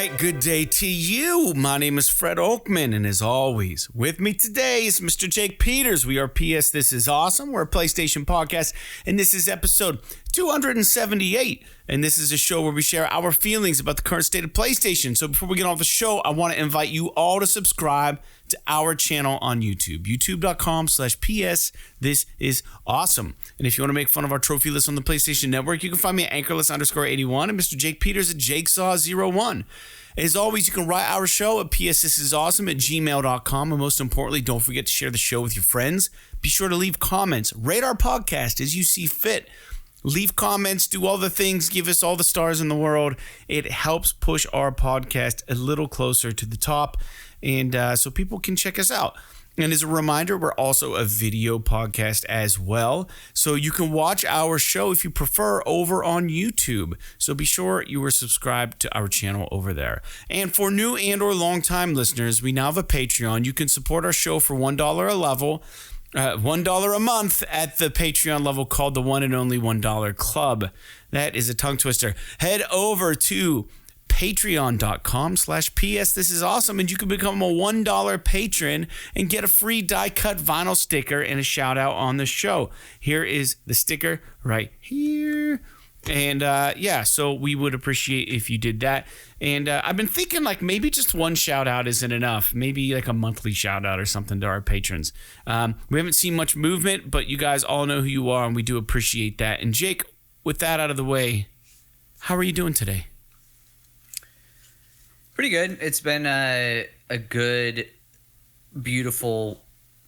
right, good day to you. My name is Fred Oakman, and as always, with me today is Mr. Jake Peters. We are PS This Is Awesome. We're a PlayStation podcast, and this is episode 278. And this is a show where we share our feelings about the current state of PlayStation. So before we get on the show, I want to invite you all to subscribe to our channel on YouTube, youtube.com/PS This Is Awesome. And if you want to make fun of our trophy list on the PlayStation Network, you can find me at Anchorless_81 and Mr. Jake Peters at JakeSaw01. As always, you can write our show at psthisisawesome@gmail.com. And most importantly, don't forget to share the show with your friends. Be sure to leave comments, rate our podcast as you see fit. Leave comments, do all the things, give us all the stars in the world. It helps push our podcast a little closer to the top, and so people can check us out. And as a reminder, we're also a video podcast as well. So you can watch our show if you prefer over on YouTube. So be sure you are subscribed to our channel over there. And for new and or long-time listeners, we now have a Patreon. You can support our show for $1 a level. $1 a month at the Patreon level called the One and Only $1 Club. That is a tongue twister. Head over to patreon.com/PS This Is Awesome, and you can become a $1 patron and get a free die-cut vinyl sticker and a shout-out on the show. Here is the sticker right here. And so we would appreciate if you did that. And I've been thinking like maybe just one shout out isn't enough. Maybe like a monthly shout out or something to our patrons. We haven't seen much movement, but you guys all know who you are, and we do appreciate that. And Jake, with that out of the way, how are you doing today? Pretty good. It's been a good, beautiful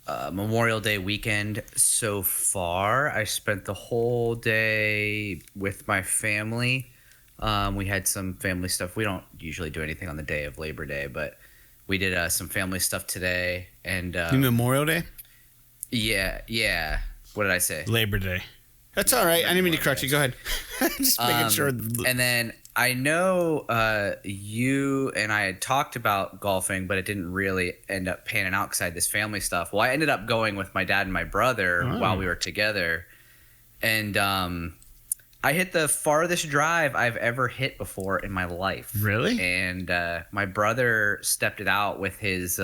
Memorial Day weekend so far. I spent the whole day with my family. We had some family stuff. We don't usually do anything on the day of Labor Day, but we did some family stuff today. And you Memorial Day? Yeah. What did I say? Labor Day. That's all right. I didn't mean to correct you. Go ahead. Just making sure. And then I know you and I had talked about golfing, but it didn't really end up panning out because I had this family stuff. Well, I ended up going with my dad and my brother while we were together. And I hit the farthest drive I've ever hit before in my life. Really? And my brother stepped it out with his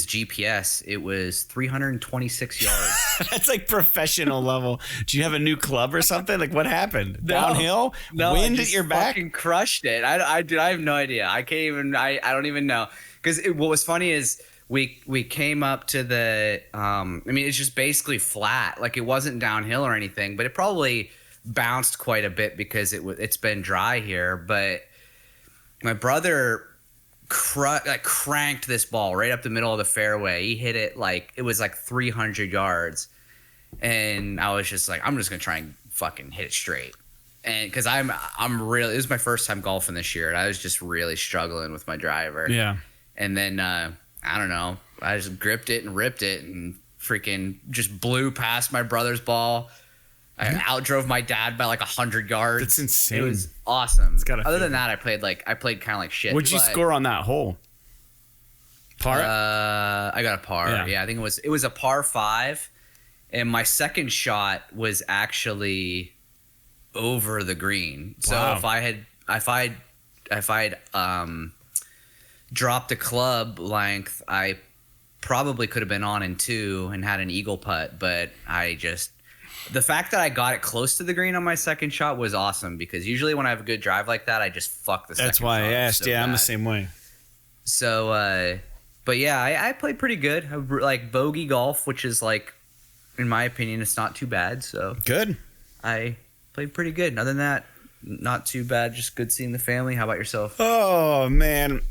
GPS. It was 326 yards. That's like professional level. Do you have a new club or something? Like what happened? Downhill? No, Wind at your back? Fucking crushed it. I have no idea. I don't even know. Because what was funny is we came up to the it's just basically flat. Like it wasn't downhill or anything, but it probably bounced quite a bit because it's been dry here. But my brother cranked this ball right up the middle of the fairway. He hit it like it was like 300 yards, and I was just like, I'm just gonna try and fucking hit it straight. And because I'm really, it was my first time golfing this year, and I was just really struggling with my driver. Yeah. And then I don't know, I just gripped it and ripped it and freaking just blew past my brother's ball. I outdrove my dad by like 100 yards. That's insane. It was awesome. Other than that, that, I played kind of like shit. What'd you score on that hole? Par? I got a par. Yeah, I think it was a par 5, and my second shot was actually over the green. So wow. if I had dropped the club length, I probably could have been on in 2 and had an eagle putt, but the fact that I got it close to the green on my second shot was awesome, because usually when I have a good drive like that, I just fuck the second shot. That's why I asked. So I'm the same way. So, but yeah, I played pretty good. I like bogey golf, which is like, in my opinion, it's not too bad. So good. I played pretty good. Other than that, not too bad. Just good seeing the family. How about yourself? Oh man,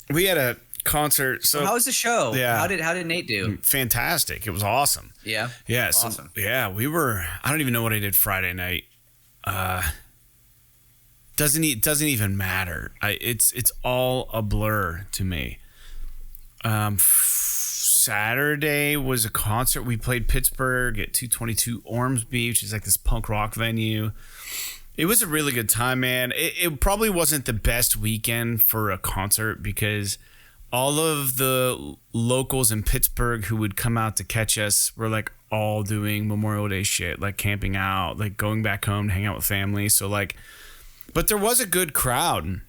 we had a concert. So how was the show? Yeah. How did Nate do? Fantastic. It was awesome. Yeah. Yeah. Awesome. So, yeah, we were. I don't even know what I did Friday night. Doesn't even matter. It's all a blur to me. Saturday was a concert. We played Pittsburgh at 222 Ormsby, which is like this punk rock venue. It was a really good time, man. It probably wasn't the best weekend for a concert because all of the locals in Pittsburgh who would come out to catch us were like all doing Memorial Day shit, like camping out, like going back home to hang out with family. So like, but there was a good crowd.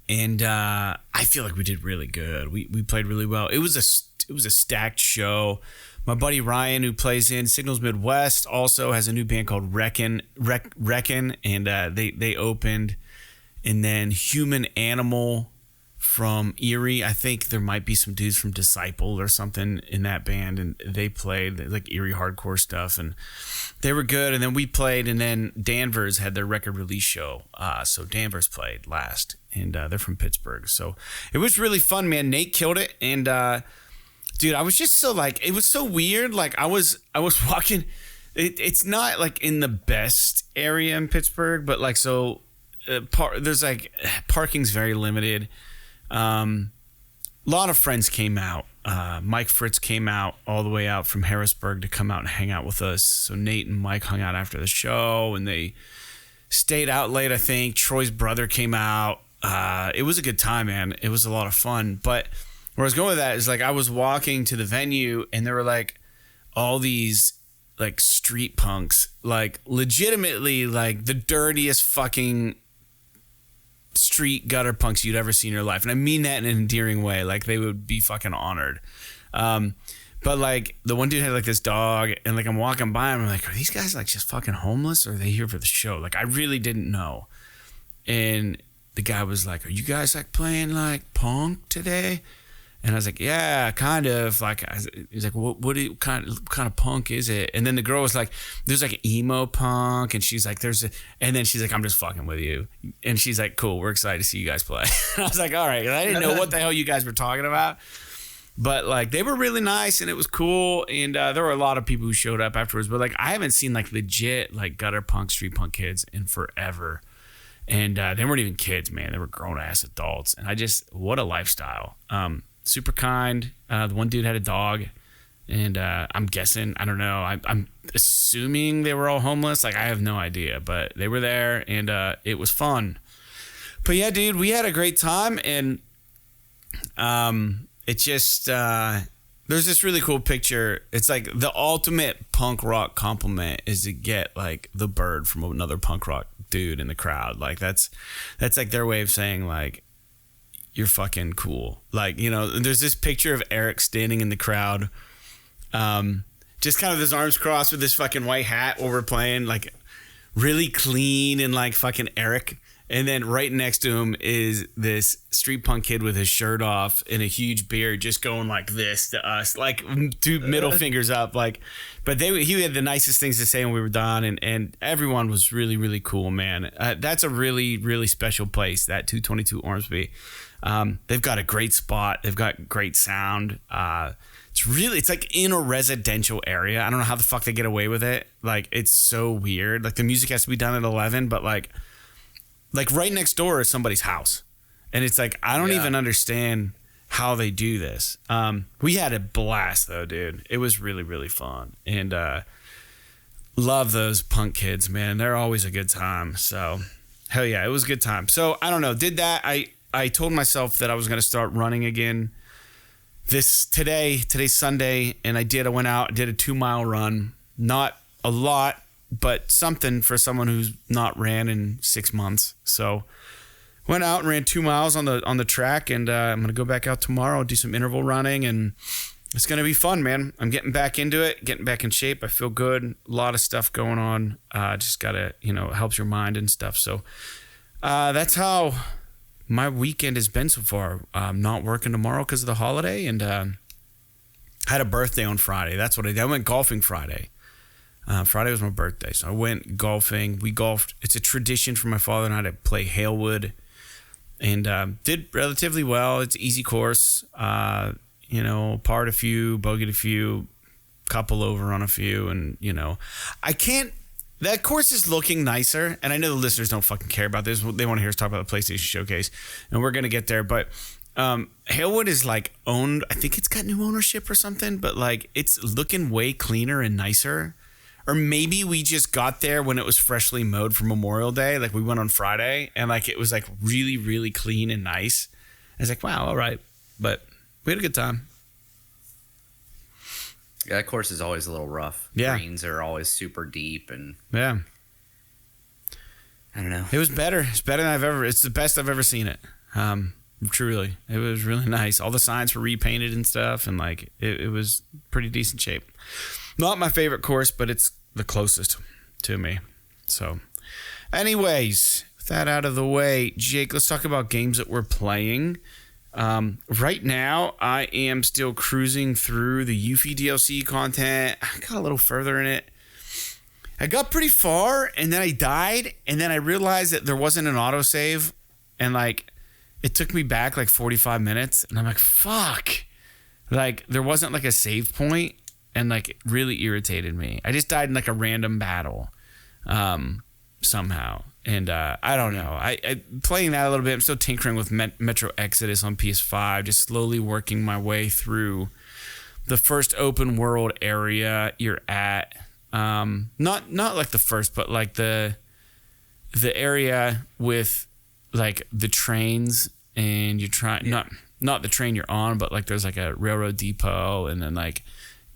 And I feel like we did really good. We played really well. It was a stacked show. My buddy Ryan, who plays in Signals Midwest, also has a new band called Reckon, and they opened. And then Human Animal from Erie. I think there might be some dudes from Disciple or something in that band, and they played like Erie hardcore stuff, and they were good. And then we played, and then Danvers had their record release show. So Danvers played last, and they're from Pittsburgh. So it was really fun, man. Nate killed it, and dude, I was just so like, it was so weird. Like I was walking. It's not like in the best area in Pittsburgh, but like so. There's like parking's very limited. A lot of friends came out. Mike Fritz came out all the way out from Harrisburg to come out and hang out with us. So Nate and Mike hung out after the show, and they stayed out late. I think Troy's brother came out. It was a good time, man. It was a lot of fun. But where I was going with that is like I was walking to the venue, and there were like all these like street punks, like legitimately like the dirtiest fucking street gutter punks you'd ever seen in your life. And I mean that in an endearing way. Like they would be fucking honored. But like the one dude had like this dog, and like I'm walking by and I'm like, are these guys like just fucking homeless, or are they here for the show? Like I really didn't know. And the guy was like, are you guys like playing like punk today? And I was like, yeah, kind of. Like, he's like, what kind of punk is it? And then the girl was like, there's like emo punk, and she's like, and then she's like, I'm just fucking with you. And she's like, cool, we're excited to see you guys play. I was like, all right. I didn't know what the hell you guys were talking about, but like they were really nice, and it was cool. And there were a lot of people who showed up afterwards, but like I haven't seen like legit like gutter punk, street punk kids in forever. And they weren't even kids, man. They were grown ass adults, and what a lifestyle. Super kind. The one dude had a dog, and I'm guessing, I don't know, I'm assuming they were all homeless. Like I have no idea, but they were there, and it was fun. But yeah, dude, we had a great time, and it just there's this really cool picture. It's like the ultimate punk rock compliment is to get like the bird from another punk rock dude in the crowd. Like that's like their way of saying like, you're fucking cool. Like, you know, there's this picture of Eric standing in the crowd, just kind of his arms crossed with this fucking white hat while we're playing, like really clean and like fucking Eric. And then right next to him is this street punk kid with his shirt off and a huge beard, just going like this to us, like two middle fingers up. Like, but he had the nicest things to say when we were done, and everyone was really, really cool, man. That's a really, really special place, that 222 Ormsby. They've got a great spot. They've got great sound. It's like in a residential area. I don't know how the fuck they get away with it. Like, it's so weird. Like the music has to be done at 11, but like right next door is somebody's house. And it's like, I don't even understand how they do this. We had a blast though, dude. It was really, really fun. And, love those punk kids, man. They're always a good time. So hell yeah, it was a good time. So I don't know. Did that. I told myself that I was going to start running again today's Sunday. And I did. I went out, did a 2-mile run. Not a lot, but something for someone who's not ran in 6 months. So went out and ran 2 miles on the track, and I'm going to go back out tomorrow, do some interval running, and it's going to be fun, man. I'm getting back into it, getting back in shape. I feel good. A lot of stuff going on. Just got to, it helps your mind and stuff. So that's how my weekend has been so far. I'm not working tomorrow because of the holiday, and had a birthday on Friday. That's what I did. I went golfing Friday. Friday was my birthday, so I went golfing. We golfed. It's a tradition for my father and I to play Halewood, and did relatively well. It's an easy course. Parred a few, bogeyed a few, couple over on a few, and that course is looking nicer. And I know the listeners don't fucking care about this. They want to hear us talk about the PlayStation Showcase, and we're gonna get there. But Halewood is like owned. I think it's got new ownership or something, but like it's looking way cleaner and nicer. Or maybe we just got there when it was freshly mowed for Memorial Day. Like we went on Friday and like it was like really, really clean and nice. I was like, wow, all right. But we had a good time. Yeah, that course is always a little rough. Yeah. Greens are always super deep, and yeah. I don't know. It was better. It's better than it's the best I've ever seen it. Truly, it was really nice. All the signs were repainted and stuff, and like it was pretty decent shape. Not my favorite course, but it's the closest to me. So, anyways, with that out of the way, Jake, let's talk about games that we're playing. Right now, I am still cruising through the Yuffie DLC content. I got a little further in it. I got pretty far, and then I died, and then I realized that there wasn't an autosave, and like it took me back like 45 minutes, and I'm like, fuck. Like there wasn't like a save point, and like it really irritated me. I just died in like a random battle somehow. And I don't know. I playing that a little bit. I'm still tinkering with Metro Exodus on PS5, just slowly working my way through the first open world area you're at. Not like the first, but like the area with like the trains, and you're trying not the train you're on, but like there's like a railroad depot, and then like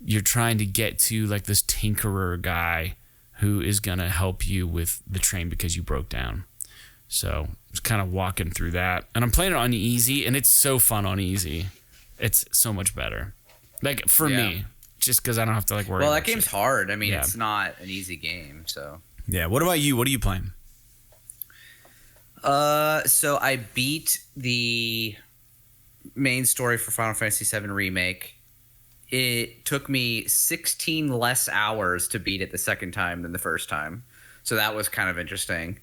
you're trying to get to like this tinkerer guy who is going to help you with the train because you broke down. So it's kind of walking through that. And I'm playing it on easy, and it's so fun on easy. It's so much better. Like for me, just because I don't have to like worry about that game's shit. hard. I mean, it's not an easy game, so. Yeah. What about you? What are you playing? So I beat the main story for Final Fantasy VII Remake. It took me 16 less hours to beat it the second time than the first time. So that was kind of interesting.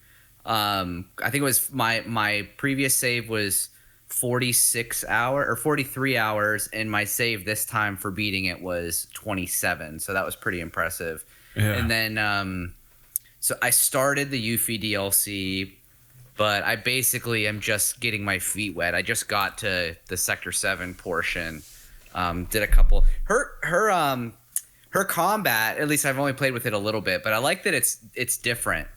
I think it was my previous save was 43 hours, and my save this time for beating it was 27. So that was pretty impressive. Yeah. And then so I started the Yuffie DLC, but I basically am just getting my feet wet. I just got to the Sector 7 portion. Did a couple. Her combat, at least I've only played with it a little bit, but I like that it's different.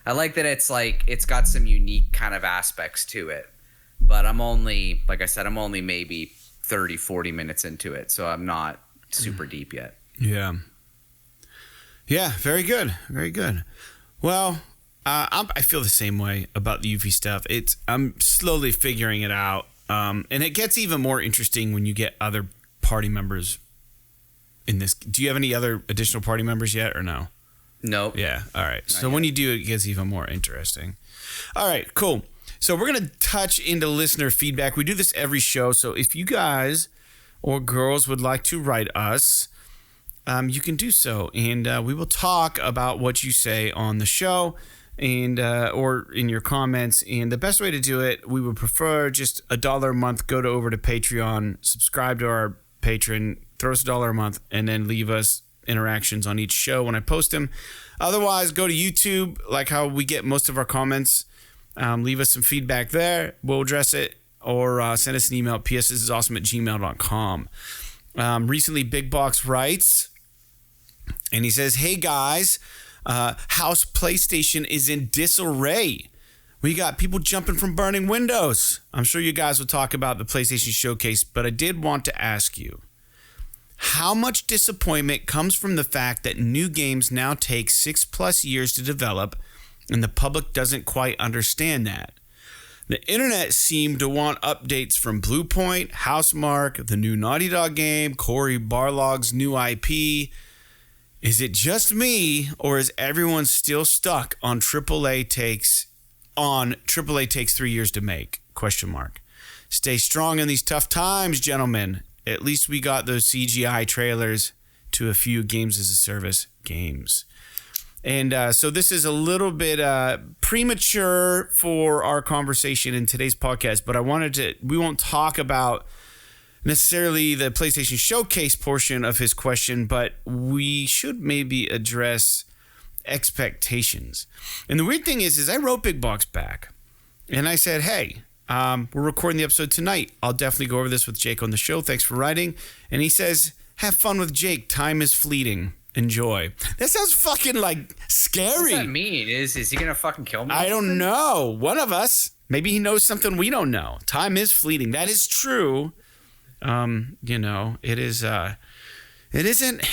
I like that it's like it's got some unique kind of aspects to it. But I'm only maybe 30, 40 minutes into it, so I'm not super deep yet. Yeah. Yeah, very good. Very good. Well, I feel the same way about the Yuffie stuff. I'm slowly figuring it out. And it gets even more interesting when you get other party members in this. Do you have any other additional party members yet or no? Nope. Yeah. All right. So when you do, it gets even more interesting. All right, cool. So we're going to touch into listener feedback. We do this every show. So if you guys or girls would like to write us, you can do so. And we will talk about what you say on the show and or in your comments. And the best way to do it, we would prefer just $1 a month. Go over to Patreon, subscribe to our Patreon, throw us $1 a month, and then leave us interactions on each show when I post them. Otherwise, go to YouTube, like how we get most of our comments. Leave us some feedback there. We'll address it, or send us an email at psthisisawesome@gmail.com. Recently, Big Box writes, and he says, "Hey guys, house PlayStation is in disarray. We got people jumping from burning windows." I'm sure you guys will talk about the PlayStation Showcase, but I did want to ask you, how much disappointment comes from the fact that new games now take 6+ years to develop, and the public doesn't quite understand that? The internet seemed to want updates from Bluepoint, Housemarque, the new Naughty Dog game, Cory Barlog's new IP. Is it just me, or is everyone still stuck on AAA takes 3 years to make? ? Stay strong in these tough times, gentlemen. At least we got those CGI trailers to a few games as a service games. And so this is a little bit premature for our conversation in today's podcast, but we won't talk about necessarily the PlayStation Showcase portion of his question, but we should maybe address expectations. And the weird thing is I wrote Big Box back, and I said, hey, we're recording the episode tonight. I'll definitely go over this with Jake on the show. Thanks for writing. And he says, have fun with Jake. Time is fleeting. Enjoy. That sounds fucking like scary. What does that mean? Is he gonna fucking kill me? I don't know. One of us. Maybe he knows something we don't know. Time is fleeting. That is true. It is. It isn't.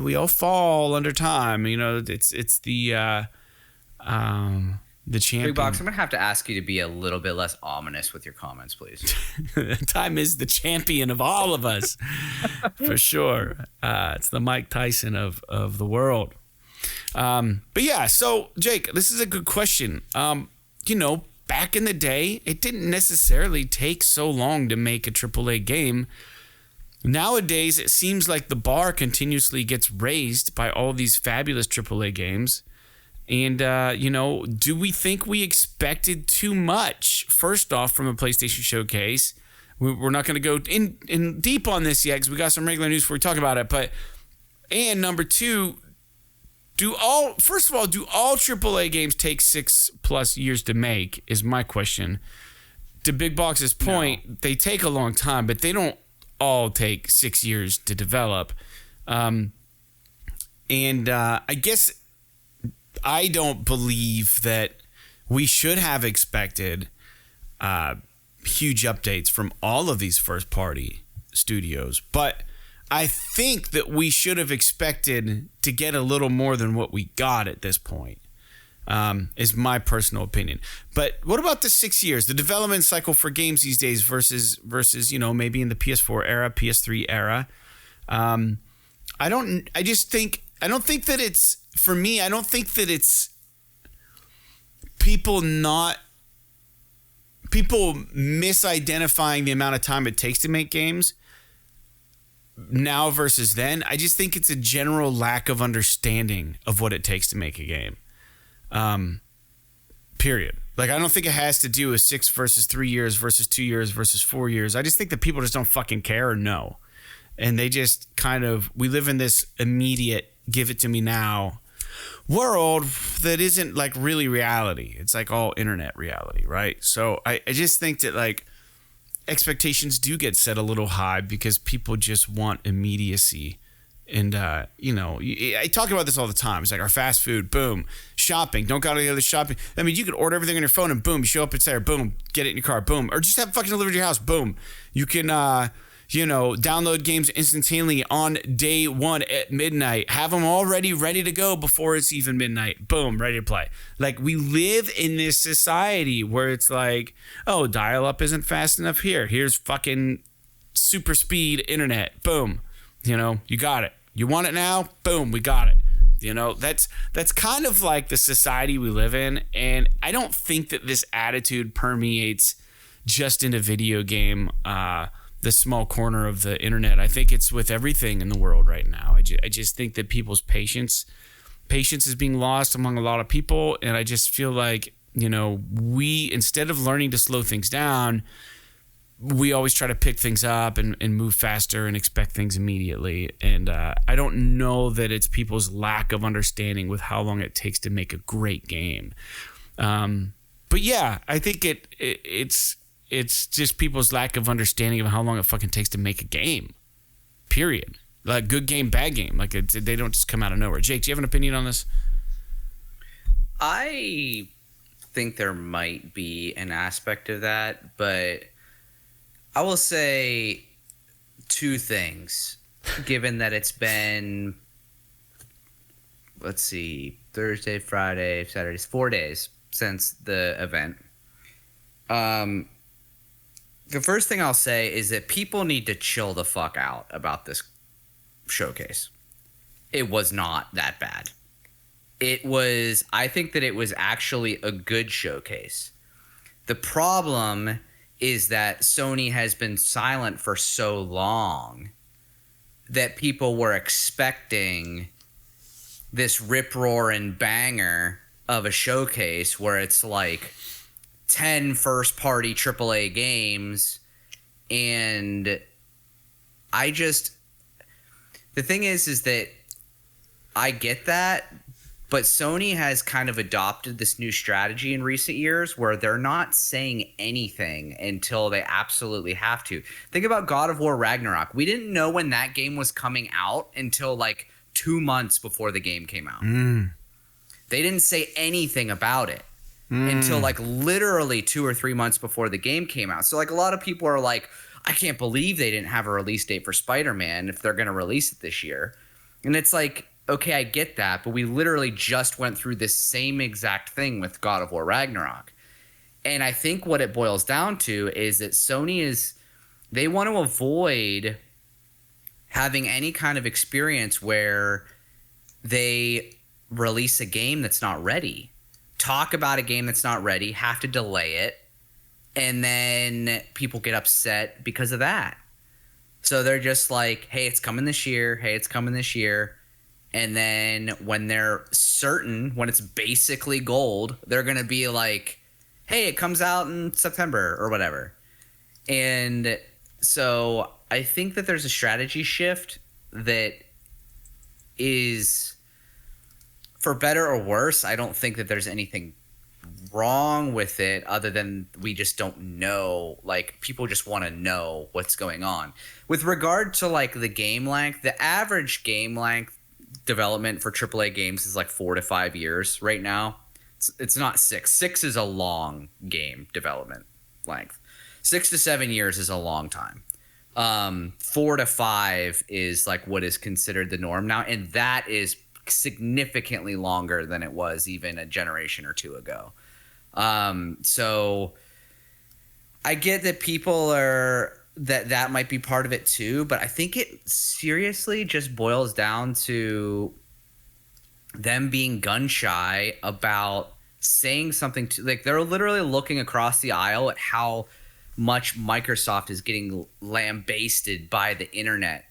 We all fall under time. It's the. the champion. Big Box, I'm gonna have to ask you to be a little bit less ominous with your comments, please. Time is the champion of all of us, for sure. It's the Mike Tyson of the world. But yeah, so Jake, this is a good question. Back in the day, it didn't necessarily take so long to make a AAA game. Nowadays, it seems like the bar continuously gets raised by all these fabulous AAA games. And, do we think we expected too much? First off, from a PlayStation showcase, we're not going to go in deep on this yet because we got some regular news before we talk about it. And number two, do all AAA games take 6+ years to make is my question. To Big Box's point, They take a long time, but they don't all take 6 years to develop. I guess I don't believe that we should have expected huge updates from all of these first-party studios, but I think that we should have expected to get a little more than what we got at this point, is my personal opinion. But what about the 6 years, the development cycle for games these days versus maybe in the PS4 era, PS3 era? I don't think that it's, for me, I don't think that it's people misidentifying the amount of time it takes to make games now versus then. I just think it's a general lack of understanding of what it takes to make a game. Period. Like, I don't think it has to do with 6 versus 3 years versus 2 years versus 4 years. I just think that people just don't fucking care or know. And they just we live in this immediate, give it to me now world that isn't like really reality. It's like all internet reality, right? So I just think that like expectations do get set a little high because people just want immediacy. And, I talk about this all the time. It's like our fast food, boom, shopping, don't go to the other shopping. I mean, you could order everything on your phone and boom, you show up, it's there, boom, get it in your car, boom. Or just have it fucking delivered to your house, boom. You can, download games instantaneously on day one at midnight. Have them already ready to go before it's even midnight. Boom, ready to play. Like, we live in this society where it's like, oh, dial-up isn't fast enough here. Here's fucking super speed internet. Boom. You got it. You want it now? Boom, we got it. That's kind of like the society we live in. And I don't think that this attitude permeates just in a video game, the small corner of the internet. I think it's with everything in the world right now. I just think that people's patience is being lost among a lot of people. And I just feel like, we, instead of learning to slow things down, we always try to pick things up and move faster and expect things immediately. And I don't know that it's people's lack of understanding with how long it takes to make a great game. But yeah, I think it's just people's lack of understanding of how long it fucking takes to make a game. Period. Like, good game, bad game. Like, they don't just come out of nowhere. Jake, do you have an opinion on this? I think there might be an aspect of that, but I will say two things, given that it's been, let's see, Thursday, Friday, Saturday, 4 days since the event. The first thing I'll say is that people need to chill the fuck out about this showcase. It was not that bad. I think that it was actually a good showcase. The problem is that Sony has been silent for so long that people were expecting this rip-roaring banger of a showcase where it's like 10 first-party AAA games, and the thing is that I get that, but Sony has kind of adopted this new strategy in recent years where they're not saying anything until they absolutely have to. Think about God of War Ragnarok. We didn't know when that game was coming out until like 2 months before the game came out. They didn't say anything about it until like literally 2 or 3 months before the game came out. So like a lot of people are like, I can't believe they didn't have a release date for Spider-Man if they're going to release it this year. And it's like, okay, I get that, but we literally just went through this same exact thing with God of War Ragnarok. And I think what it boils down to is that they want to avoid having any kind of experience where they release a game that's not ready, talk about a game that's not ready, have to delay it, and then people get upset because of that. So they're just like, hey, it's coming this year. Hey, it's coming this year. And then when they're certain, when it's basically gold, they're going to be like, hey, it comes out in September or whatever. And so I think that there's a strategy shift that is, for better or worse, I don't think that there's anything wrong with it other than we just don't know. Like, people just want to know what's going on. With regard to, like, the game length, the average game length development for AAA games is like 4 to 5 years right now. It's not 6. 6 is a long game development length. 6 to 7 years is a long time. 4 to 5 is like what is considered the norm now, and that is significantly longer than it was even a generation or two ago. So I get that people are that might be part of it too, but I think it seriously just boils down to them being gun shy about saying something to, like, they're literally looking across the aisle at how much Microsoft is getting lambasted by the internet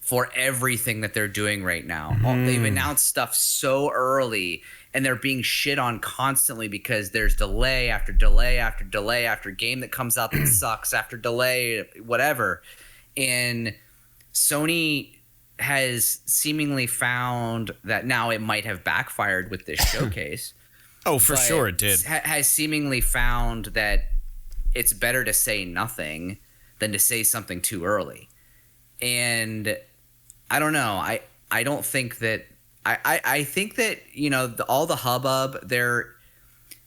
for everything that they're doing right now. They've announced stuff so early, and they're being shit on constantly because there's delay after delay after delay after game that comes out that sucks after delay, whatever. And Sony has seemingly found that, now it might have backfired with this showcase. Oh, for sure it did. Has seemingly found that it's better to say nothing than to say something too early. And I don't know. I don't think that I think that, you know, all the hubbub,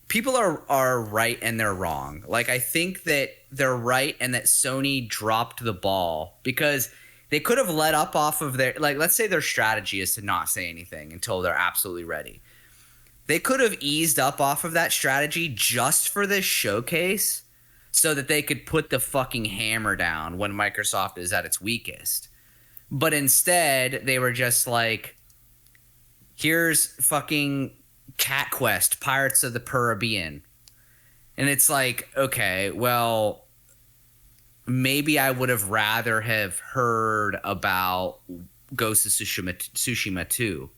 people are right and they're wrong. Like, I think that they're right and that Sony dropped the ball because they could have let up off of their, like, let's say their strategy is to not say anything until they're absolutely ready. They could have eased up off of that strategy just for this showcase so that they could put the fucking hammer down when Microsoft is at its weakest. But instead, they were just like, here's fucking Cat Quest, Pirates of the Caribbean. And it's like, okay, well, maybe I would have rather have heard about Ghost of Tsushima 2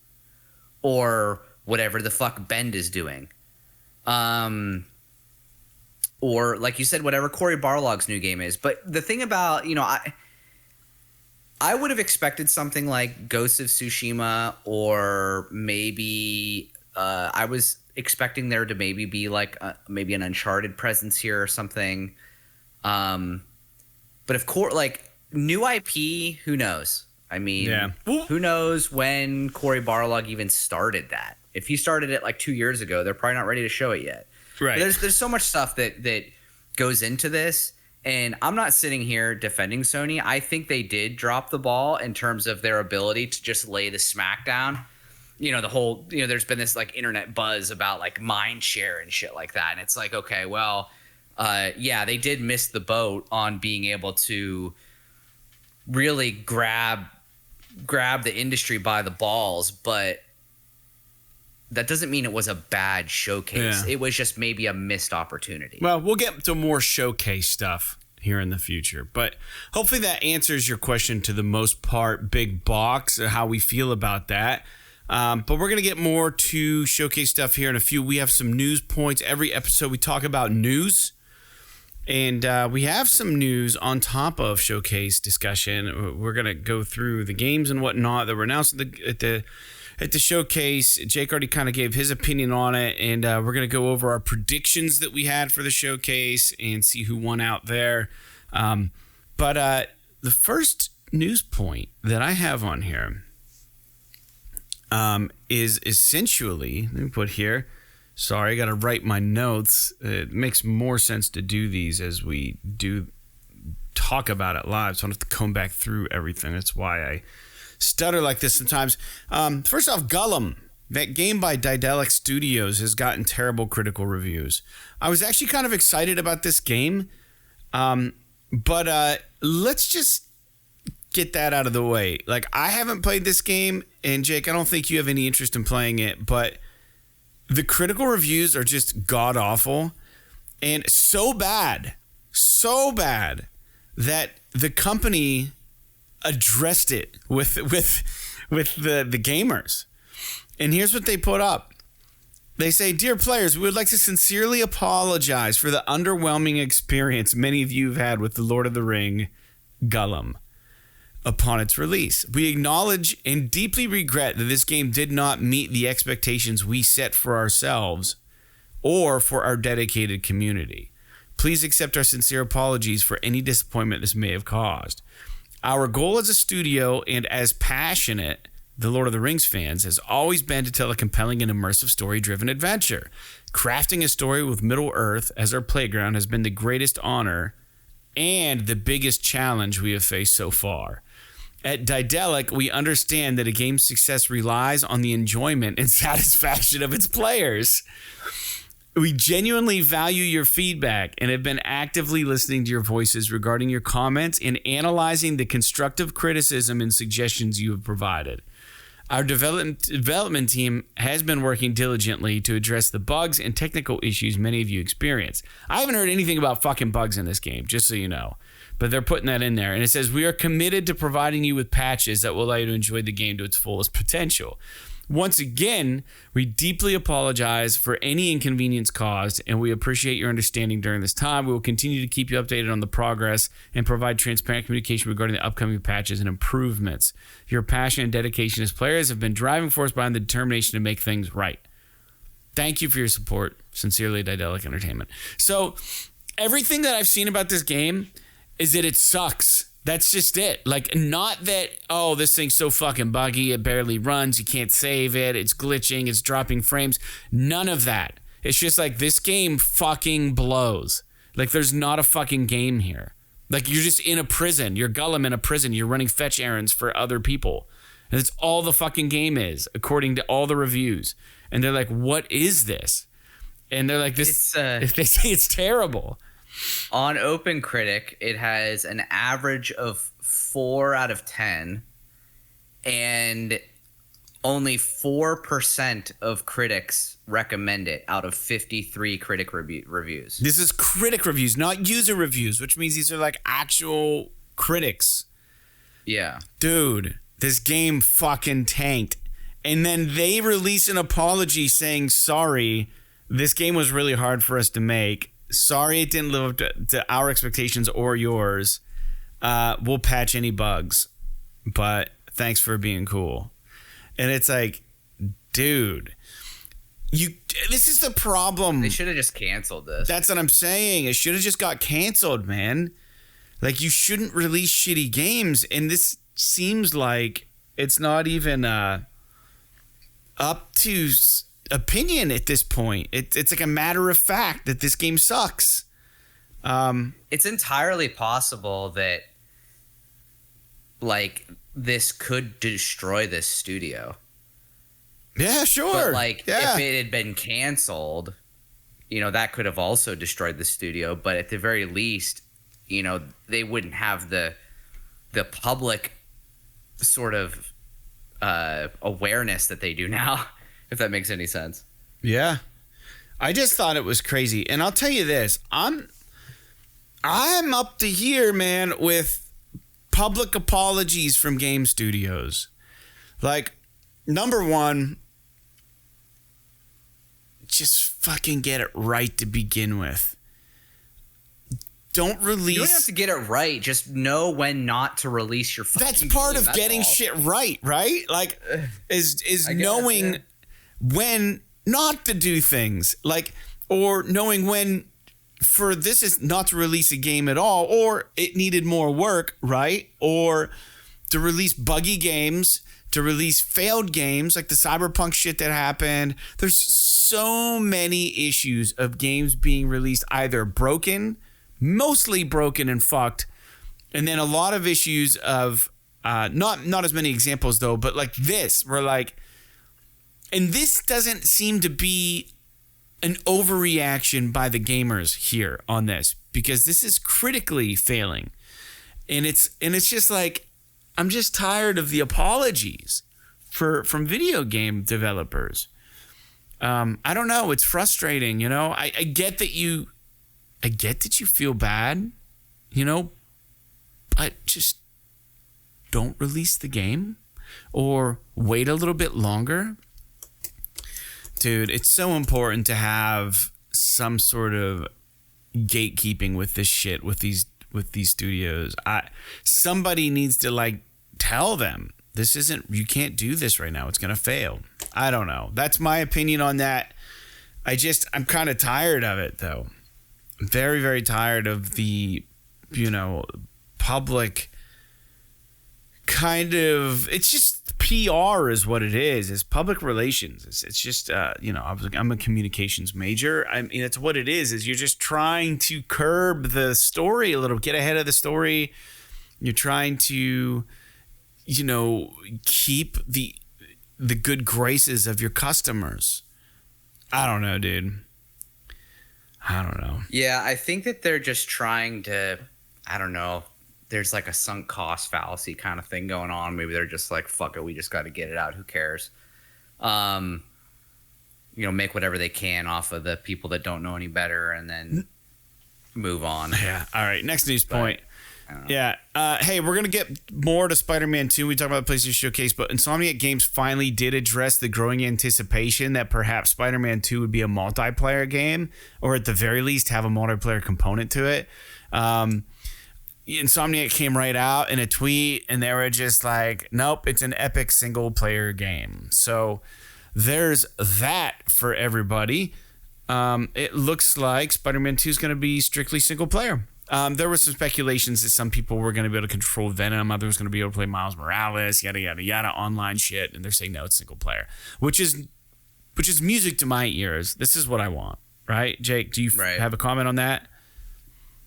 or whatever the fuck Bend is doing. Or, like you said, whatever Cory Barlog's new game is. But the thing about, you know, I would have expected something like Ghost of Tsushima, or maybe I was expecting there to maybe be like maybe an Uncharted presence here or something. But of course, like, new IP, who knows? I mean, who knows when Cory Barlog even started that? If he started it like 2 years ago, they're probably not ready to show it yet. Right. But there's so much stuff that goes into this. And I'm not sitting here defending Sony. I think they did drop the ball in terms of their ability to just lay the smack down. You know, the whole, you know, there's been this like internet buzz about like mind share and shit like that. And it's like, okay, well, yeah, they did miss the boat on being able to really grab the industry by the balls. But that doesn't mean it was a bad showcase. Yeah. It was just maybe a missed opportunity. Well, we'll get to more showcase stuff here in the future. But hopefully that answers your question to the most part, Big Box, how we feel about that. But we're going to get more to showcase stuff here in a few. We have some news points. Every episode we talk about news. And we have some news on top of showcase discussion. We're going to go through the games and whatnot that were announced at the showcase. Jake already kind of gave his opinion on it, and we're going to go over our predictions that we had for the showcase and see who won out there. But the first news point that I have on here is essentially, let me put here, sorry, I got to write my notes. It makes more sense to do these as we do talk about it live, so I don't have to comb back through everything. That's why I stutter like this sometimes. First off, GOLLUM. That game by Daedalic Studios has gotten terrible critical reviews. I was actually kind of excited about this game, but let's just get that out of the way. Like, I haven't played this game, and Jake, I don't think you have any interest in playing it, but the critical reviews are just god-awful and so bad that the company addressed it with the gamers. And here's what they put up. They say, "Dear players, we would like to sincerely apologize for the underwhelming experience many of you have had with The Lord of the Ring, GOLLUM, upon its release. We acknowledge and deeply regret that this game did not meet the expectations we set for ourselves or for our dedicated community. Please accept our sincere apologies for any disappointment this may have caused. Our goal as a studio and as passionate The Lord of the Rings fans has always been to tell a compelling and immersive story-driven adventure. Crafting a story with Middle-earth as our playground has been the greatest honor and the biggest challenge we have faced so far. At Daedalic, we understand that a game's success relies on the enjoyment and satisfaction of its players. We genuinely value your feedback and have been actively listening to your voices regarding your comments and analyzing the constructive criticism and suggestions you have provided. Our development team has been working diligently to address the bugs and technical issues many of you experience." I haven't heard anything about fucking bugs in this game, just so you know. But they're putting that in there. And it says, "We are committed to providing you with patches that will allow you to enjoy the game to its fullest potential. Once again, we deeply apologize for any inconvenience caused, and we appreciate your understanding during this time. We will continue to keep you updated on the progress and provide transparent communication regarding the upcoming patches and improvements. Your passion and dedication as players have been driving force behind the determination to make things right. Thank you for your support. Sincerely, Daedalic Entertainment." So everything that I've seen about this game is that it sucks. That's just it. Like, not that, oh, this thing's so fucking buggy, it barely runs, you can't save it, it's glitching, it's dropping frames. None of that. It's just like, this game fucking blows. Like, there's not a fucking game here. Like, you're just in a prison. You're GOLLUM in a prison. You're running fetch errands for other people. And that's all the fucking game is, according to all the reviews. And they're like, what is this? And they're like, this. They say it's terrible. On OpenCritic, it has an average of 4 out of 10, and only 4% of critics recommend it out of 53 critic reviews. This is critic reviews, not user reviews, which means these are like actual critics. Yeah. Dude, this game fucking tanked. And then they release an apology saying, "Sorry, this game was really hard for us to make. Sorry it didn't live up to our expectations or yours. We'll patch any bugs, but thanks for being cool." And it's like, dude, this is the problem. They should have just canceled this. That's what I'm saying. It should have just got canceled, man. Like, you shouldn't release shitty games. And this seems like it's not even up to opinion at this point. It's like a matter of fact that this game sucks. It's entirely possible that, like, this could destroy this studio. Yeah, sure. But, like, if it had been canceled, you know, that could have also destroyed the studio. But at the very least, you know, they wouldn't have the public sort of awareness that they do now. If that makes any sense. Yeah. I just thought it was crazy. And I'll tell you this, I'm up to here, man, with public apologies from game studios. Like, number one, just fucking get it right to begin with. Don't release. You don't have to get it right. Just know when not to release your fucking That's part game. of getting shit right? Like, is knowing when not to do things, like, or knowing when for this is not to release a game at all, or it needed more work, right? Or to release buggy games, to release failed games, like the Cyberpunk shit that happened. There's so many issues of games being released either broken, mostly broken and fucked, and then a lot of issues of Not as many examples though, but like this, where like, and this doesn't seem to be an overreaction by the gamers here on this, because this is critically failing. And it's just like, I'm just tired of the apologies from video game developers. I don't know. It's frustrating, you know. I get that you feel bad, you know, but just don't release the game or wait a little bit longer. Dude, it's so important to have some sort of gatekeeping with this shit, with these studios. Somebody needs to like tell them you can't do this right now. It's going to fail. I don't know. That's my opinion on that. I'm kind of tired of it though. I'm very, very tired of the, you know, public kind of, it's just PR is what it is. It's public relations. It's just, you know, I'm a communications major. I mean, that's what it is you're just trying to curb the story a little, get ahead of the story. You're trying to, you know, keep the good graces of your customers. I don't know, dude. I don't know. Yeah, I think that they're just trying to, I don't know, there's like a sunk cost fallacy kind of thing going on. Maybe they're just like, fuck it, we just got to get it out. Who cares? You know, make whatever they can off of the people that don't know any better and then move on. Yeah. All right. Next news point. Yeah. Hey, we're going to get more to Spider-Man 2. We talked about the PlayStation Showcase, but Insomniac Games finally did address the growing anticipation that perhaps Spider-Man 2 would be a multiplayer game, or at the very least have a multiplayer component to it. Insomniac came right out in a tweet and they were just like, nope, it's an epic single player game. So there's that for everybody. It looks like Spider-Man 2 is going to be strictly single player. There were some speculations that some people were going to be able to control Venom, others going to be able to play Miles Morales, yada, yada, yada, online shit. And they're saying, no, it's single player, which is music to my ears. This is what I want, right? Jake, do you have a comment on that?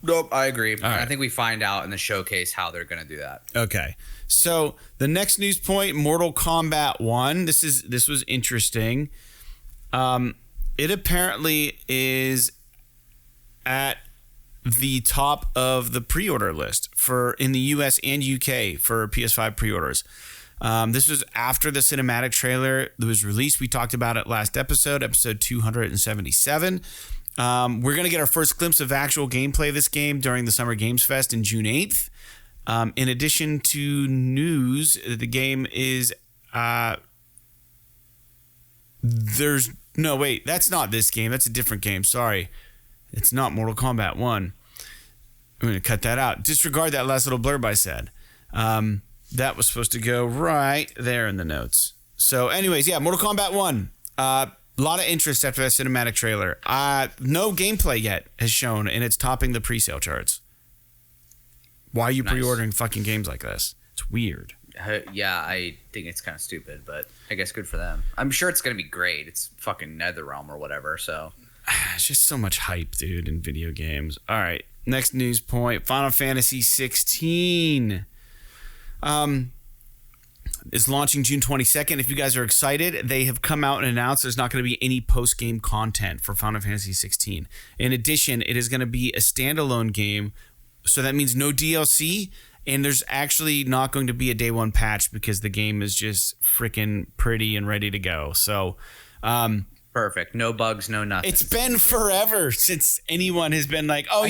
Nope, I agree. Right. I think we find out in the showcase how they're going to do that. Okay. So the next news point, Mortal Kombat 1. This was interesting. It apparently is at the top of the pre-order list in the US and UK for PS5 pre-orders. This was after the cinematic trailer that was released. We talked about it last episode 277. We're going to get our first glimpse of actual gameplay of this game during the Summer Games Fest in June 8th. In addition to news, the game is... that's not this game. That's a different game. Sorry. It's not Mortal Kombat 1. I'm going to cut that out. Disregard that last little blurb I said. That was supposed to go right there in the notes. So anyways, yeah, Mortal Kombat 1. A lot of interest after that cinematic trailer. No gameplay yet has shown, and it's topping the pre-sale charts. Why are you pre-ordering fucking games like this? It's weird. Yeah, I think it's kind of stupid, but I guess good for them. I'm sure it's going to be great. It's fucking NetherRealm or whatever, so... It's just so much hype, dude, in video games. All right, next news point. Final Fantasy 16 is launching June 22nd. If you guys are excited, they have come out and announced there's not going to be any post-game content for Final Fantasy 16. In addition, it is going to be a standalone game, so that means no DLC, and there's actually not going to be a day one patch because the game is just freaking pretty and ready to go. So... perfect. No bugs, no nothing. It's been forever since anyone has been like, oh,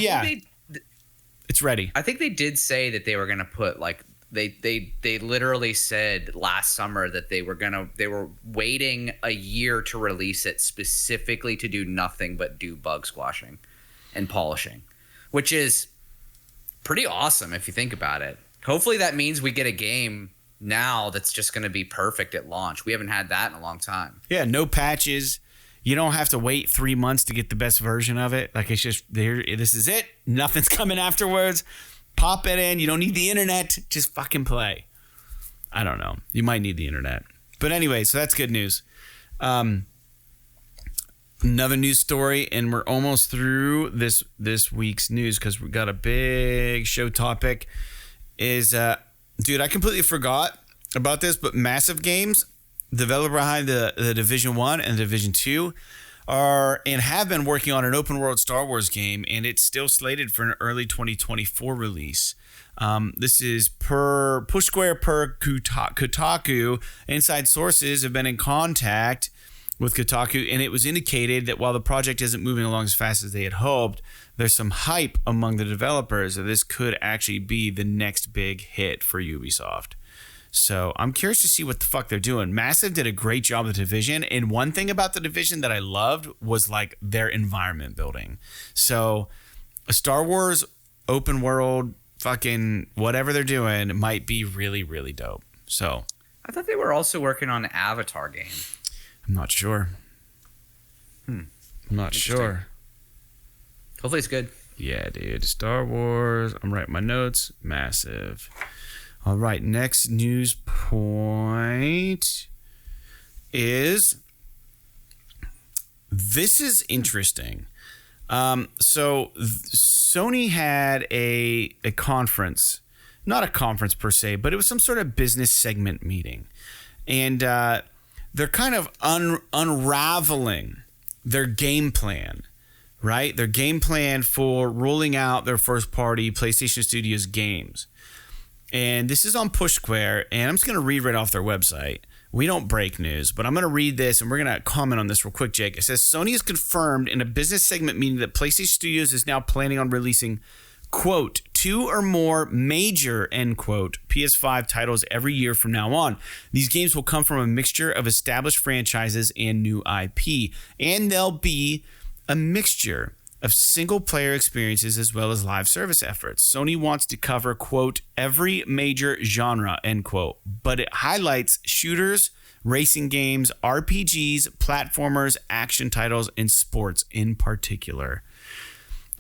it's ready. I think they did say that they were going to put like they literally said last summer that they were waiting a year to release it specifically to do nothing but do bug squashing and polishing, which is pretty awesome if you think about it. Hopefully that means we get a game now that's just going to be perfect at launch. We haven't had that in a long time. Yeah, no patches. You don't have to wait 3 months to get the best version of it. Like, it's just there. This is it. Nothing's coming afterwards. Pop it in. You don't need the internet. Just fucking play. I don't know. You might need the internet. But anyway, so that's good news. Another news story, and we're almost through this week's news because we got a big show topic, is dude, I completely forgot about this, but Massive Games, developer behind the Division 1 and Division 2, are and have been working on an open world Star Wars game, and it's still slated for an early 2024 release. This is per Push Square per Kotaku. Inside sources have been in contact with Kotaku, and it was indicated that while the project isn't moving along as fast as they had hoped, there's some hype among the developers that this could actually be the next big hit for Ubisoft. So I'm curious to see what the fuck they're doing. Massive did a great job with the Division, and one thing about the Division that I loved was like their environment building. So a Star Wars open world fucking whatever they're doing might be really, really dope. So I thought they were also working on an Avatar game. I'm not sure. I'm not sure. Hopefully it's good. Yeah, dude. Star Wars. I'm writing my notes. Massive. All right. Next news point is this is interesting. So Sony had a conference, not a conference per se, but it was some sort of business segment meeting. And they're kind of unraveling their game plan, right? Their game plan for rolling out their first party PlayStation Studios games. And this is on Push Square, and I'm just going to read right off their website. We don't break news, but I'm going to read this, and we're going to comment on this real quick, Jake. It says, Sony has confirmed in a business segment meeting that PlayStation Studios is now planning on releasing, quote, 2 or more major, end quote, PS5 titles every year from now on. These games will come from a mixture of established franchises and new IP, and they'll be a mixture of single-player experiences as well as live service efforts. Sony wants to cover, quote, every major genre, end quote, but it highlights shooters, racing games, RPGs, platformers, action titles, and sports in particular.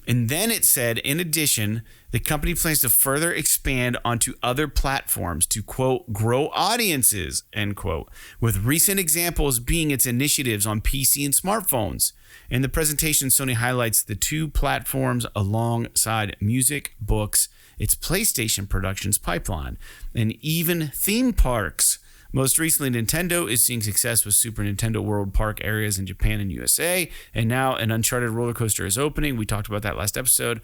And then it said, in addition, the company plans to further expand onto other platforms to, quote, grow audiences, end quote, with recent examples being its initiatives on PC and smartphones. In the presentation, Sony highlights the 2 platforms alongside music, books, its PlayStation Productions pipeline, and even theme parks. Most recently, Nintendo is seeing success with Super Nintendo World Park areas in Japan and USA, and now an Uncharted roller coaster is opening. We talked about that last episode.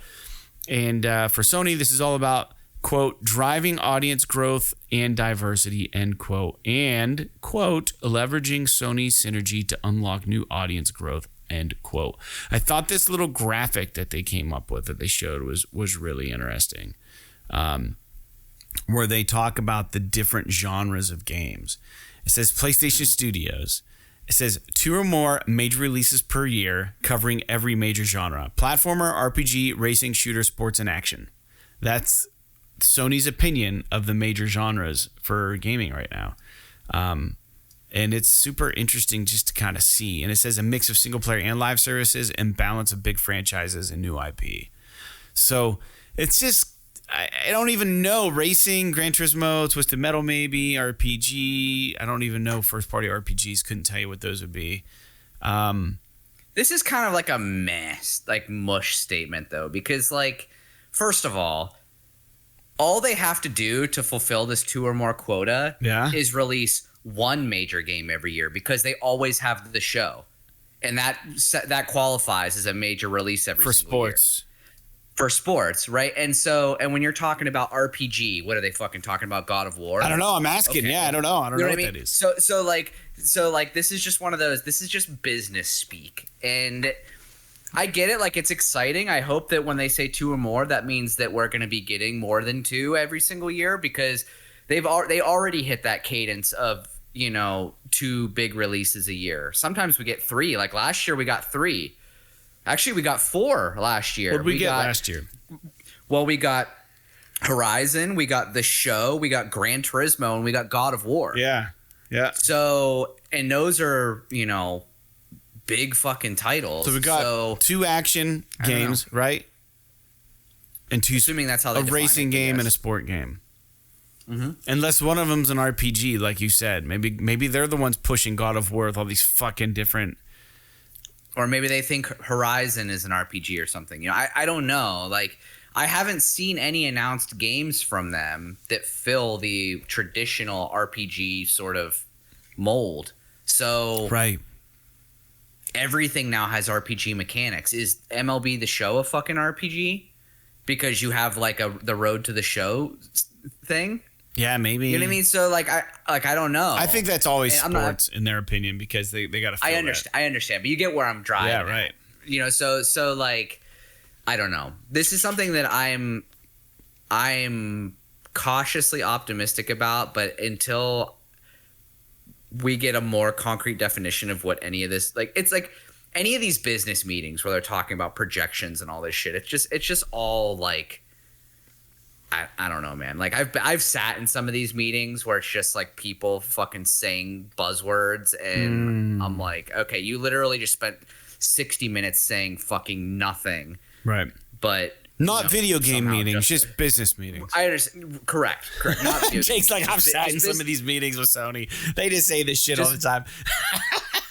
And for Sony, this is all about, quote, driving audience growth and diversity, end quote, and, quote, leveraging Sony's synergy to unlock new audience growth, end quote. I thought this little graphic that they came up with that they showed was really interesting. Where they talk about the different genres of games. It says PlayStation Studios. It says 2 or more major releases per year covering every major genre. Platformer, RPG, racing, shooter, sports, and action. That's Sony's opinion of the major genres for gaming right now. And it's super interesting just to kind of see. And it says a mix of single player and live services and balance of big franchises and new IP. So it's just, I don't even know. Racing, Gran Turismo, Twisted Metal maybe, RPG. I don't even know first-party RPGs. Couldn't tell you what those would be. This is kind of like a mess, like mush statement, though. Because, like, first of all they have to do to fulfill this 2 or more quota is release one major game every year because they always have the show. And that qualifies as a major release every single year. For sports, right? And when you're talking about RPG, what are they fucking talking about? God of War? I don't know. I'm asking. Okay. Yeah, I don't know. I don't know what that is. So like this is just one of those. This is just business speak, and I get it. Like, it's exciting. I hope that when they say 2 or more, that means that we're going to be getting more than 2 every single year because they already hit that cadence of 2 big releases a year. Sometimes we get 3. Like last year, we got 3. Actually, we got 4 last year. What did we get last year? Well, we got Horizon, we got The Show, we got Gran Turismo, and we got God of War. Yeah. So, and those are, big fucking titles. So we got 2 action games, right? And 2, assuming that's how they a racing game and a sport game. Mm-hmm. Unless one of them's an RPG, like you said. Maybe they're the ones pushing God of War with all these fucking different. Or maybe they think Horizon is an RPG or something. I don't know. Like, I haven't seen any announced games from them that fill the traditional RPG sort of mold. So right. Everything now has RPG mechanics. Is MLB The Show a fucking RPG? Because you have like the Road to the Show thing. Yeah, maybe. You know what I mean? So I don't know. I think that's always sports in their opinion because they got to. I understand, but you get where I'm driving. Yeah, right. You know, so like, I don't know. This is something that I'm cautiously optimistic about, but until we get a more concrete definition of what any of this, like, it's like any of these business meetings where they're talking about projections and all this shit. It's just all like, I don't know, man. Like I've sat in some of these meetings where it's just like people fucking saying buzzwords, and I'm like, okay, you literally just spent 60 minutes saying fucking nothing. Right. But not video game meetings, just business meetings. I understand. Correct. Not video Jake's like, I've sat in some of these meetings with Sony. They just say this shit all the time.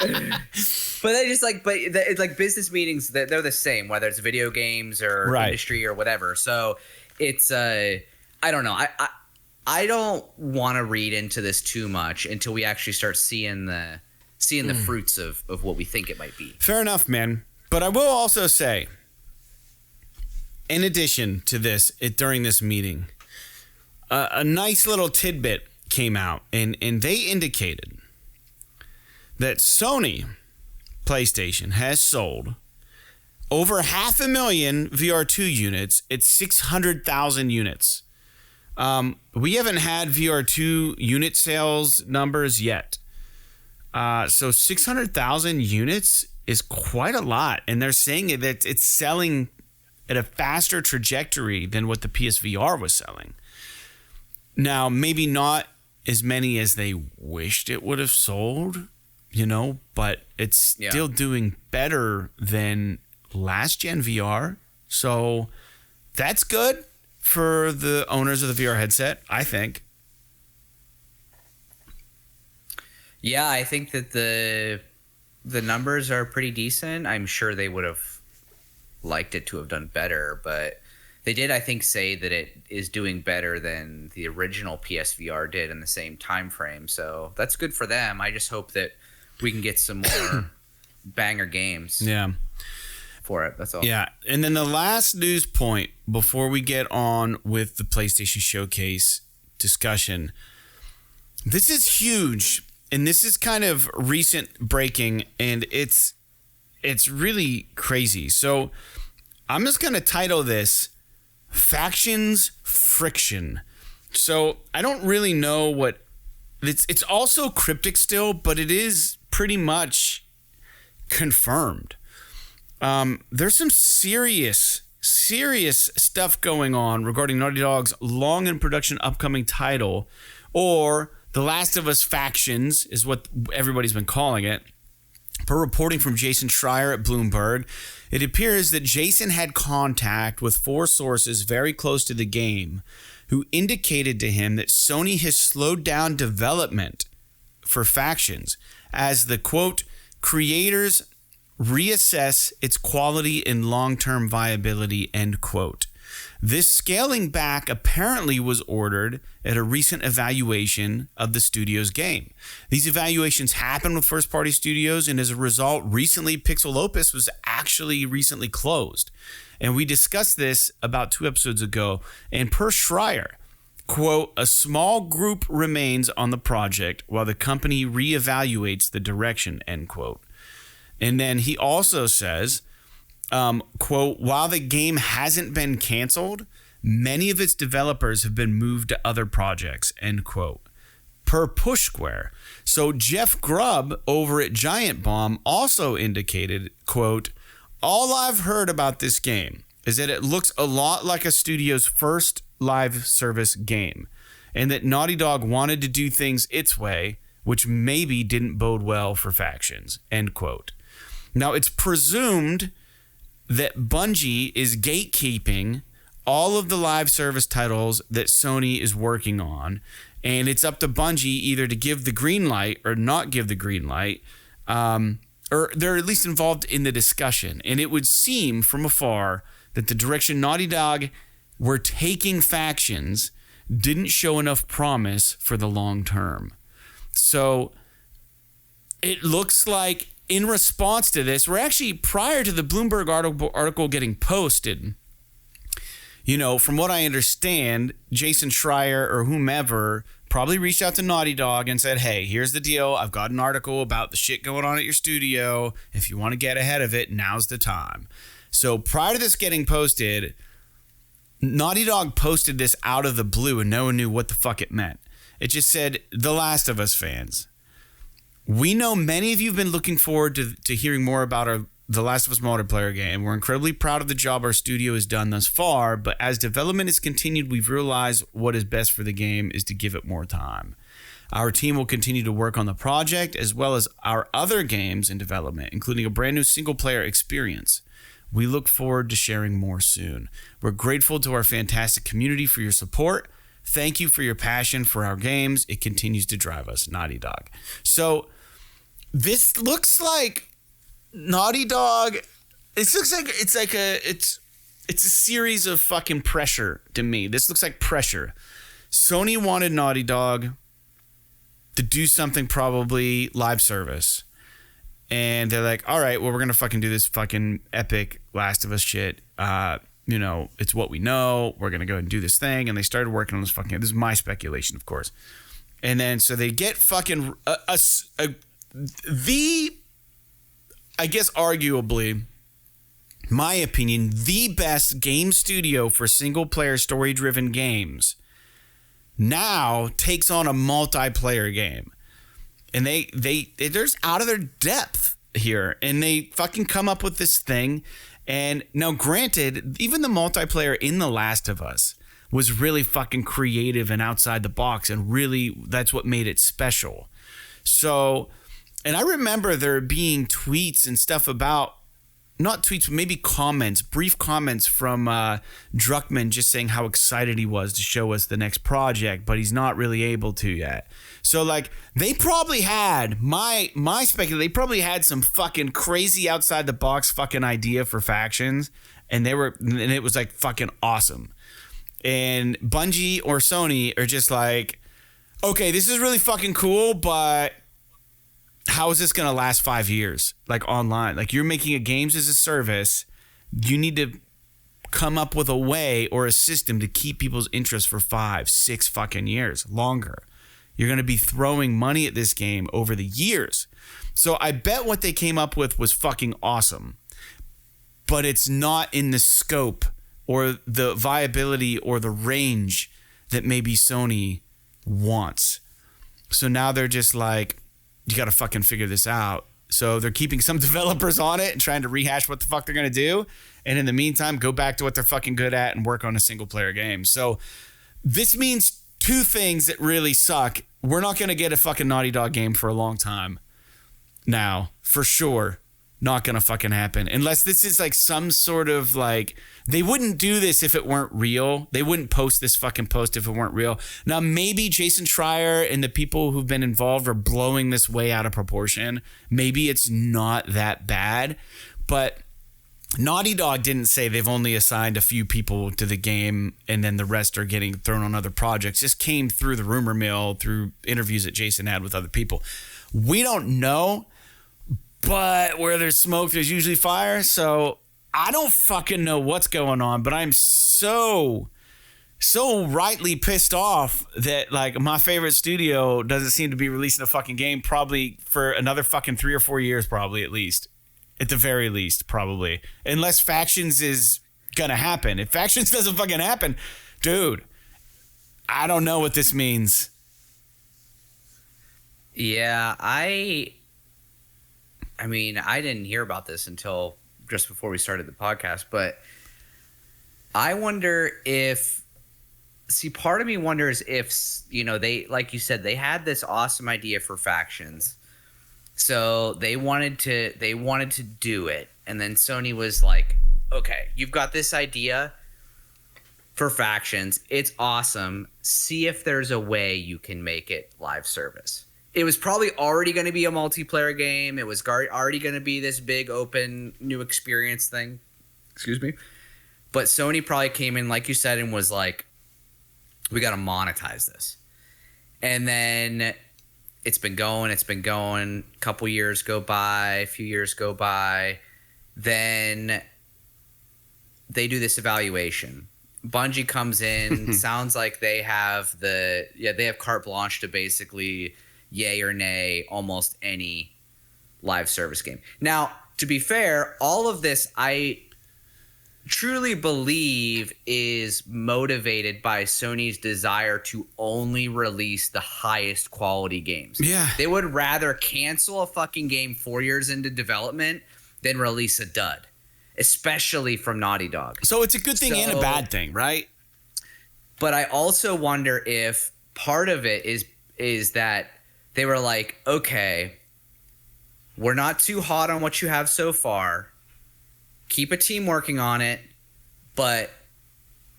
But they just like, it's like business meetings. They're the same, whether it's video games or industry or whatever. So it's I don't know. I don't want to read into this too much until we actually start seeing the fruits of what we think it might be. Fair enough, man. But I will also say, in addition to this, during this meeting, a nice little tidbit came out, and they indicated that Sony PlayStation has sold over 500,000 VR2 units. It's 600,000 units. We haven't had VR2 unit sales numbers yet. So 600,000 units is quite a lot. And they're saying that it's selling at a faster trajectory than what the PSVR was selling. Now, maybe not as many as they wished it would have sold, but it's still doing better than last gen VR. So that's good for the owners of the VR headset, I think. Yeah, I think that the numbers are pretty decent. I'm sure they would have liked it to have done better, but they did, I think, say that it is doing better than the original PSVR did in the same time frame. So that's good for them. I just hope that we can get some more banger games. Yeah. For it. That's all. Yeah. And then the last news point before we get on with the PlayStation Showcase discussion. This is huge, and this is kind of recent breaking, and it's really crazy. So I'm just going to title this Factions Friction. So I don't really know what it's also cryptic still, but it is pretty much confirmed. There's some serious stuff going on regarding Naughty Dog's long in production upcoming title, or The Last of Us Factions is what everybody's been calling it. Per reporting from Jason Schreier at Bloomberg, it appears that Jason had contact with 4 sources very close to the game who indicated to him that Sony has slowed down development for Factions as the, quote, creators reassess its quality and long-term viability, end quote. This scaling back apparently was ordered at a recent evaluation of the studio's game. These evaluations happen with first-party studios, and as a result, recently Pixel Opus was actually recently closed. And we discussed this about 2 episodes ago, and per Schreier, quote, a small group remains on the project while the company reevaluates the direction, end quote. And then he also says, quote, while the game hasn't been canceled, many of its developers have been moved to other projects, end quote. Per Push Square. So Jeff Grubb over at Giant Bomb also indicated, quote, all I've heard about this game is that it looks a lot like a studio's first live service game, and that Naughty Dog wanted to do things its way, which maybe didn't bode well for Factions, end quote. Now, it's presumed that Bungie is gatekeeping all of the live service titles that Sony is working on, and it's up to Bungie either to give the green light or not give the green light, or they're at least involved in the discussion. And it would seem from afar that the direction Naughty Dog were taking factions didn't show enough promise for the long term. So it looks like in response to this, we're actually prior to the Bloomberg article getting posted, you know, from what I understand, Jason Schreier or whomever probably reached out to Naughty Dog and said, hey, here's the deal. I've got an article about the shit going on at your studio. If you want to get ahead of it, now's the time. So prior to this getting posted, Naughty Dog posted this out of the blue and no one knew what the fuck it meant. It just said, The Last of Us fans. We know many of you have been looking forward to hearing more about our The Last of Us multiplayer game. We're incredibly proud of the job our studio has done thus far, but as development has continued, we've realized what is best for the game is to give it more time. Our team will continue to work on the project as well as our other games in development, including a brand new single-player experience. We look forward to sharing more soon. We're grateful to our fantastic community for your support. Thank you for your passion for our games. It continues to drive us, Naughty Dog. So this looks like Naughty Dog. It looks like it's a series of fucking pressure to me. This looks like pressure. Sony wanted Naughty Dog to do something probably live service. And they're like, all right, well, we're going to fucking do this fucking epic Last of Us shit. You know, it's what we know. We're going to go and do this thing. And they started working on this fucking, this is my speculation, of course. And then, so they get fucking, I guess arguably, my opinion, the best game studio for single player story driven games now takes on a multiplayer game. And they're just out of their depth here. And they fucking come up with this thing. And now, granted, even the multiplayer in The Last of Us was really fucking creative and outside the box. And really, that's what made it special. So, and I remember there being tweets and stuff about, not tweets, but maybe comments, brief comments from Druckmann just saying how excited he was to show us the next project, but he's not really able to yet. So, like, they probably had, my speculation, they probably had some fucking crazy outside the box fucking idea for factions, and it was like fucking awesome. And Bungie or Sony are just like, okay, this is really fucking cool, but how is this going to last 5 years? Like online, like you're making a games as a service. You need to come up with a way or a system to keep people's interest for 5, 6 fucking years longer. You're going to be throwing money at this game over the years. So I bet what they came up with was fucking awesome, but it's not in the scope or the viability or the range that maybe Sony wants. So now they're just like, you got to fucking figure this out. So they're keeping some developers on it and trying to rehash what the fuck they're going to do. And in the meantime, go back to what they're fucking good at and work on a single player game. So this means two things that really suck. We're not going to get a fucking Naughty Dog game for a long time now, for sure. Not going to fucking happen. Unless this is like some sort of like, they wouldn't do this if it weren't real. They wouldn't post this fucking post if it weren't real. Now, maybe Jason Schreier and the people who've been involved are blowing this way out of proportion. Maybe it's not that bad. But Naughty Dog didn't say they've only assigned a few people to the game and then the rest are getting thrown on other projects. This came through the rumor mill, through interviews that Jason had with other people. We don't know, but where there's smoke, there's usually fire. So I don't fucking know what's going on, but I'm so rightly pissed off that like my favorite studio doesn't seem to be releasing a fucking game probably for another fucking 3 or 4 years, probably at least. At the very least, probably. Unless Factions is gonna happen. If Factions doesn't fucking happen, dude, I don't know what this means. Yeah, I mean, I didn't hear about this until just before we started the podcast, but I wonder if, part of me wonders if, you know, they, like you said, they had this awesome idea for Factions. So they wanted to do it. And then Sony was like, okay, you've got this idea for Factions. It's awesome. See if there's a way you can make it live service. It was probably already going to be a multiplayer game. It was already going to be this big open new experience thing. Excuse me. But Sony probably came in, like you said, and was like, we got to monetize this. And then it's been going. A couple years go by, a few years go by. Then they do this evaluation. Bungie comes in, sounds like they have carte blanche to basically yay or nay almost any live service game. Now, to be fair, all of this I truly believe is motivated by Sony's desire to only release the highest quality games. Yeah. They would rather cancel a fucking game 4 years into development than release a dud, especially from Naughty Dog. So it's a good thing and a bad thing, right? But I also wonder if part of it is that they were like, okay, we're not too hot on what you have so far. Keep a team working on it, but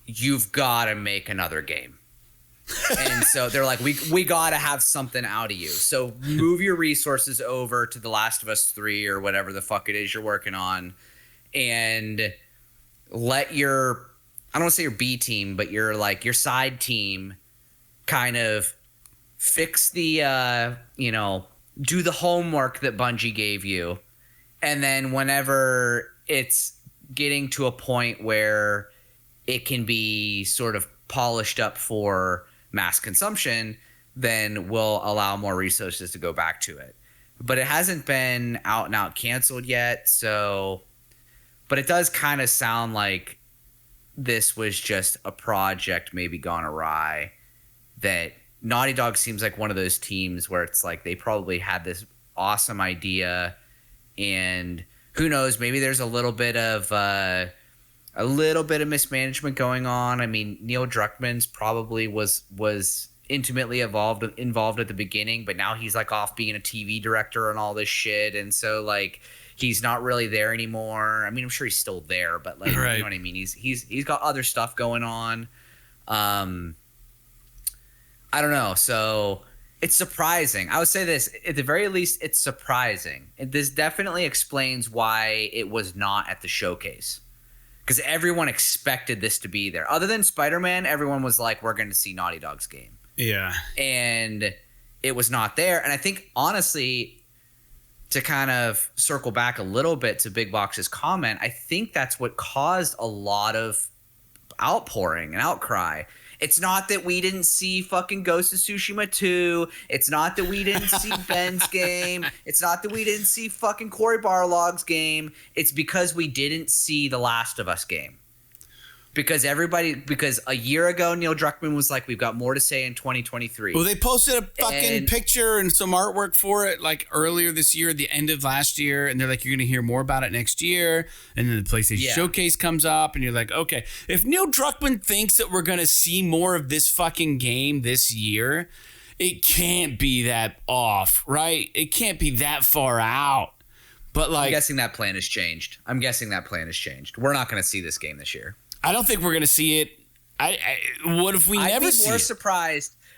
you've got to make another game. And so they're like, we got to have something out of you. So move your resources over to The Last of Us 3 or whatever the fuck it is you're working on, and let your, I don't want to say your B team, but your side team kind of fix the, do the homework that Bungie gave you. And then whenever it's getting to a point where it can be sort of polished up for mass consumption, then we'll allow more resources to go back to it. But it hasn't been out and out canceled yet. So, but it does kind of sound like this was just a project maybe gone awry. That Naughty Dog seems like one of those teams where it's like they probably had this awesome idea, and who knows, maybe there's a little bit of mismanagement going on. I mean, Neil Druckmann's probably was intimately involved at the beginning, but now he's like off being a TV director and all this shit, and so like he's not really there anymore. I mean, I'm sure he's still there, but like, right. You know what I mean? He's got other stuff going on. I don't know. So it's surprising. I would say this, at the very least, it's surprising. This definitely explains why it was not at the showcase, because everyone expected this to be there. Other than Spider-Man, everyone was like, we're going to see Naughty Dog's game. Yeah. And it was not there. And I think, honestly, to kind of circle back a little bit to Big Box's comment, I think that's what caused a lot of outpouring and outcry. It's not that we didn't see fucking Ghost of Tsushima 2. It's not that we didn't see Ben's game. It's not that we didn't see fucking Cory Barlog's game. It's because we didn't see The Last of Us game. Because a year ago, Neil Druckmann was like, we've got more to say in 2023. Well, they posted a fucking picture and some artwork for it like earlier this year, at the end of last year. And they're like, you're going to hear more about it next year. And then the PlayStation Showcase comes up and you're like, okay, if Neil Druckmann thinks that we're going to see more of this fucking game this year, it can't be that off, right? It can't be that far out. But like, I'm guessing that plan has changed. We're not going to see this game this year. I don't think we're going to see it. What if we never see it?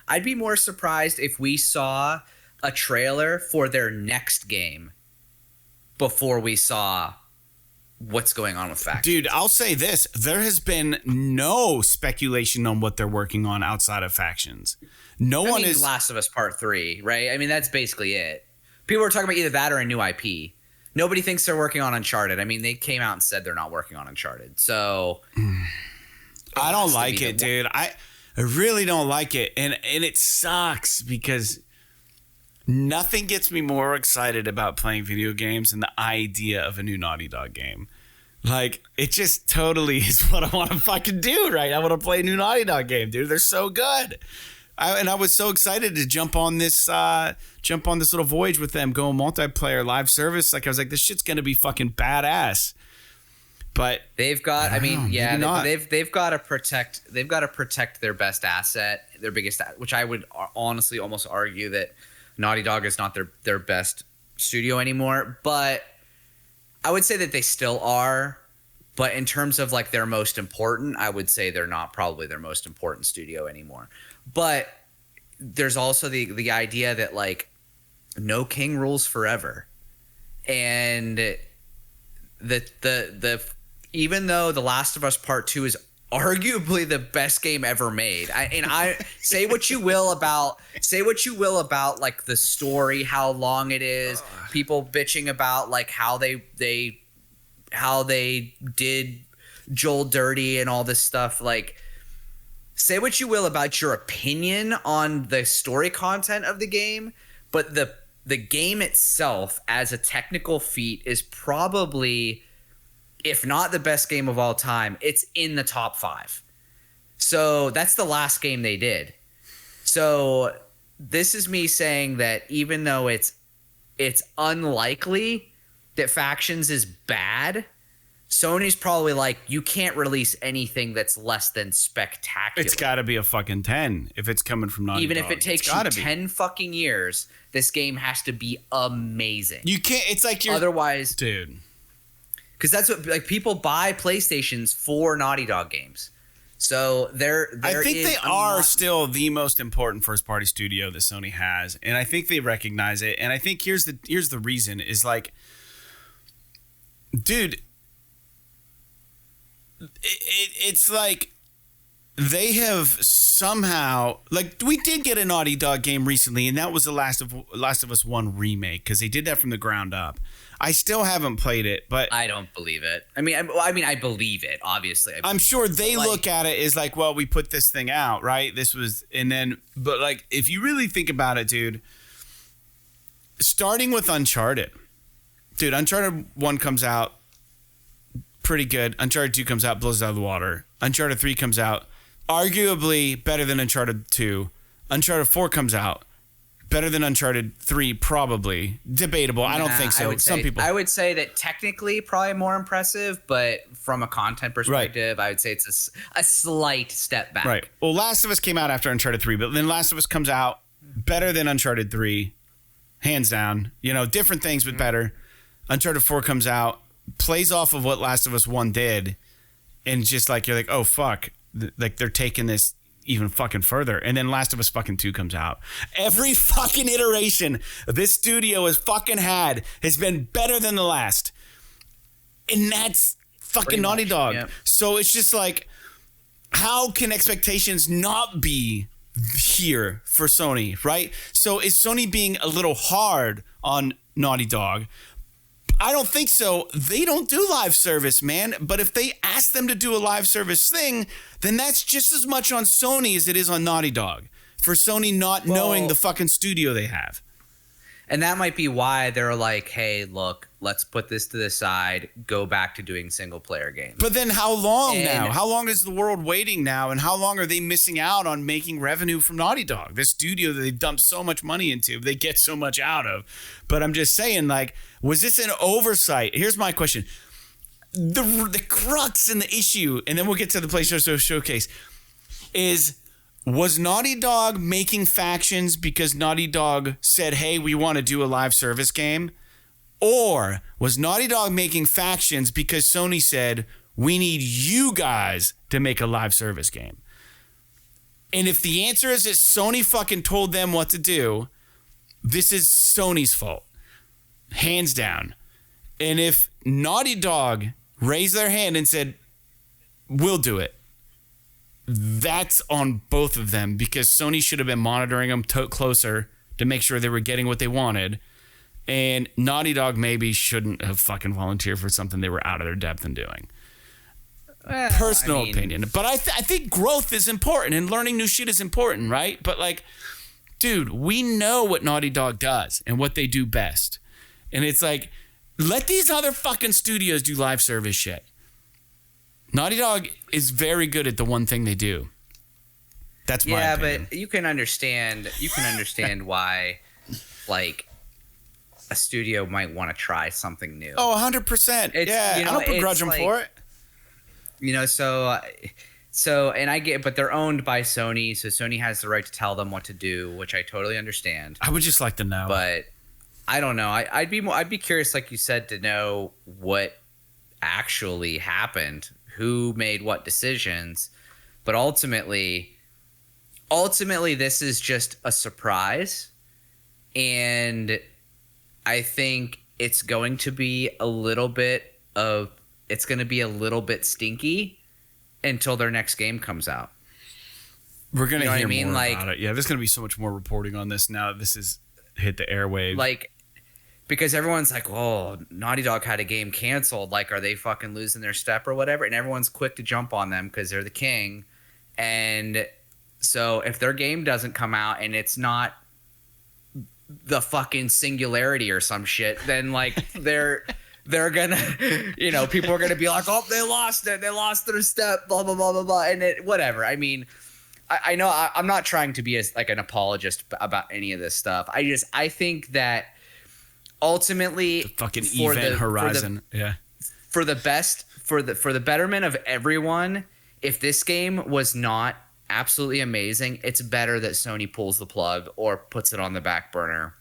I'd be more surprised if we saw a trailer for their next game before we saw what's going on with Factions. Dude, I'll say this. There has been no speculation on what they're working on outside of Factions. Last of Us Part 3, right? I mean, that's basically it. People are talking about either that or a new IP. Nobody thinks they're working on Uncharted. I mean, they came out and said they're not working on Uncharted. So I don't like it, dude. I really don't like it. And it sucks because nothing gets me more excited about playing video games than the idea of a new Naughty Dog game. Like, it just totally is what I want to fucking do, right? I want to play a new Naughty Dog game, dude. They're so good. I was so excited to jump on this little voyage with them, go multiplayer live service. Like, I was like, this shit's gonna be fucking badass. But they've got, they've got to protect their best asset, their biggest, which I would honestly almost argue that Naughty Dog is not their best studio anymore. But I would say that they still are. But in terms of like their most important, I would say they're not probably their most important studio anymore. But there's also the idea that like no king rules forever, and the even though The Last of Us Part 2 is arguably the best game ever made. I say what you will about like the story, how long it is, people bitching about like how they did Joel dirty and all this stuff. Like, say what you will about your opinion on the story content of the game, but the game itself as a technical feat is probably, if not the best game of all time, it's in the top 5. So that's the last game they did. So this is me saying that even though it's unlikely that Factions is bad, Sony's probably like, you can't release anything that's less than spectacular. It's got to be a fucking 10 if it's coming from Naughty Even Dog. if it takes you 10 fucking years, this game has to be amazing. You can't. It's like you're otherwise, dude. Because that's what, like, people buy PlayStations for Naughty Dog games. So I think they are still the most important first-party studio that Sony has, and I think they recognize it. And I think here's the reason is like, dude, it's like they have somehow, like, we did get a Naughty Dog game recently, and that was the Last of Us 1 remake, because they did that from the ground up. I still haven't played it, but I don't believe it. I mean, I believe it. Obviously, I'm sure they look at it as like, well, we put this thing out, right? This was, and then, but like, if you really think about it, dude, starting with Uncharted, dude, Uncharted 1 comes out pretty good. Uncharted 2 comes out, blows it out of the water. Uncharted 3 comes out, arguably better than Uncharted 2. Uncharted 4 comes out, better than Uncharted 3, probably. Debatable. I don't think so. I would say that technically probably more impressive, but from a content perspective, right, I would say it's a slight step back. Right. Well, Last of Us came out after Uncharted 3, but then Last of Us comes out better than Uncharted 3, hands down. You know, different things, but better. Uncharted 4 comes out, plays off of what Last of Us 1 did, and just like, you're like, oh, fuck. Like, they're taking this even fucking further. And then Last of Us fucking 2 comes out. Every fucking iteration this studio has fucking had has been better than the last. And that's fucking pretty Naughty Dog. Yeah. So it's just like, how can expectations not be here for Sony, right? So is Sony being a little hard on Naughty Dog? I don't think so. They don't do live service, man. But if they ask them to do a live service thing, then that's just as much on Sony as it is on Naughty Dog. For Sony not knowing the fucking studio they have. And that might be why they're like, hey, look, let's put this to the side, go back to doing single player games. But then how long now? How long is the world waiting now? And how long are they missing out on making revenue from Naughty Dog? This studio that they've dumped so much money into, they get so much out of. But I'm just saying, like, was this an oversight? Here's my question. The crux and the issue, and then we'll get to the PlayStation Showcase, is, was Naughty Dog making Factions because Naughty Dog said, hey, we want to do a live service game? Or was Naughty Dog making Factions because Sony said, we need you guys to make a live service game? And if the answer is that Sony fucking told them what to do, this is Sony's fault. Hands down. And if Naughty Dog raised their hand and said, we'll do it, that's on both of them, because Sony should have been monitoring them closer to make sure they were getting what they wanted. And Naughty Dog maybe shouldn't have fucking volunteered for something they were out of their depth in doing. Personal opinion. But I think growth is important and learning new shit is important, right? But like, dude, we know what Naughty Dog does and what they do best. And it's like, let these other fucking studios do live service shit. Naughty Dog is very good at the one thing they do. That's my opinion. But you can understand why, like, a studio might want to try something new. Oh, 100%. Yeah, I don't begrudge them for it. You know, so and I get, but they're owned by Sony, so Sony has the right to tell them what to do, which I totally understand. I would just like to know. But I don't know. I'd be curious, like you said, to know what actually happened, who made what decisions. But ultimately this is just a surprise, and I think it's going to be a little bit of it's going to be a little bit stinky until their next game comes out. We're going to hear more about it. Yeah, there's going to be so much more reporting on this now that this has hit the airwaves. Like, because everyone's like, oh, Naughty Dog had a game canceled. Like, are they fucking losing their step or whatever? And everyone's quick to jump on them because they're the king. And so if their game doesn't come out and it's not the fucking Singularity or some shit, then like they're gonna, you know, people are gonna be like, oh, they lost it, they lost their step, blah blah blah blah blah, and whatever. I mean, I know I'm not trying to be as like an apologist about any of this stuff. I think that ultimately the fucking Event Horizon, for the betterment of everyone, if this game was not absolutely amazing, it's better that Sony pulls the plug or puts it on the back burner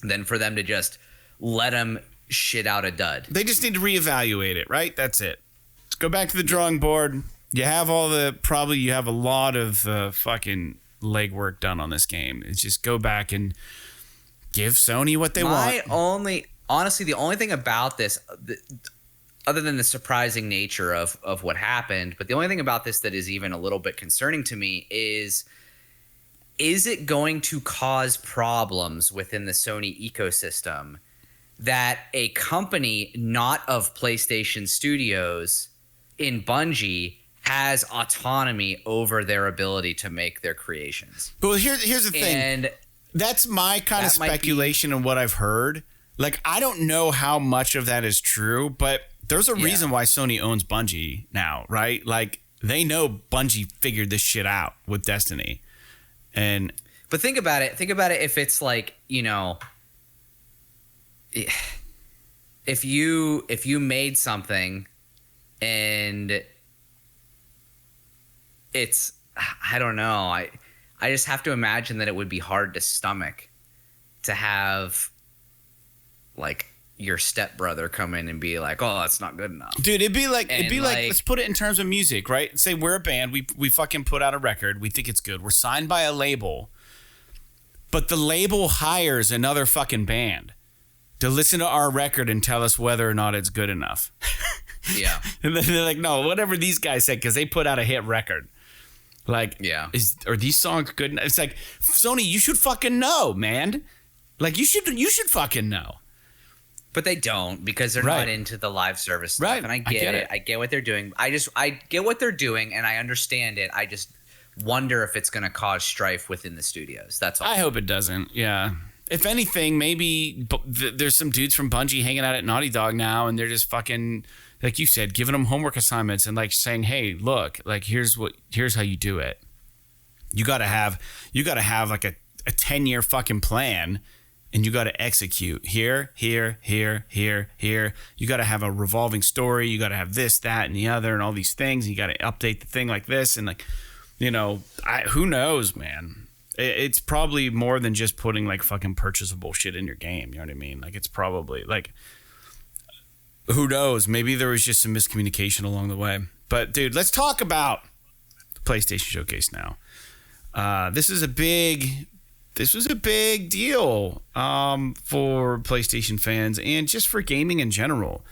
than for them to just let them shit out a dud. They just need to reevaluate it, right? That's it. Let's go back to the drawing board. You have you have a lot of fucking legwork done on this game. It's just go back and give Sony what they want. Honestly, the only thing about this, other than the surprising nature of what happened, but the only thing about this that is even a little bit concerning to me is it going to cause problems within the Sony ecosystem that a company not of PlayStation Studios in Bungie has autonomy over their ability to make their creations? But here's the thing. And that's my kind of speculation and what I've heard. Like, I don't know how much of that is true, but there's a reason why Sony owns Bungie now, right? Like, they know Bungie figured this shit out with Destiny. But think about it. Think about it if it's like, you know, if you made something and it's, I don't know. I just have to imagine that it would be hard to stomach to have like your stepbrother come in and be like, oh, that's not good enough. Dude, it'd be like let's put it in terms of music, right? Say we're a band, we fucking put out a record, we think it's good. We're signed by a label, but the label hires another fucking band to listen to our record and tell us whether or not it's good enough. Yeah. And then they're like, no, whatever these guys said, because they put out a hit record. Like, are these songs good enough? It's like, Sony, you should fucking know, man. Like, you should fucking know. But they don't, because they're not into the live service stuff. Right. And I get it. I get what they're doing. I get what they're doing, and I understand it. I just wonder if it's going to cause strife within the studios. That's all. I hope it doesn't. Yeah. If anything, maybe there's some dudes from Bungie hanging out at Naughty Dog now, and they're just fucking, like you said, giving them homework assignments and like saying, hey, look, like here's how you do it. You got to have like a 10-year fucking plan. And you got to execute here. You got to have a revolving story. You got to have this, that, and the other, and all these things. And you got to update the thing like this, and like, you know, who knows, man? It's probably more than just putting like fucking purchasable shit in your game. You know what I mean? Like, it's probably like, who knows? Maybe there was just some miscommunication along the way. But dude, let's talk about the PlayStation Showcase now. This was a big deal for PlayStation fans and just for gaming in general.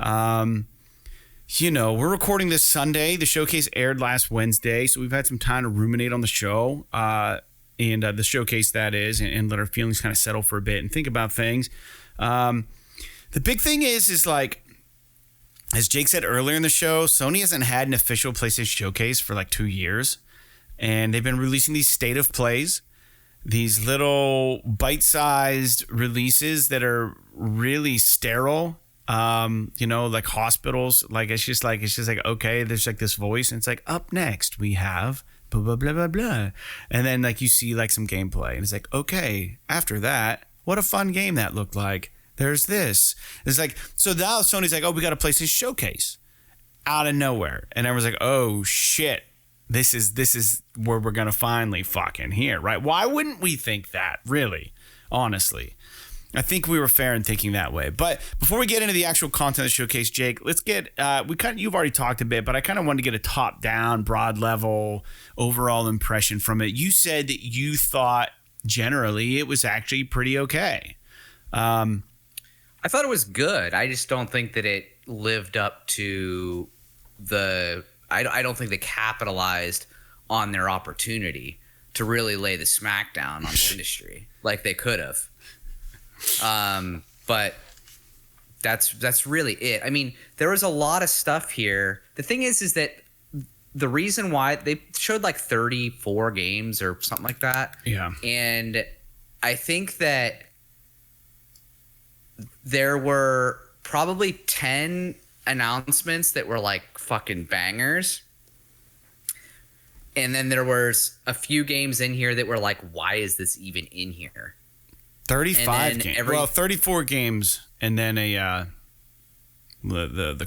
You know, we're recording this Sunday. The showcase aired last Wednesday, so we've had some time to ruminate on the show and the showcase that is, and let our feelings kind of settle for a bit and think about things. The big thing is like, as Jake said earlier in the show, Sony hasn't had an official PlayStation Showcase for like 2 years, and they've been releasing these state of plays. These little bite-sized releases that are really sterile, you know, like hospitals. Like it's just like okay, there's like this voice, and it's like, up next we have blah blah blah blah blah, and then like you see like some gameplay, and it's like, okay, after that, what a fun game that looked like. There's this. It's like, so now Sony's like, oh, we got a PlayStation Showcase out of nowhere, and everyone's like, oh shit. This is where we're gonna finally fucking hear, right? Why wouldn't we think that, really? Honestly, I think we were fair in thinking that way. But before we get into the actual content of the showcase, Jake, let's get you've already talked a bit, but I kind of wanted to get a top-down, broad level, overall impression from it. You said that you thought generally it was actually pretty okay. I thought it was good. I just don't think that it lived up to the. I don't think they capitalized on their opportunity to really lay the smackdown on the industry like they could have. But that's really it. I mean, there was a lot of stuff here. The thing is that the reason why they showed like 34 games or something like that. Yeah. And I think that there were probably 10 announcements that were like fucking bangers. And then there was a few games in here that were like, why is this even in here? 35 games. 34 games, and then the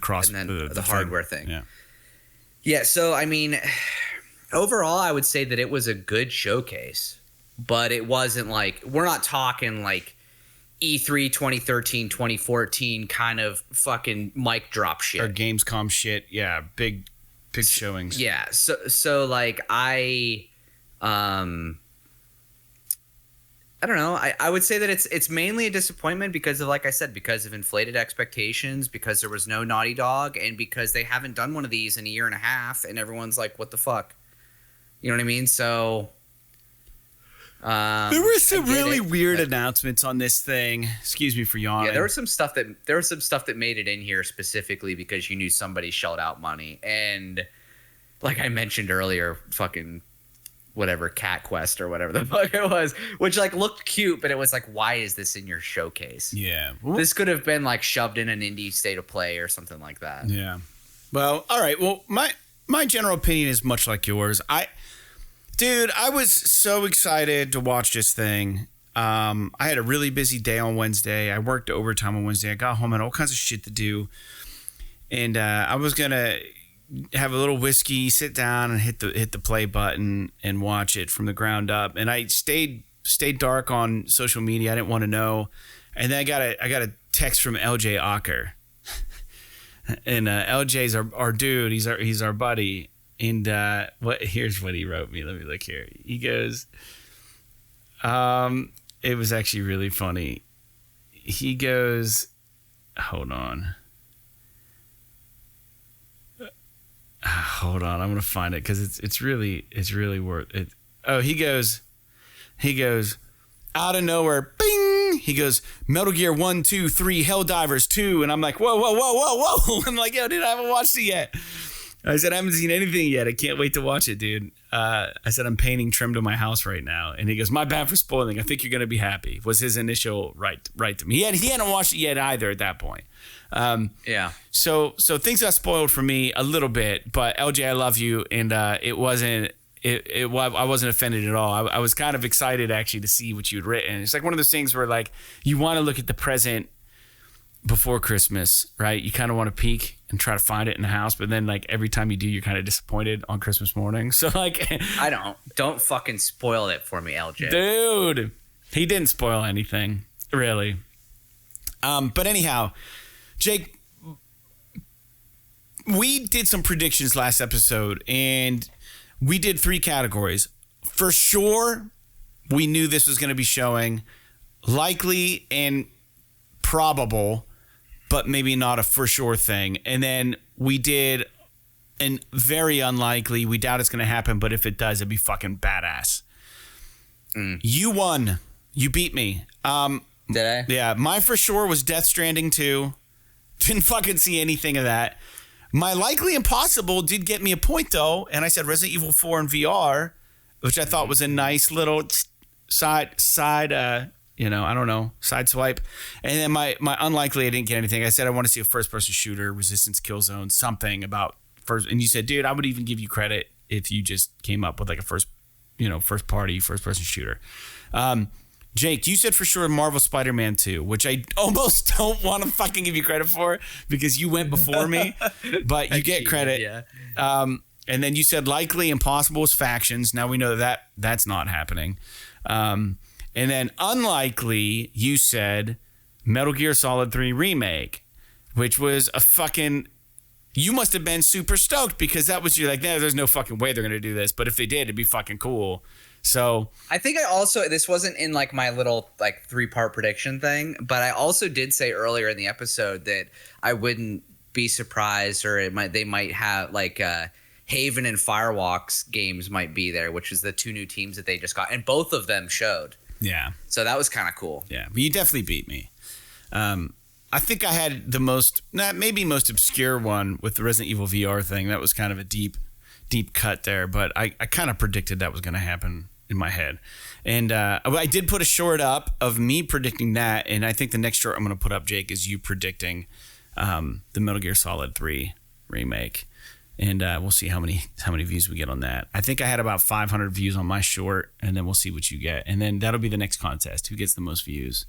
cross and then the hardware thing. Yeah. Yeah, so I mean, overall I would say that it was a good showcase, but it wasn't like, we're not talking like E3 2013, 2014 kind of fucking mic drop shit. Or Gamescom shit. Yeah, big showings. Yeah, so like I don't know. I would say that it's mainly a disappointment because of, like I said, because of inflated expectations, because there was no Naughty Dog, and because they haven't done one of these in a year and a half, and everyone's like, what the fuck? You know what I mean? So there were some really weird announcements on this thing. Excuse me for yawning. Yeah, there was some stuff that made it in here specifically because you knew somebody shelled out money, and like I mentioned earlier, fucking whatever Cat Quest or whatever the fuck it was, which like looked cute, but it was like, why is this in your showcase? Yeah, this could have been like shoved in an indie state of play or something like that. Yeah. Well, all right. Well, my general opinion is much like yours. Dude, I was so excited to watch this thing. I had a really busy day on Wednesday. I worked overtime on Wednesday. I got home and all kinds of shit to do. And I was going to have a little whiskey, sit down and hit the play button and watch it from the ground up. And I stayed dark on social media. I didn't want to know. And then I got a text from LJ Ocker. And LJ's our dude. He's our buddy. And here's what he wrote me. Let me look here. He goes, it was actually really funny. He goes, hold on. Hold on, I'm gonna find it because it's really worth it. Oh, he goes, out of nowhere, bing. He goes, Metal Gear 1, 2, 3, Helldivers 2, and I'm like, whoa. I'm like, yo, dude, I haven't watched it yet. I said, I haven't seen anything yet. I can't wait to watch it, dude. I said, I'm painting trim to my house right now. And he goes, my bad for spoiling. I think you're going to be happy, was his initial right to me. He hadn't watched it yet either at that point. Yeah. So things got spoiled for me a little bit, but LJ, I love you. And I wasn't offended at all. I was kind of excited actually to see what you'd written. It's like one of those things where like you want to look at the present before Christmas, right? You kind of want to peek and try to find it in the house, but then like every time you do, you're kind of disappointed on Christmas morning. So like, don't fucking spoil it for me, LJ. Dude, he didn't spoil anything, really. But anyhow, Jake, we did some predictions last episode, and we did 3 categories. For sure, we knew this was going to be showing. Likely and probable, but maybe not a for sure thing. And then we did an very unlikely. We doubt it's going to happen, but if it does, it'd be fucking badass. You won. You beat me. Did I? Yeah, my for sure was Death Stranding 2. Didn't fucking see anything of that. My likely impossible did get me a point, though, and I said Resident Evil 4 in VR, which I thought was a nice little side I don't know, side swipe. And then my unlikely, I didn't get anything. I said I want to see a first-person shooter, Resistance, Killzone, something about first. And you said, dude, I would even give you credit if you just came up with like a first-person shooter. Jake, you said for sure Marvel Spider-Man 2, which I almost don't want to fucking give you credit for because you went before me, but you get credit. Yeah. And then you said likely impossible is Factions. Now we know that's not happening. And then unlikely, you said Metal Gear Solid 3 Remake, which was a fucking... You must have been super stoked because that was, you're like, no, there's no fucking way they're going to do this. But if they did, it'd be fucking cool. So I think this wasn't in like my little like 3-part prediction thing, but I also did say earlier in the episode that I wouldn't be surprised, or they might have like Haven and Firewalks games might be there, which is the 2 new teams that they just got, and both of them showed. Yeah. So that was kind of cool. Yeah, but you definitely beat me. I think I had the most obscure one with the Resident Evil VR thing. That was kind of a deep cut there, but I kind of predicted that was going to happen in my head. And I did put a short up of me predicting that, and I think the next short I'm going to put up, Jake, is you predicting the Metal Gear Solid 3 remake. And we'll see how many views we get on that. I think I had about 500 views on my short, and then we'll see what you get. And then that'll be the next contest, who gets the most views.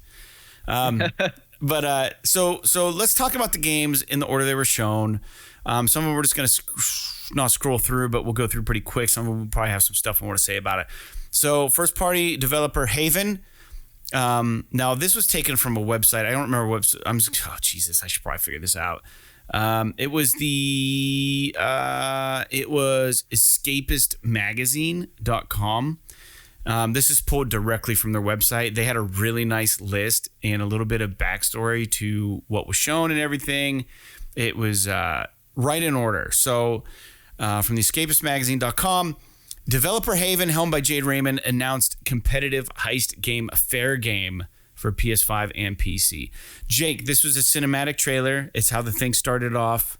But so let's talk about the games in the order they were shown. Some of them we're just going to not scroll through, but we'll go through pretty quick. Some of them will probably have some stuff we want to say about it. So first party developer Haven. Now this was taken from a website. I don't remember what website. Oh Jesus, I should probably figure this out. It was escapistmagazine.com. This is pulled directly from their website. They had a really nice list and a little bit of backstory to what was shown and everything. It was right in order. So from the escapistmagazine.com, developer Haven, helmed by Jade Raymond, announced competitive heist game Fair Game for PS5 and PC. Jake, this was a cinematic trailer. It's how the thing started off.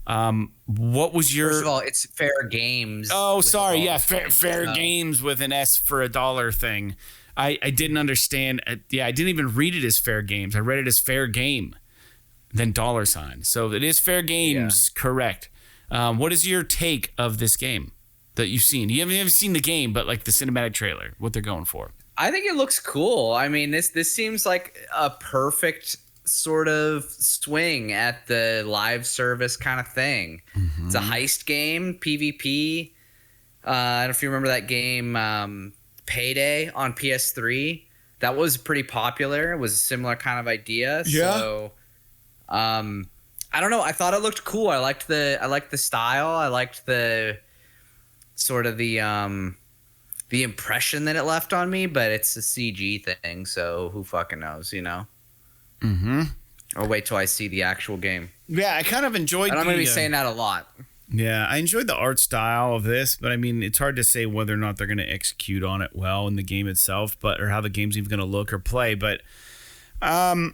What was your... First of all, it's Fair Games. Oh, sorry. Yeah, fair Games with an S for a dollar thing. I didn't understand. I didn't even read it as Fair Games. I read it as Fair Game, then $. So it is Fair Games, correct. What is your take of this game that you've seen? You haven't seen the game, but like the cinematic trailer, what they're going for. I think it looks cool. I mean, this seems like a perfect sort of swing at the live service kind of thing. Mm-hmm. It's a heist game, PvP. I don't know if you remember that game, Payday on PS3. That was pretty popular. It was a similar kind of idea. Yeah. So, I don't know. I thought it looked cool. I liked the style. I liked the sort of the impression that it left on me, but it's a CG thing, so who fucking knows, you know? Mm-hmm. I'll wait till I see the actual game. Yeah, I kind of enjoyed. And I'm going to be saying that a lot. Yeah, I enjoyed the art style of this, but I mean, it's hard to say whether or not they're going to execute on it well in the game itself, or how the game's even going to look or play. But, yeah,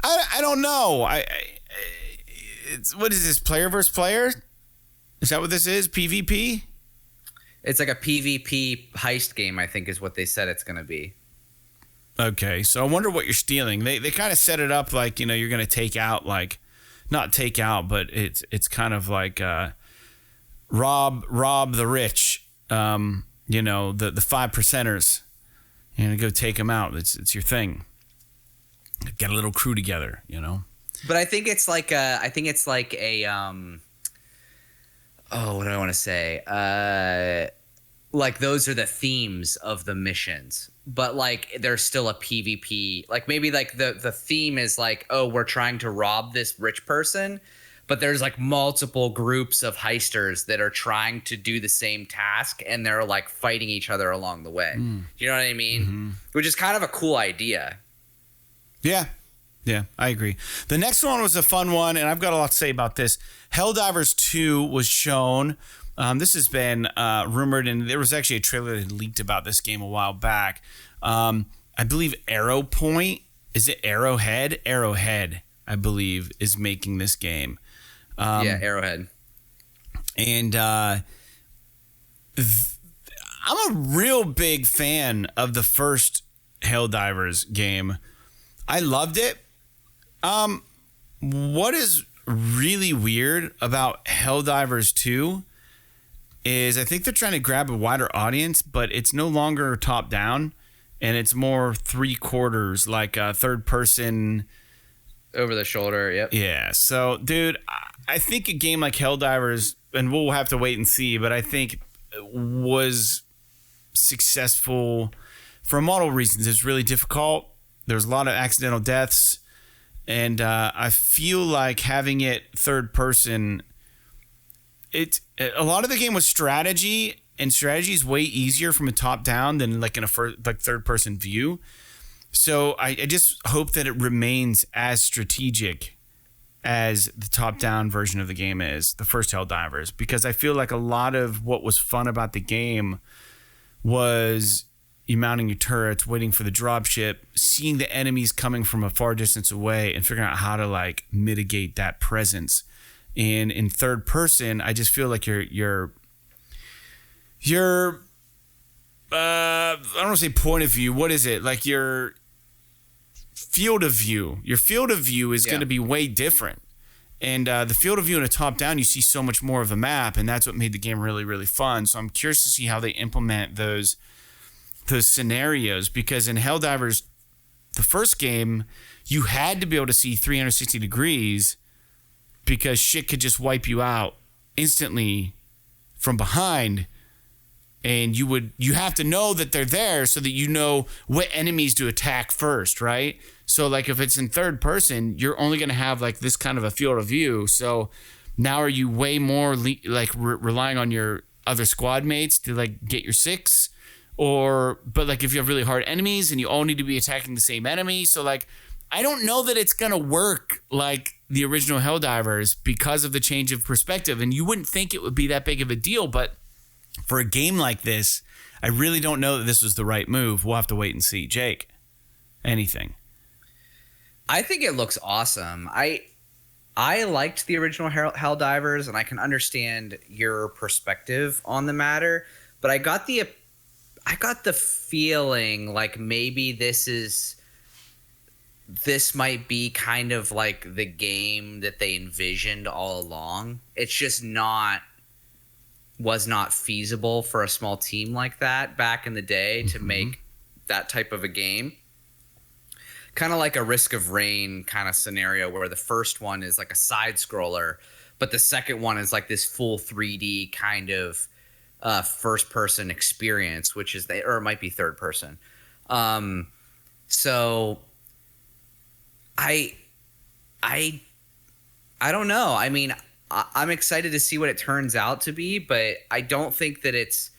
I don't know. What is this? Player versus player? Is that what this is? PvP? It's like a PvP heist game, I think, is what they said it's going to be. Okay, so I wonder what you're stealing. They kind of set it up like, you're going to take out, like, not take out, but it's kind of like rob the rich, the 5%ers. You're going to go take them out. It's your thing. Get a little crew together, But I think it's like a what do I want to say? Like those are the themes of the missions, but like there's still a PvP. Like maybe like the theme is like, oh, we're trying to rob this rich person, but there's like multiple groups of heisters that are trying to do the same task, and they're like fighting each other along the way. You know what I mean? Mm-hmm. Which is kind of a cool idea. Yeah, I agree. The next one was a fun one, and I've got a lot to say about this. Helldivers 2 was shown. This has been rumored, and there was actually a trailer that leaked about this game a while back. I believe Arrowpoint, is it Arrowhead? Arrowhead, I believe, is making this game. Yeah, Arrowhead. And I'm a real big fan of the first Helldivers game. I loved it. What is really weird about Helldivers 2 is I think they're trying to grab a wider audience, but it's no longer top down, and it's more 3/4, like a third person. Over the shoulder, yep. Yeah, so, dude, I think a game like Helldivers, and we'll have to wait and see, but I think was successful for multiple reasons. It's really difficult. There's a lot of accidental deaths, and I feel like having it third person, a lot of the game was strategy, and strategy is way easier from a top down than like in a third person view. So I just hope that it remains as strategic as the top-down version of the game is, the first Helldivers, because I feel like a lot of what was fun about the game was you mounting your turrets, waiting for the dropship, seeing the enemies coming from a far distance away, and figuring out how to like mitigate that presence. And in third person, I just feel like your I don't want to say point of view. What is it? Like your field of view. Your field of view is going to be way different. And the field of view in a top-down, you see so much more of the map, and that's what made the game really, really fun. So I'm curious to see how they implement those scenarios, because in Helldivers, the first game, you had to be able to see 360 degrees because shit could just wipe you out instantly from behind. And you have to know that they're there so that you know what enemies to attack first, right? So like if it's in third person, you're only going to have like this kind of a field of view. So now are you way more relying on your other squad mates to like get your six? But like if you have really hard enemies and you all need to be attacking the same enemy. So like, I don't know that it's going to work like the original Helldivers because of the change of perspective. And you wouldn't think it would be that big of a deal, but for a game like this, I really don't know that this was the right move. We'll have to wait and see. Jake, anything? I think it looks awesome. I liked the original Helldivers, and I can understand your perspective on the matter, but I got the feeling like maybe this might be kind of like the game that they envisioned all along. It's just was not feasible for a small team like that back in the day to make that type of a game. Kind of like a Risk of Rain kind of scenario where the first one is like a side scroller, but the second one is like this full 3D kind of first person experience, or it might be third person. So I don't know. I mean, I'm excited to see what it turns out to be, but I don't think that it's,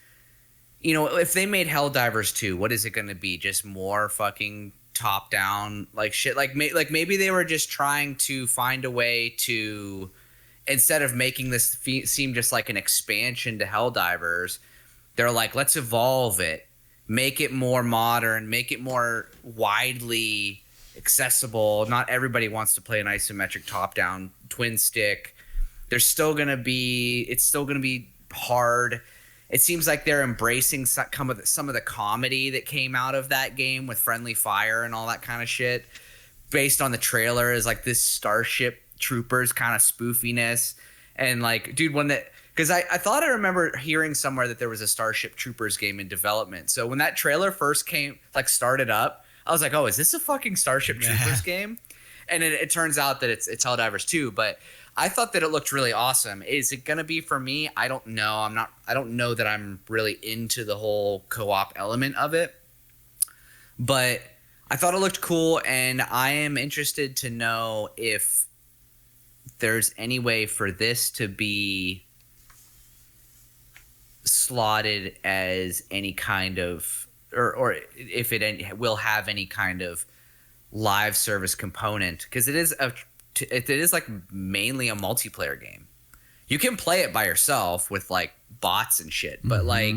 if they made Helldivers 2, what is it going to be? Just more fucking top down like shit. Like maybe they were just trying to find a way to, instead of making this seem just like an expansion to Helldivers, they're like, let's evolve it, make it more modern, make it more widely accessible. Not everybody wants to play an isometric top down twin stick. It's still going to be hard. It seems like they're embracing some of the comedy that came out of that game with friendly fire and all that kind of shit. Based on the trailer is like this Starship Troopers kind of spoofiness. And like, dude, because I thought I remember hearing somewhere that there was a Starship Troopers game in development. So when that trailer first started up, I was like, oh, is this a fucking Starship Troopers game? And it turns out that it's Helldivers 2, but I thought that it looked really awesome. Is it going to be for me? I don't know. I don't know that I'm really into the whole co-op element of it, but I thought it looked cool, and I am interested to know if there's any way for this to be slotted as any kind of, or if it will have any kind of live service component, because it is like mainly a multiplayer game. You can play it by yourself with like bots and shit, but like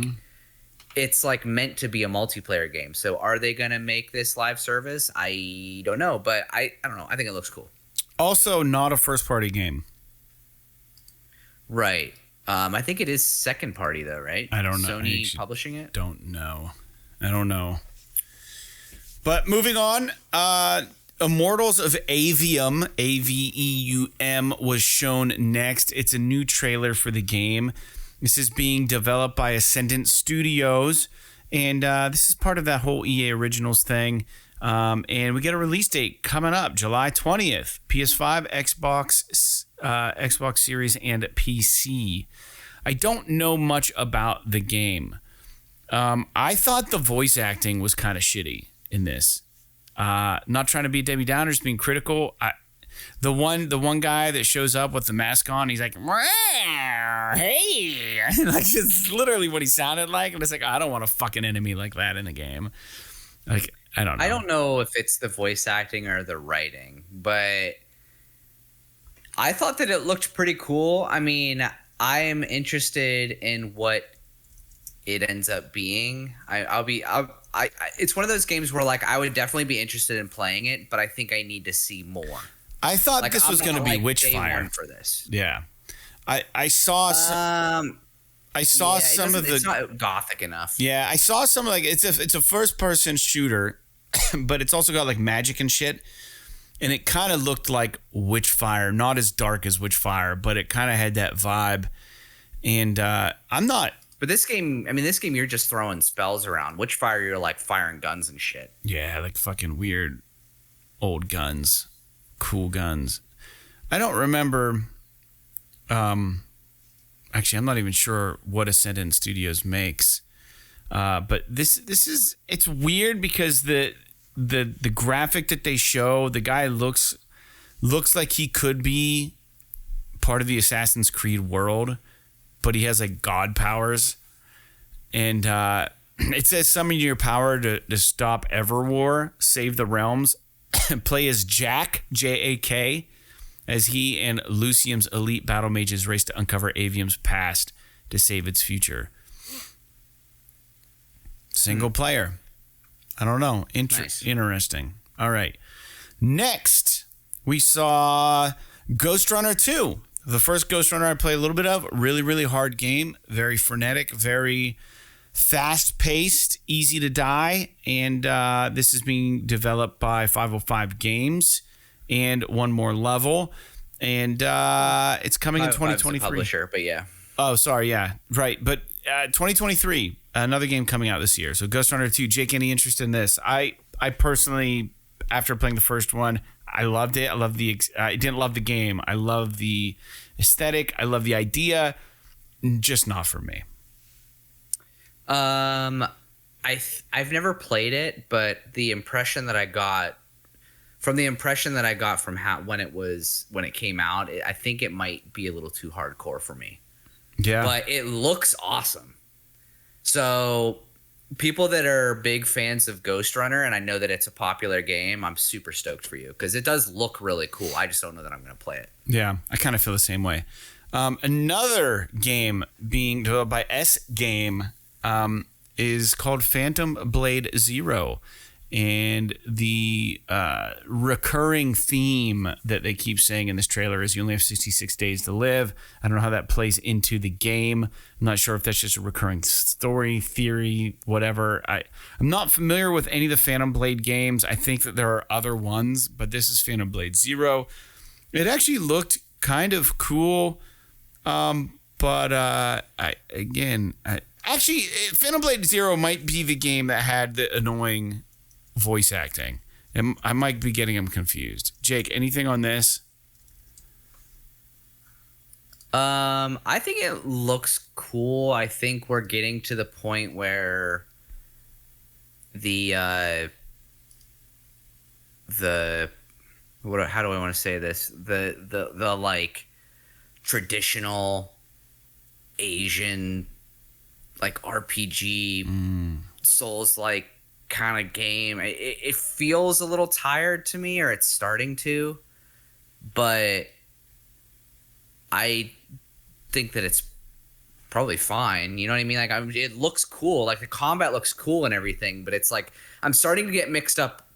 it's like meant to be a multiplayer game. So are they going to make this live service? I don't know, but I don't know. I think it looks cool. Also not a first party game. Right. I think it is second party though, right? I don't know. Sony publishing it? Don't know. I don't know. But moving on, Immortals of Aveum, Aveum, was shown next. It's a new trailer for the game. This is being developed by Ascendant Studios, and this is part of that whole EA Originals thing. And we get a release date coming up, July 20th, PS5, Xbox Series, and PC. I don't know much about the game. I thought the voice acting was kind of shitty in this. Not trying to be Debbie Downer, just being critical. The one guy that shows up with the mask on, he's like, hey, like it's literally what he sounded like, and it's like, I don't want a fucking enemy like that in the game. Like, I don't know. I don't know if it's the voice acting or the writing, but I thought that it looked pretty cool. I mean, I am interested in what it ends up being. It's one of those games where like I would definitely be interested in playing it, but I think I need to see more. I thought Like, this was going to be Witchfire for this. Yeah, I saw some. I saw some of the. It's not gothic enough. Yeah, I saw some like it's a first person shooter, but it's also got like magic and shit, and it kind of looked like Witchfire, not as dark as Witchfire, but it kind of had that vibe. And I'm not. But this game, you're just throwing spells around. Witchfire, you're like firing guns and shit. Yeah, like fucking weird old guns, cool guns. I don't remember. Actually, I'm not even sure what Ascendant Studios makes. But this is it's weird because the graphic that they show, the guy looks like he could be part of the Assassin's Creed world, but he has like god powers, and it says summon your power to stop Everwar, save the realms, play as Jack J-A-K, as he and Lucium's elite battle mages race to uncover Avium's past to save its future. Single player. I don't know. Nice. Interesting. All right. Next, we saw Ghost Runner 2. The first Ghost Runner I played a little bit of. Really, really hard game. Very frenetic. Very fast-paced. Easy to die. And this is being developed by 505 Games. And One More Level. And it's coming in 2023. Publisher, but yeah. Oh, sorry. Yeah. Right. But 2023, another game coming out this year. So Ghost Runner 2. Jake, any interest in this? I personally, after playing the first one, I loved it. I didn't love the game. I love the aesthetic. I love the idea. Just not for me. I've never played it, but the impression that I got from when it came out, I think it might be a little too hardcore for me. Yeah. But it looks awesome. So people that are big fans of Ghost Runner, and I know that it's a popular game, I'm super stoked for you because it does look really cool. I just don't know that I'm going to play it. Yeah, I kind of feel the same way. Another game being developed by S Game is called Phantom Blade Zero. And the recurring theme that they keep saying in this trailer is you only have 66 days to live. I don't know how that plays into the game. I'm not sure if that's just a recurring story, theory, whatever. I'm not familiar with any of the Phantom Blade games. I think that there are other ones, but this is Phantom Blade Zero. It actually looked kind of cool, but actually, Phantom Blade Zero might be the game that had the annoying voice acting. And I might be getting them confused. Jake, anything on this? I think it looks cool. I think we're getting to the point where how do I want to say this? The like traditional Asian like RPG Souls like kind of game. It feels a little tired to me, or it's starting to, but I think that it's probably fine. You know what I mean? Like it looks cool. Like the combat looks cool and everything, but it's like I'm starting to get mixed up.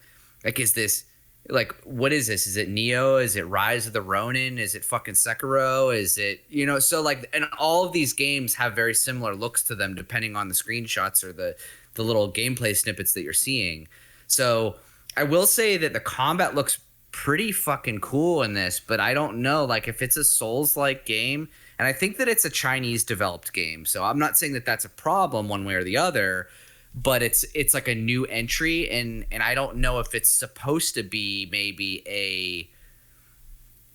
Like, is this like what is this? Is it Neo? Is it Rise of the Ronin? Is it fucking Sekiro? Is it So like, and all of these games have very similar looks to them depending on the screenshots or the little gameplay snippets that you're seeing. So I will say that the combat looks pretty fucking cool in this, but I don't know like if it's a Souls-like game, and I think that it's a Chinese developed game. So I'm not saying that that's a problem one way or the other, but it's like a new entry, and I don't know if it's supposed to be maybe a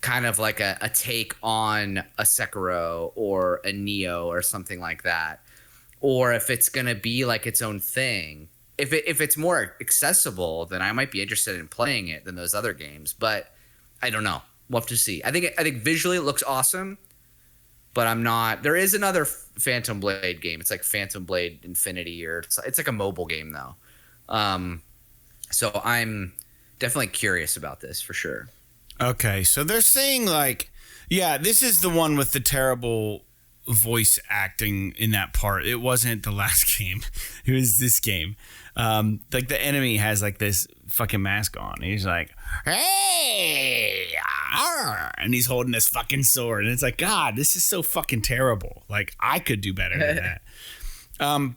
kind of like a take on a Sekiro or a Neo or something like that, or if it's going to be like its own thing. If it's more accessible, then I might be interested in playing it than those other games, but I don't know. We'll have to see. I think visually it looks awesome, but I'm not. There is another Phantom Blade game. It's like Phantom Blade Infinity, or it's like a mobile game though. So I'm definitely curious about this for sure. Okay, so they're saying like Yeah, this is the one with the terrible voice acting in that part. It wasn't the last game. It was this game. Like the enemy has like this fucking mask on. He's like, hey, arr, and he's holding this fucking sword. And it's like, God, this is so fucking terrible. Like I could do better than that.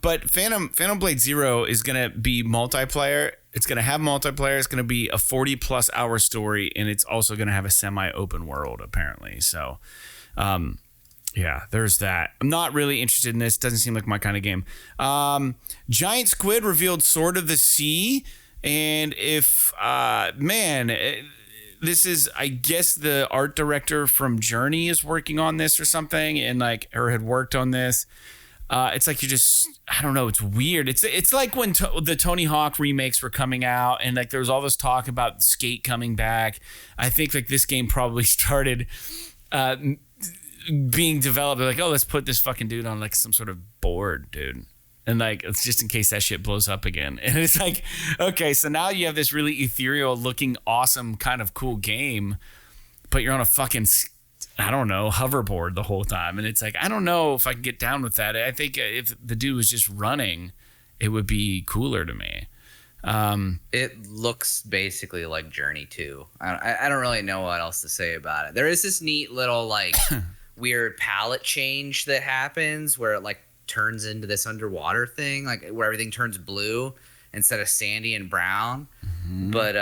But Phantom Blade Zero is going to be multiplayer. It's going to have multiplayer. It's going to be a 40 plus hour story. And it's also going to have a semi open world apparently. So, yeah, there's that. I'm not really interested in this. Doesn't seem like my kind of game. Giant Squid revealed Sword of the Sea. And if, this is, I guess the art director from Journey is working on this or something. And like, or had worked on this. It's like I don't know. It's weird. It's like when the Tony Hawk remakes were coming out and like there was all this talk about Skate coming back. I think like this game probably started being developed. They're like, oh, let's put this fucking dude on like some sort of board, dude. And like, it's just in case that shit blows up again. And it's like, okay, so now you have this really ethereal looking, awesome kind of cool game, but you're on a fucking, I don't know, hoverboard the whole time. And it's like, I don't know if I can get down with that. I think if the dude was just running, it would be cooler to me. It looks basically like Journey 2. I don't really know what else to say about it. There is this neat little like weird palette change that happens where it like turns into this underwater thing, like where everything turns blue instead of sandy and brown. Mm-hmm. But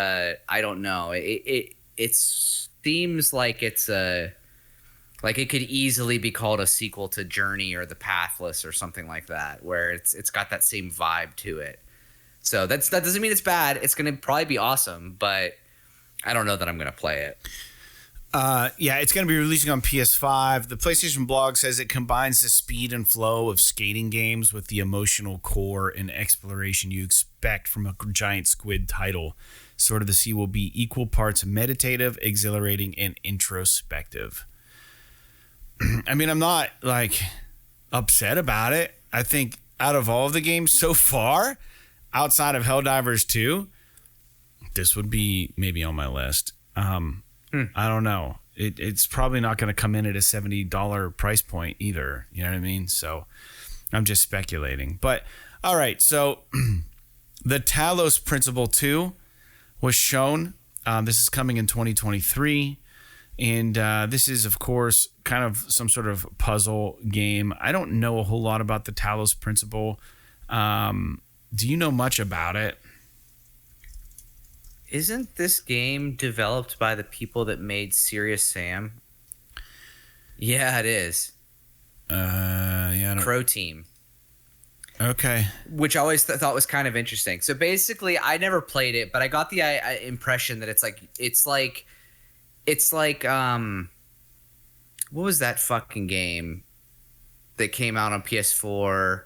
I don't know. It seems like it's like it could easily be called a sequel to Journey or The Pathless or something like that, where it's got that same vibe to it. So that doesn't mean it's bad. It's going to probably be awesome, but I don't know that I'm going to play it. Yeah, it's going to be releasing on PS5. The PlayStation blog says it combines the speed and flow of skating games with the emotional core and exploration you expect from a Giant Squid title. Sword of the Sea will be equal parts meditative, exhilarating, and introspective. I mean, I'm not like upset about it. I think out of all of the games so far, outside of Helldivers 2, this would be maybe on my list. I don't know. It's probably not going to come in at a $70 price point either. You know what I mean? So I'm just speculating. But all right. So the Talos Principle 2 was shown. This is coming in 2023. And this is, of course, kind of some sort of puzzle game. I don't know a whole lot about the Talos Principle. Do you know much about it? Isn't this game developed by the people that made Serious Sam? Yeah, it is. Yeah. Crow Team. Okay. Which I always thought was kind of interesting. So basically, I never played it, but I got the impression that it's like what was that fucking game that came out on PS4?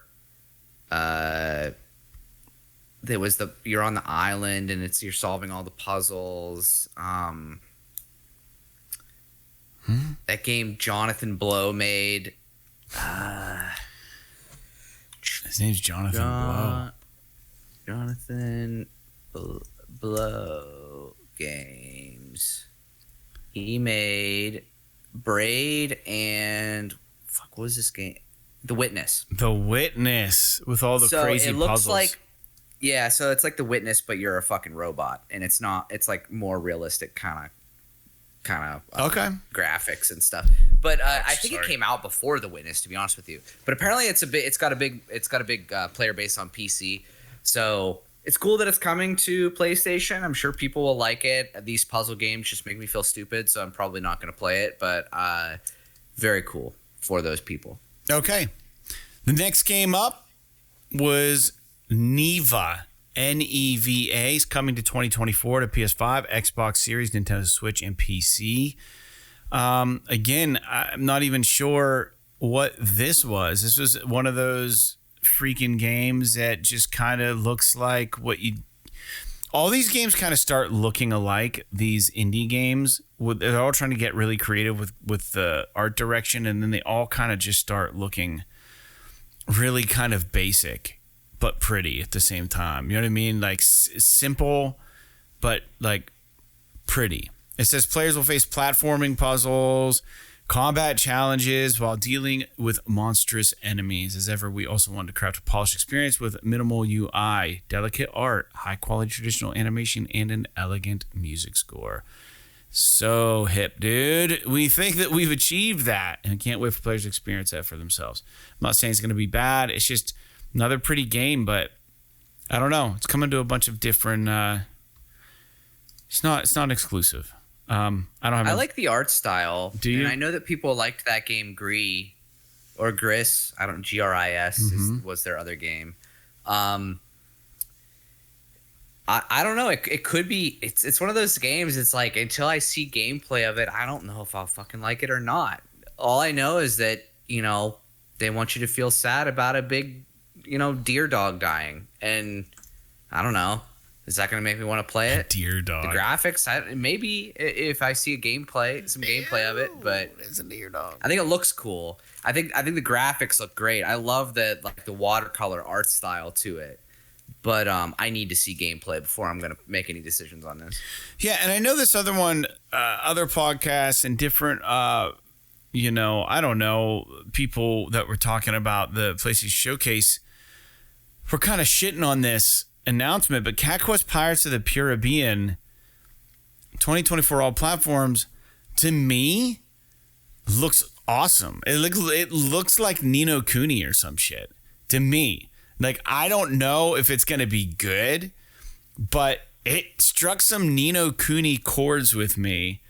There was you're on the island and you're solving all the puzzles. That game Jonathan Blow made. His name's Jonathan Blow. Jonathan Blow games. He made Braid and what was this game? The Witness. The Witness with all the crazy puzzles. Looks like, yeah, so it's like The Witness, but you're a fucking robot, and it's not. It's like more realistic kind of okay graphics and stuff. But I think it came out before The Witness, to be honest with you. But apparently it's got a big player base on PC. So it's cool that it's coming to PlayStation. I'm sure people will like it. These puzzle games just make me feel stupid, so I'm probably not going to play it. But very cool for those people. Okay. The next game up was Neva. Neva is coming to 2024 to PS5, Xbox Series, Nintendo Switch, and PC. Again, I'm not even sure what this was. This was one of those freaking games that just kind of looks like what you... All these games kind of start looking alike, these indie games. They're all trying to get really creative with the art direction, and then they all kind of just start looking really kind of basic but pretty at the same time. You know what I mean? Like simple, but like pretty. It says players will face platforming puzzles combat challenges while dealing with monstrous enemies. As ever, we also wanted to craft a polished experience with minimal UI, delicate art, high-quality traditional animation, and an elegant music score. So hip, dude. We think that we've achieved that and can't wait for players to experience that for themselves. I'm not saying it's going to be bad. It's just another pretty game, but I don't know. It's coming to a bunch of different... It's not exclusive. I like the art style. Do you? And I know that people liked that game Gris or Gris. I don't GRIS was their other game. I don't know. It could be. It's one of those games. It's like until I see gameplay of it, I don't know if I'll fucking like it or not. All I know is that they want you to feel sad about a big deer dog dying, and I don't know. Is that going to make me want to play it? Deer dog. The graphics, maybe if I see some gameplay of it, but it's a deer dog. I think it looks cool. I think the graphics look great. I love the watercolor art style to it. But I need to see gameplay before I'm going to make any decisions on this. Yeah, and I know this other one, other podcasts and different, I don't know, people that were talking about the PlayStation Showcase were kind of shitting on this announcement, but Cat Quest Pirates of the Caribbean 2024 all platforms, to me, looks awesome. It looks like Ni no Kuni or some shit to me. Like, I don't know if it's going to be good, but it struck some Ni no Kuni chords with me.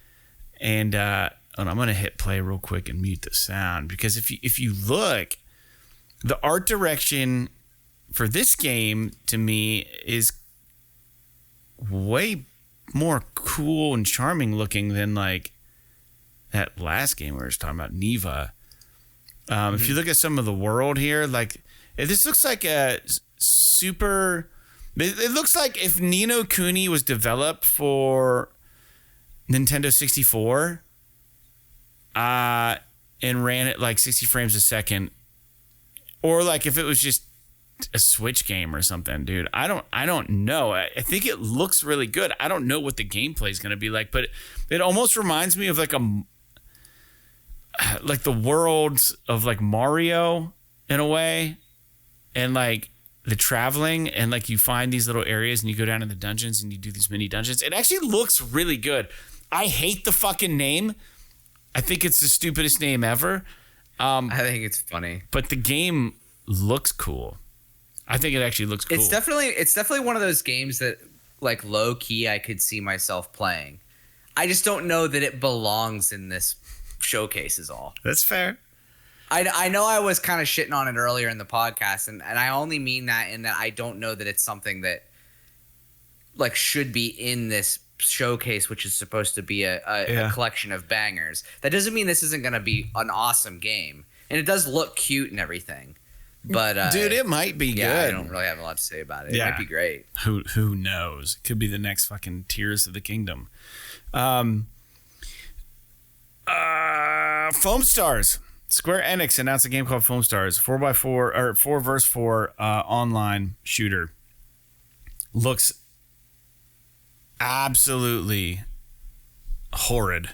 And I'm going to hit play real quick and mute the sound, because if you look, the art direction for this game to me is way more cool and charming looking than like that last game we were just talking about, Neva. If you look at some of the world here, like this looks like a super. It looks like if Ni no Kuni was developed for Nintendo 64, and ran at like 60 frames a second, or like if it was just a Switch game or something, dude. I don't know. I think it looks really good. I don't know what the gameplay is going to be like, but it almost reminds me of like the worlds of like Mario in a way, and like the traveling, and like you find these little areas and you go down in the dungeons and you do these mini dungeons. It actually looks really good. I hate the fucking name. I think it's the stupidest name ever. I think it's funny, but the game looks cool. I think it actually looks cool. It's definitely one of those games that, like, low key, I could see myself playing. I just don't know that it belongs in this showcase is all. That's fair. I know I was kind of shitting on it earlier in the podcast, and I only mean that in that I don't know that it's something that like should be in this showcase, which is supposed to be a collection of bangers. That doesn't mean this isn't going to be an awesome game, and it does look cute and everything. But dude, it might be good. I don't really have a lot to say about it. It might be great. Who knows? It could be the next fucking Tears of the Kingdom. Foam Stars. Square Enix announced a game called Foam Stars, 4x4 or 4v4 online shooter. Looks absolutely horrid.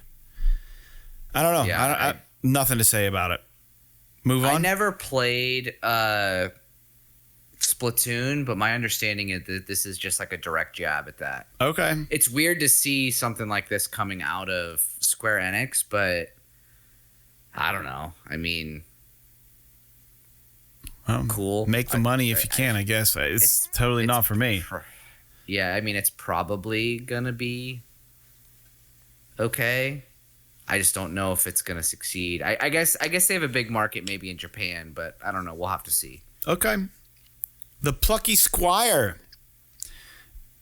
I don't know. I nothing to say about it. Move on. I never played Splatoon, but my understanding is that this is just like a direct jab at that. Okay. It's weird to see something like this coming out of Square Enix, but I don't know. I mean, cool. Make the money if you can, I guess. It's totally not for me. Yeah, I mean, it's probably going to be okay. I just don't know if it's going to succeed. I guess they have a big market maybe in Japan, but I don't know. We'll have to see. Okay. The Plucky Squire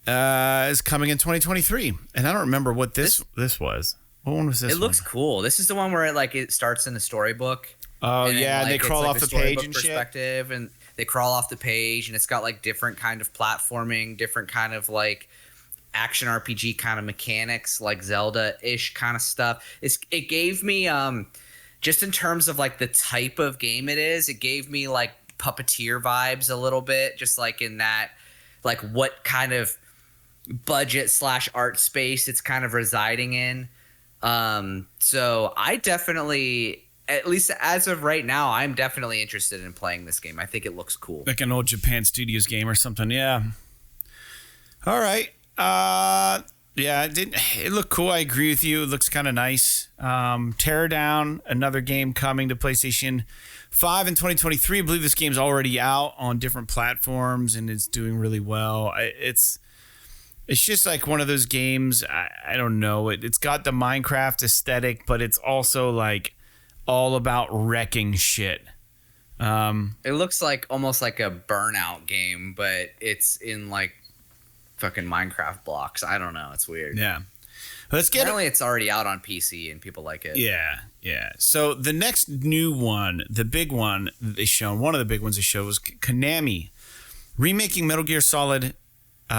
is coming in 2023, and I don't remember what this was. What one was this? It looks cool. This is the one where it starts in the storybook. Oh, and yeah, and they crawl off the page and shit. And they crawl off the page, and it's got like different kind of platforming, different kind of like action RPG kind of mechanics, like Zelda-ish kind of stuff. It gave me just in terms of like the type of game it is, it gave me like Puppeteer vibes a little bit, just like in that, like what kind of budget / art space it's kind of residing in. So I definitely, at least as of right now, I'm definitely interested in playing this game. I think it looks cool. Like an old Japan Studios game or something. Yeah. All right. Yeah, it looked cool. I agree with you. It looks kind of nice. Tear Down, another game coming to PlayStation 5 in 2023. I believe this game's already out on different platforms and it's doing really well. It's just like one of those games. I don't know. It's got the Minecraft aesthetic, but it's also like all about wrecking shit. It looks like almost like a Burnout game, but it's in like fucking Minecraft blocks. I don't know. It's weird. Yeah. Let's get Apparently it's already out on PC and people like it. Yeah. So the next new one, the big one that they showed, one of the big ones they showed was Konami remaking Metal Gear Solid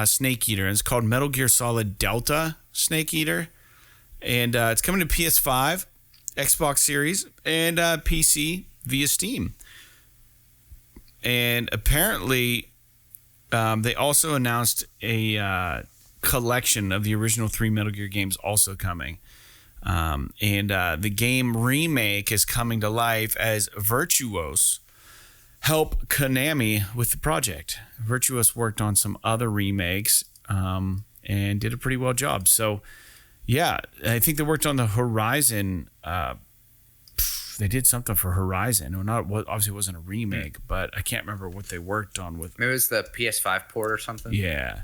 Snake Eater. And it's called Metal Gear Solid Delta Snake Eater. And it's coming to PS5, Xbox Series, and PC via Steam. And apparently they also announced a collection of the original 3 Metal Gear games also coming. And the game remake is coming to life as Virtuos help Konami with the project. Virtuos worked on some other remakes and did a pretty well job. So, yeah, I think they worked on the Horizon. They did something for Horizon. Obviously, it wasn't a remake, but I can't remember what they worked on with. Maybe it was the PS5 port or something. Yeah,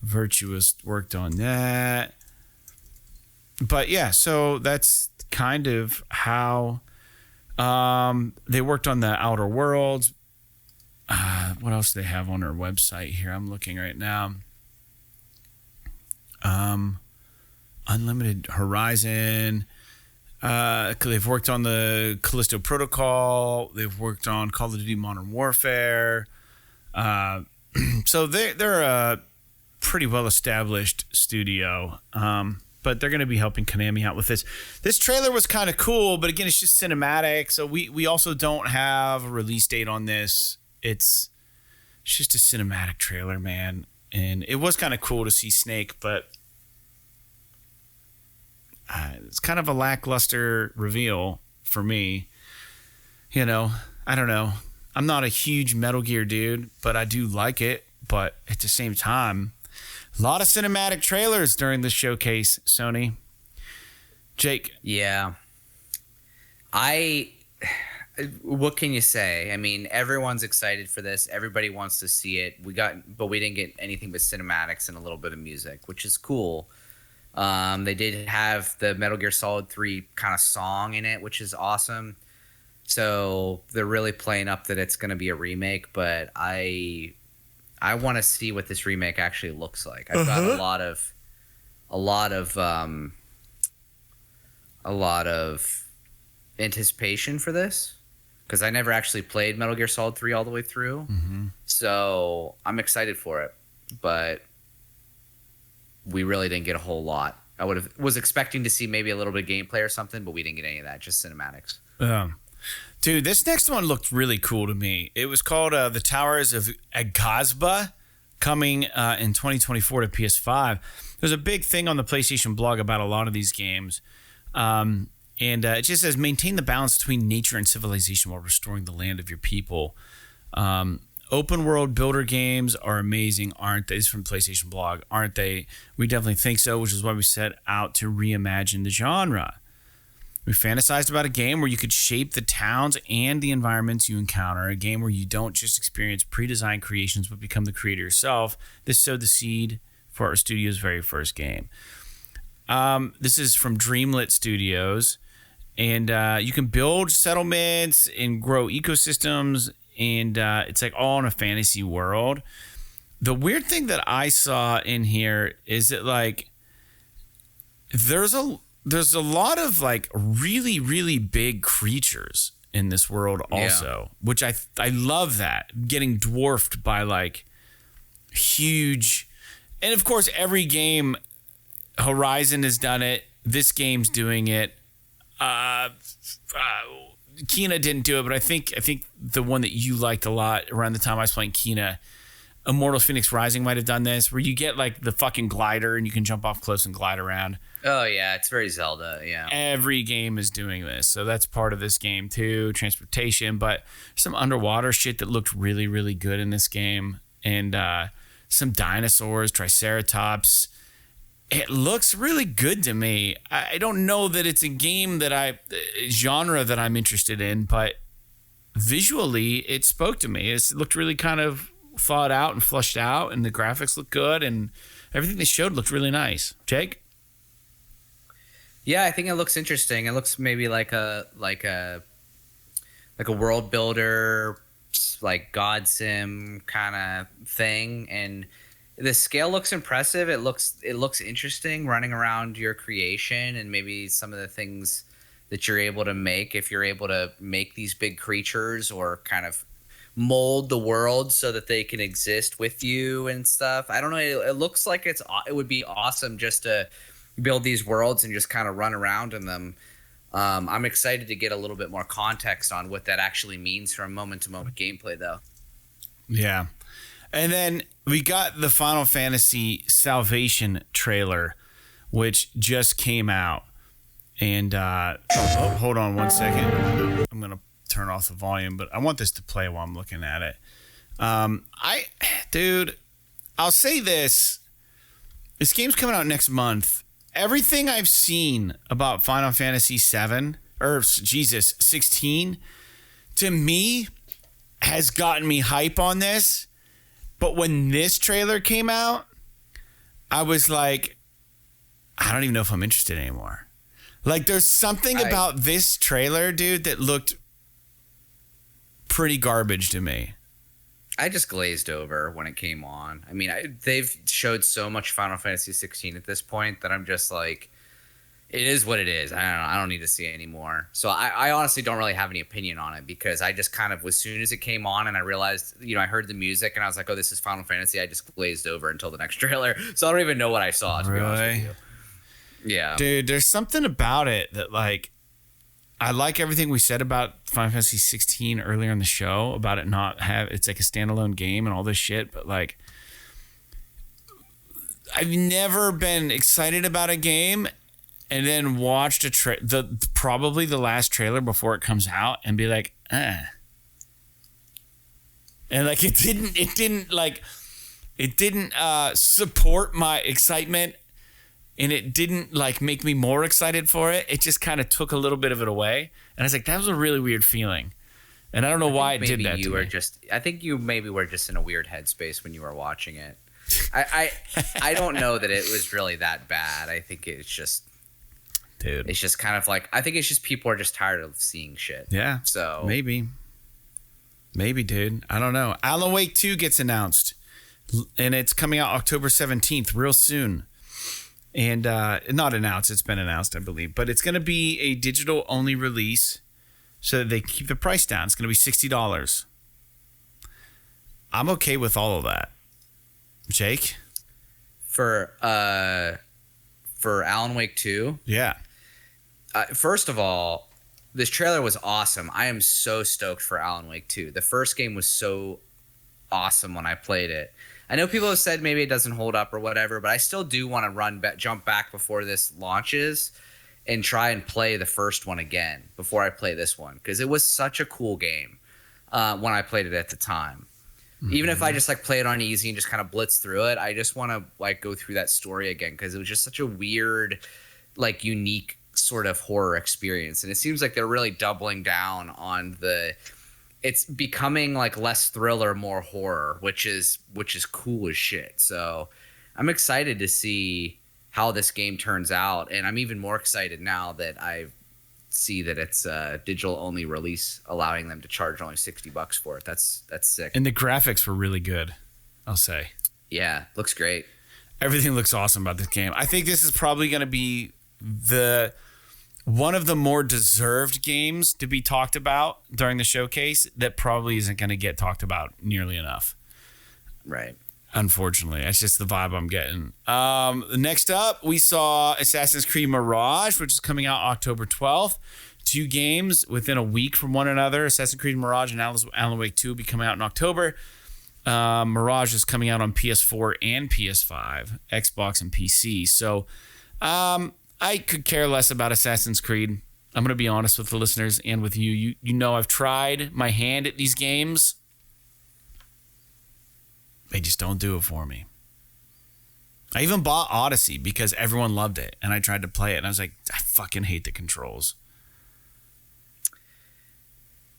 Virtuous worked on that. But yeah, so that's kind of how they worked on the Outer Worlds. What else do they have on their website here? I'm looking right now. Unlimited Horizon. They've worked on the Callisto Protocol. They've worked on Call of Duty Modern Warfare. So they're a pretty well-established studio. But they're going to be helping Konami out with this. This trailer was kind of cool, but again, it's just cinematic. So we also don't have a release date on this. It's just a cinematic trailer, man. And it was kind of cool to see Snake, but it's kind of a lackluster reveal for me. You know, I don't know. I'm not a huge Metal Gear dude, but I do like it. But at the same time, a lot of cinematic trailers during this showcase, Sony. Jake. Yeah. What can you say? I mean, everyone's excited for this. Everybody wants to see it. But we didn't get anything but cinematics and a little bit of music, which is cool. They did have the Metal Gear Solid 3 kind of song in it, which is awesome. So they're really playing up that it's going to be a remake, but I want to see what this remake actually looks like. I've got a lot of anticipation for this because I never actually played Metal Gear Solid 3 all the way through. Mm-hmm. So I'm excited for it, but we really didn't get a whole lot. I was expecting to see maybe a little bit of gameplay or something, but we didn't get any of that, just cinematics. Dude, this next one looked really cool to me. It was called The Towers of Agazba, coming in 2024 to PS5. There's a big thing on the PlayStation blog about a lot of these games. And it just says, maintain the balance between nature and civilization while restoring the land of your people. Open world builder games are amazing, aren't they? This is from PlayStation blog, aren't they? We definitely think so, which is why we set out to reimagine the genre. We fantasized about a game where you could shape the towns and the environments you encounter, a game where you don't just experience pre-designed creations but become the creator yourself. This sowed the seed for our studio's very first game. This is from Dreamlit Studios, and you can build settlements and grow ecosystems, and it's like all in a fantasy world. The weird thing that I saw in here is that like there's a lot of like really, really big creatures in this world also, which I love that, getting dwarfed by like huge. And of course, every game, Horizon has done it. This game's doing it. Kena didn't do it, but I think the one that you liked a lot around the time I was playing Kena, Immortals Phoenix Rising might have done this, where you get like the fucking glider and you can jump off close and glide around. Oh yeah, it's very Zelda. Yeah. Every game is doing this, so that's part of this game too. Transportation, but some underwater shit that looked really, really good in this game, and some dinosaurs, Triceratops. It looks really good to me. I don't know that it's a game that genre that I'm interested in, but visually it spoke to me. It looked really kind of thought out and flushed out, and the graphics look good, and everything they showed looked really nice. Jake? Yeah, I think it looks interesting. It looks maybe like a world builder, like God Sim kind of thing, and the scale looks impressive. It looks interesting, running around your creation, and maybe some of the things that you're able to make, if you're able to make these big creatures or kind of mold the world so that they can exist with you and stuff. I don't know. It looks like it would be awesome just to build these worlds and just kind of run around in them. I'm excited to get a little bit more context on what that actually means from moment-to-moment gameplay, though. Yeah. And then we got the Final Fantasy Salvation trailer, which just came out. And hold on one second. I'm going to turn off the volume, but I want this to play while I'm looking at it. Dude, I'll say this. This game's coming out next month. Everything I've seen about Final Fantasy 16, to me, has gotten me hype on this. But when this trailer came out, I was like, I don't even know if I'm interested anymore. Like, there's something about this trailer, dude, that looked pretty garbage to me. I just glazed over when it came on. I mean, they've showed so much Final Fantasy 16 at this point that I'm just like, it is what it is. I don't know. I don't need to see it anymore. So I honestly don't really have any opinion on it, because I just kind of, as soon as it came on and I realized, I heard the music and I was like, oh, this is Final Fantasy, I just glazed over until the next trailer. So I don't even know what I saw, to be honest with you. Yeah. Dude, there's something about it that, like, I like everything we said about Final Fantasy 16 earlier in the show, about it it's like a standalone game and all this shit, but like, I've never been excited about a game and then watched probably the last trailer before it comes out and be like, And like, it didn't support my excitement, and it didn't like make me more excited for it. It just kind of took a little bit of it away. And I was like, that was a really weird feeling. And I don't know why it did that to me. I think you maybe were just in a weird headspace when you were watching it. I don't know that it was really that bad. I think it's just, dude, it's just kind of like, I think it's just people are just tired of seeing shit. Yeah. So maybe, dude. I don't know. Alan Wake 2 gets announced, and it's coming out October 17th, real soon. And not announced, it's been announced, I believe. But it's going to be a digital-only release so that they keep the price down. It's going to be $60. I'm okay with all of that. Jake? For Alan Wake 2? Yeah. First of all, this trailer was awesome. I am so stoked for Alan Wake 2. The first game was so awesome when I played it. I know people have said maybe it doesn't hold up or whatever, but I still do want to jump back before this launches and try and play the first one again before I play this one, because it was such a cool game when I played it at the time. Mm-hmm. Even if I just like play it on easy and just kind of blitz through it, I just want to like go through that story again, because it was just such a weird, like unique sort of horror experience. And it seems like they're really doubling down on it's becoming like less thriller, more horror, which is cool as shit. So I'm excited to see how this game turns out, and I'm even more excited now that I see that it's a digital only release, allowing them to charge only $60 for it. That's sick. And the graphics were really good, I'll say. Yeah, looks great. Everything looks awesome about this game. I think this is probably going to be one of the more deserved games to be talked about during the showcase that probably isn't going to get talked about nearly enough. Right. Unfortunately. That's just the vibe I'm getting. Next up, we saw Assassin's Creed Mirage, which is coming out October 12th. 2 games within a week from one another. Assassin's Creed Mirage and Alan Wake 2 will be coming out in October. Mirage is coming out on PS4 and PS5, Xbox and PC. So I could care less about Assassin's Creed. I'm going to be honest with the listeners and with you. You know I've tried my hand at these games. They just don't do it for me. I even bought Odyssey because everyone loved it, and I tried to play it, and I was like, I fucking hate the controls.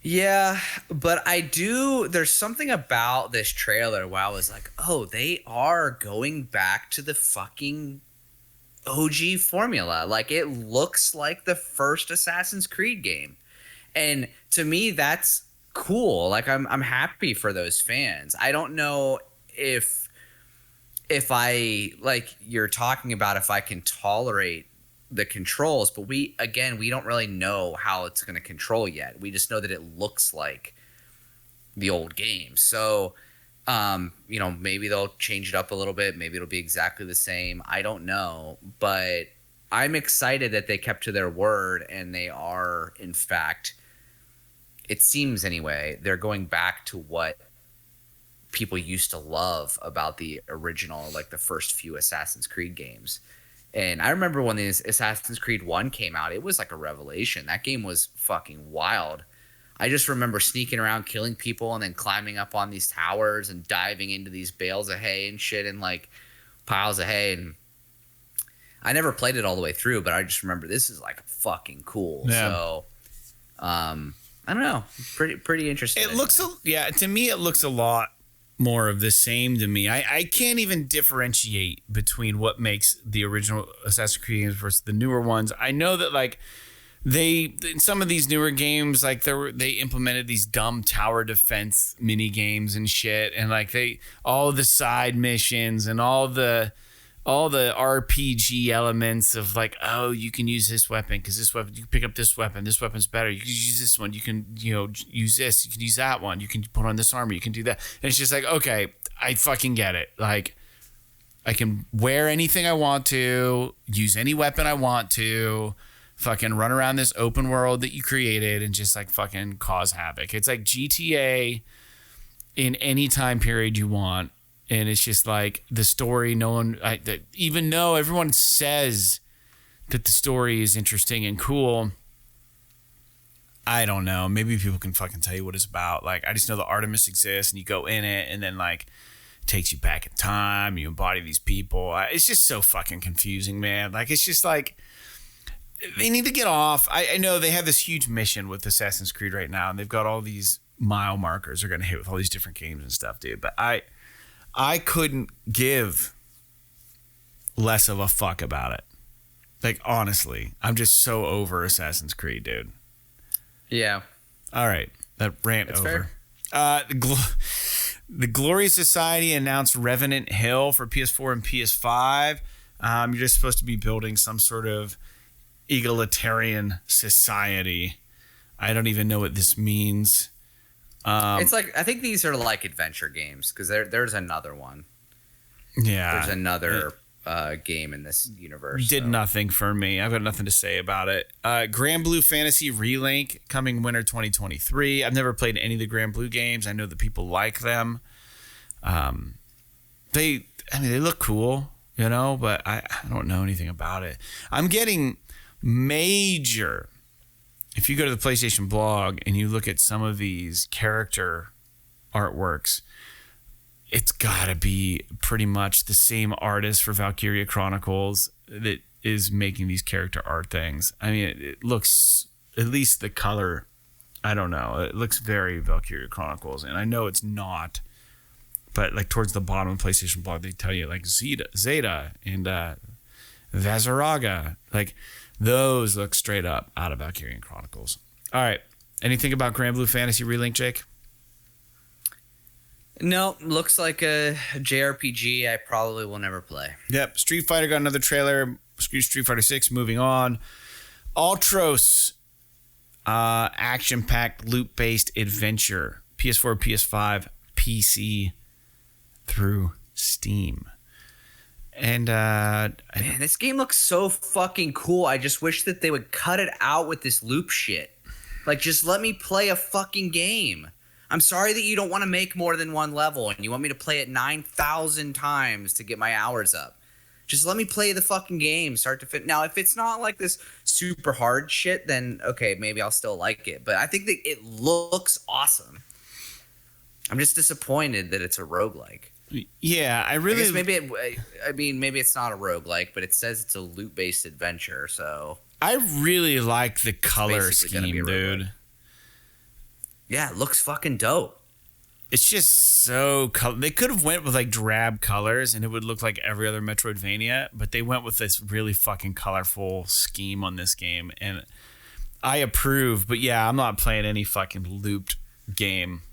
Yeah, but there's something about this trailer where I was like, oh, they are going back to the fucking OG formula. Like, it looks like the first Assassin's Creed game. And to me, that's cool. Like, I'm happy for those fans. I don't know if I, like you're talking about, if I can tolerate the controls, but we don't really know how it's going to control yet. We just know that it looks like the old game. So, maybe they'll change it up a little bit. Maybe it'll be exactly the same. I don't know, but I'm excited that they kept to their word, and they are, in fact, it seems anyway, they're going back to what people used to love about the original, like the first few Assassin's Creed games. And I remember when the Assassin's Creed 1 came out, it was like a revelation. That game was fucking wild. I just remember sneaking around, killing people, and then climbing up on these towers and diving into these bales of hay and shit, and like piles of hay. And I never played it all the way through, but I just remember this is like fucking cool. Yeah. So, I don't know. Pretty interesting. It looks, to me, it looks a lot more of the same to me. I can't even differentiate between what makes the original Assassin's Creed games versus the newer ones. I know that like in some of these newer games, like they implemented these dumb tower defense mini games and shit, and like all the side missions and all the RPG elements of like, oh, you can use this weapon because this weapon, you can pick up this weapon's better, you can use this one, you can use this, you can use that one, you can put on this armor, you can do that. And it's just like, okay, I fucking get it. Like, I can wear anything I want to, use any weapon I want to, fucking run around this open world that you created and just like fucking cause havoc. It's like GTA in any time period you want. And it's just like the story, even though everyone says that the story is interesting and cool, I don't know. Maybe people can fucking tell you what it's about. Like, I just know the Artemis exists and you go in it and then like it takes you back in time. You embody these people. It's just so fucking confusing, man. Like, it's just like they need to get off. I know they have this huge mission with Assassin's Creed right now, and they've got all these mile markers they're going to hit with all these different games and stuff, dude. But I couldn't give less of a fuck about it. Like, honestly, I'm just so over Assassin's Creed, dude. Yeah. All right. That rant That's over. Fair. The Glorious Society announced Revenant Hill for PS4 and PS5. You're just supposed to be building some sort of egalitarian society. I don't even know what this means. It's like, I think these are like adventure games because there's another one. Yeah. There's another game in this universe. Did nothing for me. I've got nothing to say about it. Grand Blue Fantasy Relink coming winter 2023. I've never played any of the Grand Blue games. I know that people like them. They look cool, but I don't know anything about it. I'm getting major. If you go to the PlayStation blog and you look at some of these character artworks, it's got to be pretty much the same artist for Valkyria Chronicles that is making these character art things. I mean, it looks, at least the color, I don't know. It looks very Valkyria Chronicles, and I know it's not. But like towards the bottom of the PlayStation blog, they tell you like Zeta and Vazaraga. Like, those look straight up out of Valkyrian Chronicles. All right. Anything about Grand Blue Fantasy Relink, Jake? No, looks like a JRPG I probably will never play. Yep. Street Fighter got another trailer. Street Fighter 6 moving on. Ultros, action-packed, loop-based adventure. PS4, PS5, PC through Steam. And man, this game looks so fucking cool. I just wish that they would cut it out with this loop shit. Like, just let me play a fucking game. I'm sorry that you don't want to make more than one level and you want me to play it 9,000 times to get my hours up. Just let me play the fucking game start to finish. Now, if it's not like this super hard shit, then okay, maybe I'll still like it. But I think that it looks awesome. I'm just disappointed that it's a roguelike. Yeah, I guess maybe maybe it's not a roguelike, but it says it's a loot-based adventure, so I really like the color scheme, dude. Yeah, it looks fucking dope. It's just so they could have went with like drab colors and it would look like every other Metroidvania, but they went with this really fucking colorful scheme on this game, and I approve. But yeah, I'm not playing any fucking looped game.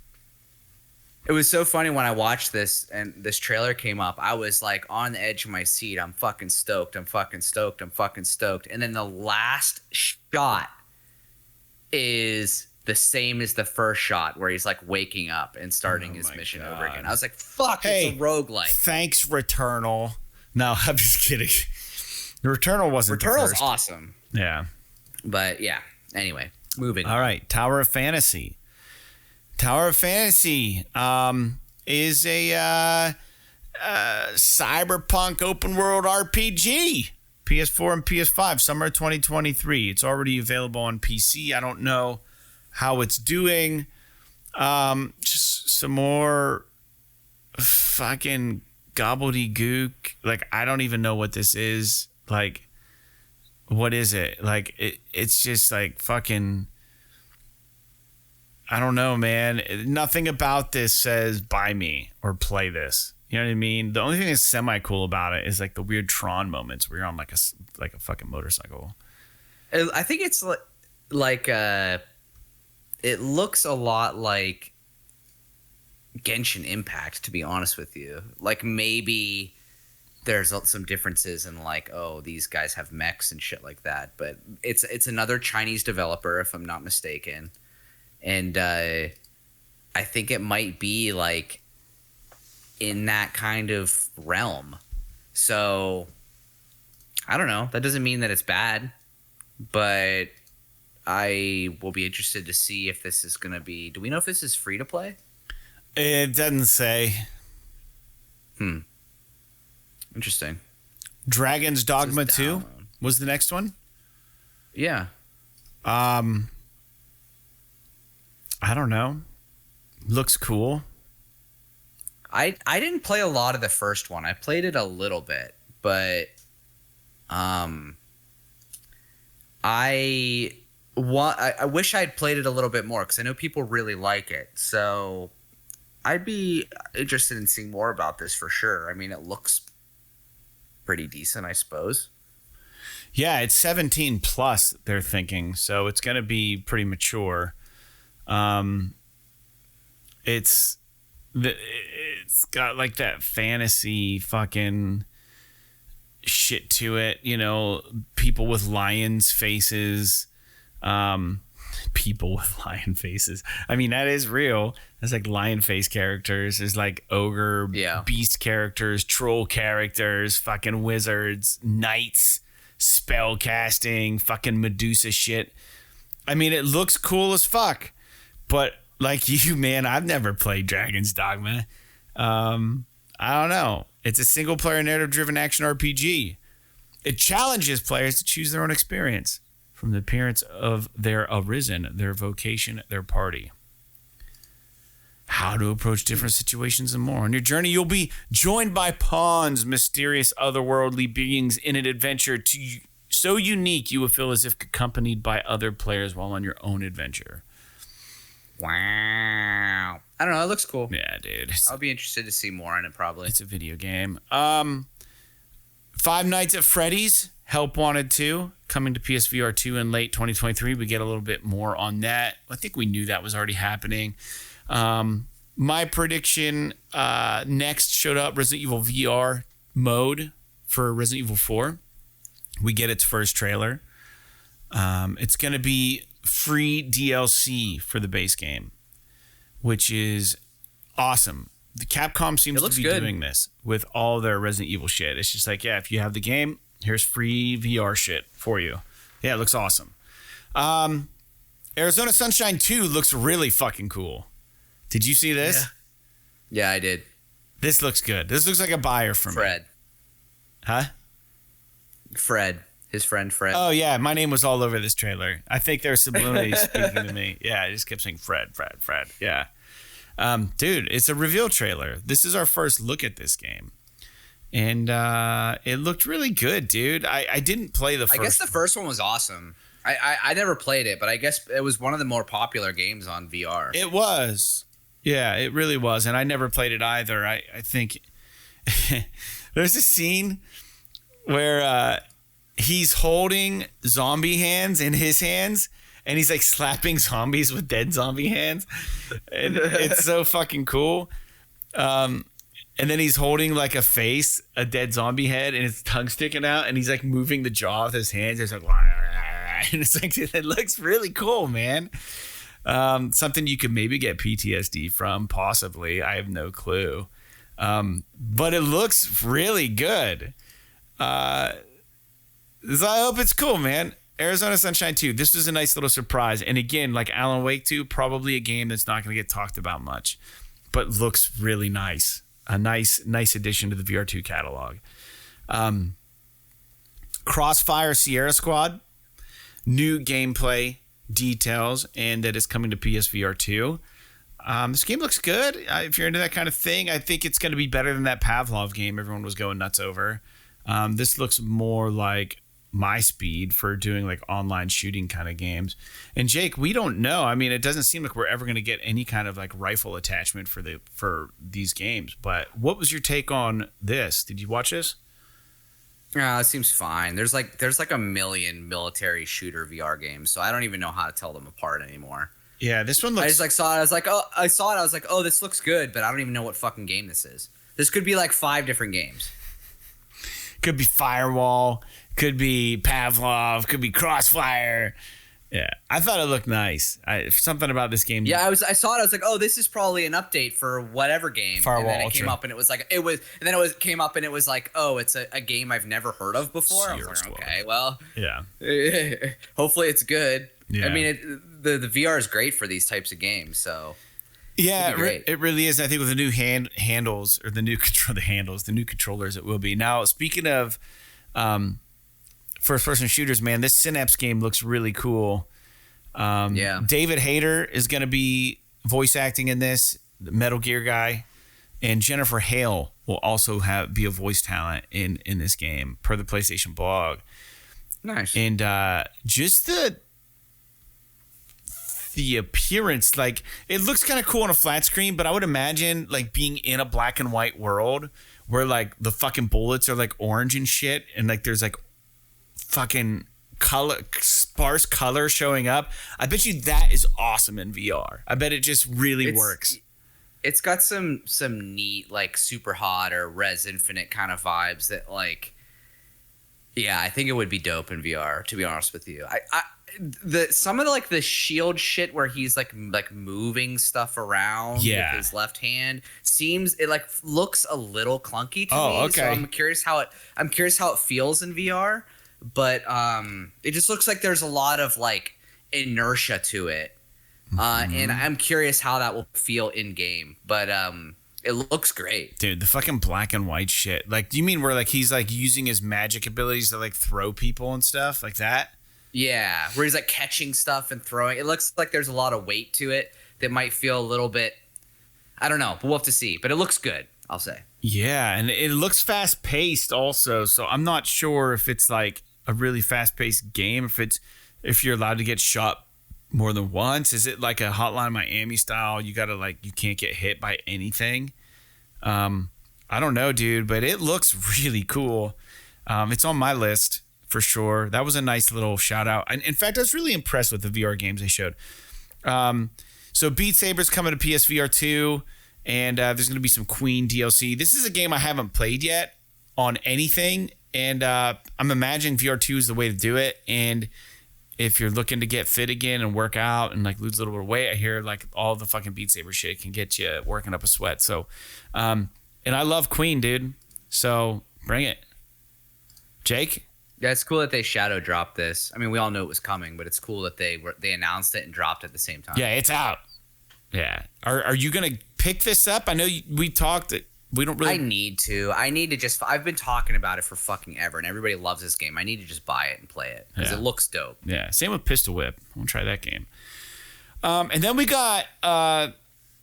It was so funny when I watched this and this trailer came up. I was like on the edge of my seat. I'm fucking stoked. I'm fucking stoked. I'm fucking stoked. And then the last shot is the same as the first shot where he's like waking up and starting his mission over again. I was like, fuck, it's a roguelike. Thanks, Returnal. No, I'm just kidding. The Returnal wasn't Returnal's awesome. Yeah. But yeah, anyway, moving. All right, Tower of Fantasy. Tower of Fantasy is a cyberpunk open world RPG. PS4 and PS5, summer 2023. It's already available on PC. I don't know how it's doing. Just some more fucking gobbledygook. Like, I don't even know what this is. Like, what is it? Like, it's just like fucking... I don't know, man. Nothing about this says buy me or play this. You know what I mean? The only thing that's semi-cool about it is like the weird Tron moments where you're on like a fucking motorcycle. I think it's like it looks a lot like Genshin Impact, to be honest with you. Like maybe there's some differences in like, oh, these guys have mechs and shit like that. But it's another Chinese developer, if I'm not mistaken. And I think it might be like in that kind of realm. So I don't know. That doesn't mean that it's bad, but I will be interested to see if this is going to be... Do we know if this is free to play? It doesn't say. Interesting. Dragon's Dogma 2 was the next one? Yeah. I don't know. Looks cool. I didn't play a lot of the first one. I played it a little bit, but I wish I'd played it a little bit more because I know people really like it. So I'd be interested in seeing more about this for sure. I mean, it looks pretty decent, I suppose. Yeah, it's 17 plus, they're thinking, so it's going to be pretty mature. It's got like that fantasy fucking shit to it, you know, people with lions faces, people with lion faces. I mean, that is real. There's like lion face characters. There's like ogre, beast characters, troll characters, fucking wizards, knights, spell casting, fucking Medusa shit. I mean, it looks cool as fuck. But like you, man, I've never played Dragon's Dogma. I don't know. It's a single-player narrative-driven action RPG. It challenges players to choose their own experience from the appearance of their arisen, their vocation, their party. How to approach different situations and more. On your journey, you'll be joined by pawns, mysterious otherworldly beings in an adventure so unique you will feel as if accompanied by other players while on your own adventure. Wow. I don't know. It looks cool. Yeah, dude. I'll be interested to see more on it probably. It's a video game. Five Nights at Freddy's, Help Wanted 2, coming to PSVR 2 in late 2023. We get a little bit more on that. I think we knew that was already happening. My prediction, next showed up Resident Evil VR mode for Resident Evil 4. We get its first trailer. It's going to be free DLC for the base game, which is awesome. The Capcom seems to be doing this with all their Resident Evil shit. It's just like, yeah, if you have the game, here's free VR shit for you. Yeah, it looks awesome. Arizona Sunshine 2 looks really fucking cool. Did you see this? Yeah, I did. This looks good. This looks like a buyer for me. Fred. Huh? Fred. His friend Fred. Oh, yeah. My name was all over this trailer. I think they're subliminally speaking to me. Yeah, I just kept saying Fred. Yeah. Dude, it's a reveal trailer. This is our first look at this game. And it looked really good, dude. I didn't play the first I guess the first one was awesome. I never played it, but I guess it was one of the more popular games on VR. It was. Yeah, it really was. And I never played it either. I think there's a scene where he's holding zombie hands in his hands and he's like slapping zombies with dead zombie hands. And it's so fucking cool. And then he's holding like a face, a dead zombie head, and his tongue sticking out, and he's like moving the jaw with his hands. It's like, and it's like, it looks really cool, man. Something you could maybe get PTSD from, possibly. I have no clue. But it looks really good. So I hope it's cool, man. Arizona Sunshine 2. This was a nice little surprise. And again, like Alan Wake 2, probably a game that's not going to get talked about much, but looks really nice. A nice addition to the VR2 catalog. Crossfire Sierra Squad. New gameplay details, and that is coming to PSVR 2. This game looks good. If you're into that kind of thing, I think it's going to be better than that Pavlov game everyone was going nuts over. This looks more like my speed for doing like online shooting kind of games. And Jake, we don't know. I mean, it doesn't seem like we're ever going to get any kind of like rifle attachment for these games. But what was your take on this? Did you watch this? Yeah, it seems fine. There's like a million military shooter VR games, so I don't even know how to tell them apart anymore. Yeah, this one looks. I just like saw it. I was like, oh, this looks good, but I don't even know what fucking game this is. This could be like 5 different games. Could be Firewall. Could be Pavlov. Could be Crossfire. Yeah, I thought it looked nice. Something about this game. Yeah, I saw it. I was like, oh, this is probably an update for whatever game. Firewall and then it Ultra. came up and it was like came up and it was like, oh, it's a game I've never heard of before. I was like, okay, well, yeah. Hopefully it's good. Yeah. I mean, the VR is great for these types of games. So yeah, it really is. I think with the new handles or the new controllers, it will be. Now, speaking of first-person shooters, man, this Synapse game looks really cool. Yeah. David Hayter is going to be voice acting in this, the Metal Gear guy, and Jennifer Hale will also be a voice talent in this game, per the PlayStation blog. Nice. And just the appearance, like it looks kind of cool on a flat screen, but I would imagine like being in a black and white world where like the fucking bullets are like orange and shit, and like there's like fucking sparse color showing up. I bet you that is awesome in VR. I bet it just really works. It's got some neat like Super Hot or Res Infinite kind of vibes that like, yeah, I think it would be dope in VR, to be honest with you. Some of the shield shit where he's like moving stuff around with his left hand looks a little clunky to me. Okay. So I'm curious how it feels in VR. But it just looks like there's a lot of like inertia to it, and I'm curious how that will feel in game. But it looks great, dude. The fucking black and white shit. Like, do you mean where like he's like using his magic abilities to like throw people and stuff like that? Yeah, where he's like catching stuff and throwing. It looks like there's a lot of weight to it that might feel a little bit. I don't know, but we'll have to see. But it looks good, I'll say. Yeah, and it looks fast paced also. So I'm not sure if it's like a really fast-paced game, if you're allowed to get shot more than once. Is it like a Hotline Miami style? You gotta like, you can't get hit by anything. I don't know, dude, but it looks really cool. It's on my list for sure. That was a nice little shout out. And in fact, I was really impressed with the VR games they showed. So Beat Saber's coming to PSVR 2, and there's gonna be some Queen DLC. This is a game I haven't played yet on anything. And I'm imagining VR2 is the way to do it. And if you're looking to get fit again and work out and like lose a little bit of weight, I hear like all the fucking Beat Saber shit can get you working up a sweat. So, and I love Queen, dude. So bring it. Jake? Yeah, it's cool that they shadow dropped this. I mean, we all knew it was coming, but it's cool that they announced it and dropped it at the same time. Yeah, it's out. Yeah. Are you gonna pick this up? I know we talked that we don't really. I need to just. I've been talking about it for fucking ever, and everybody loves this game. I need to just buy it and play it because it looks dope. Yeah. Same with Pistol Whip. We'll try that game. And then we got a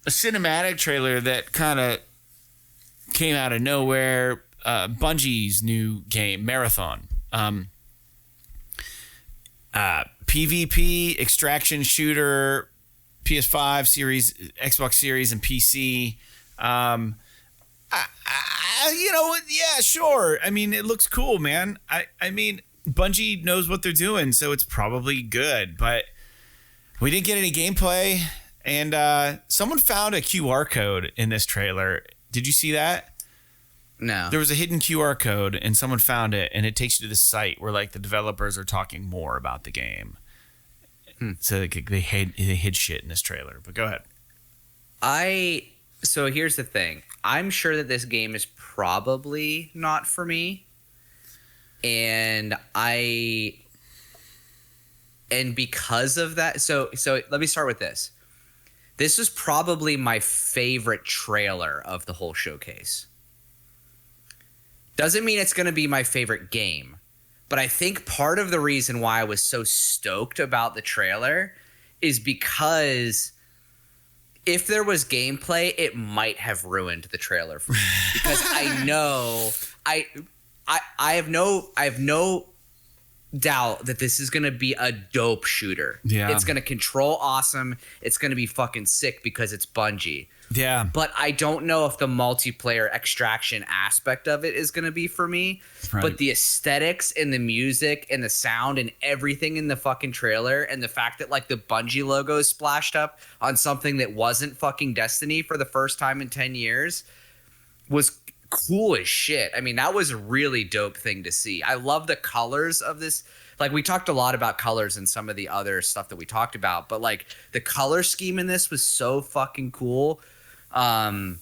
cinematic trailer that kind of came out of nowhere. Bungie's new game, Marathon. PvP extraction shooter, PS5 series, Xbox Series, and PC. Yeah, sure. I mean, it looks cool, man. I mean, Bungie knows what they're doing, so it's probably good. But we didn't get any gameplay, and someone found a QR code in this trailer. Did you see that? No. There was a hidden QR code, and someone found it, and it takes you to the site where like the developers are talking more about the game. So they hid shit in this trailer. But go ahead. So here's the thing. I'm sure that this game is probably not for me, and because of that. So let me start with this. This is probably my favorite trailer of the whole showcase. Doesn't mean it's going to be my favorite game, but I think part of the reason why I was so stoked about the trailer is because if there was gameplay, it might have ruined the trailer for me. Because I know I have no doubt that this is going to be a dope shooter. Yeah. It's going to control awesome. It's going to be fucking sick because it's Bungie. Yeah. But I don't know if the multiplayer extraction aspect of it is going to be for me. Right. But the aesthetics and the music and the sound and everything in the fucking trailer, and the fact that like the Bungie logo is splashed up on something that wasn't fucking Destiny for the first time in 10 years was cool as shit. I mean, that was a really dope thing to see. I love the colors of this. Like, we talked a lot about colors and some of the other stuff that we talked about, but like the color scheme in this was so fucking cool. But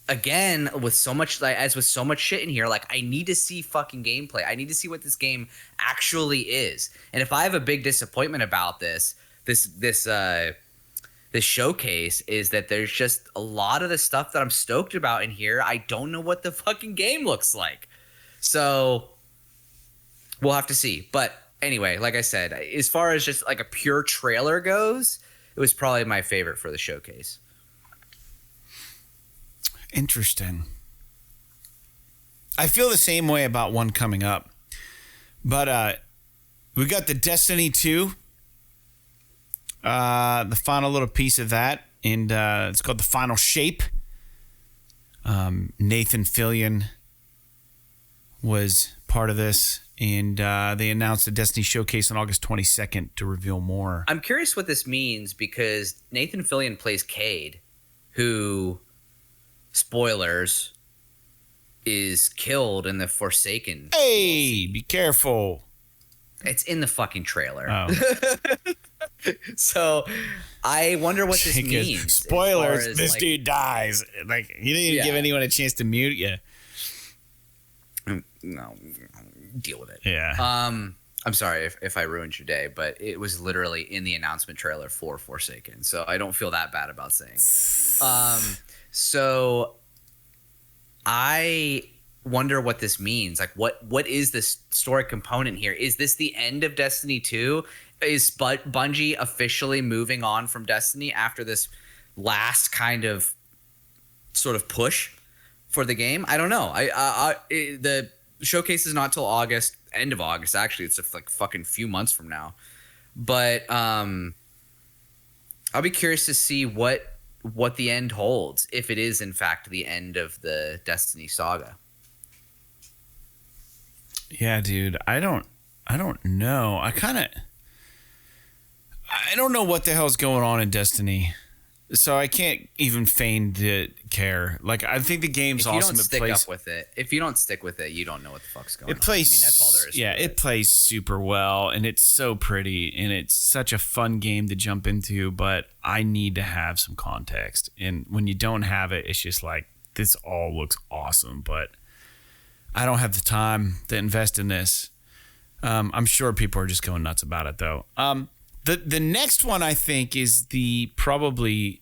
again, with so much, like, as with so much shit in here, like, I need to see fucking gameplay. I need to see what this game actually is. And if I have a big disappointment about this showcase, is that there's just a lot of the stuff that I'm stoked about in here. I don't know what the fucking game looks like. So we'll have to see. But anyway, like I said, as far as just like a pure trailer goes, it was probably my favorite for the showcase. Interesting. I feel the same way about one coming up. But we got the Destiny 2. The final little piece of that. And it's called The Final Shape. Nathan Fillion was part of this. And they announced the Destiny Showcase on August 22nd to reveal more. I'm curious what this means, because Nathan Fillion plays Cade, who, spoilers, is killed in the Forsaken. Hey, be careful. It's in the fucking trailer. Oh. So I wonder what this means. Spoilers, this dude dies. Like, he didn't even give anyone a chance to mute you. No, deal with it. Yeah. I'm sorry if I ruined your day, but it was literally in the announcement trailer for Forsaken, so I don't feel that bad about saying it. So I wonder what this means. Like, what is this story component here? Is this the end of Destiny 2? Is Bungie officially moving on from Destiny after this last kind of sort of push for the game? I don't know. The showcase is not till August, end of August. Actually, it's like fucking few months from now. But I'll be curious to see what the end holds, if it is in fact the end of the Destiny saga. Yeah, dude. I don't know. I don't know what the hell's going on in Destiny. So I can't even feign to care. Like, I think the game's awesome. If you don't stick with it, you don't know what the fuck's going on. It plays, I mean, that's all there is. Yeah, it plays super well, and it's so pretty, and it's such a fun game to jump into. But I need to have some context, and when you don't have it, it's just like, this all looks awesome, but I don't have the time to invest in this. I'm sure people are just going nuts about it, though. The next one I think is the probably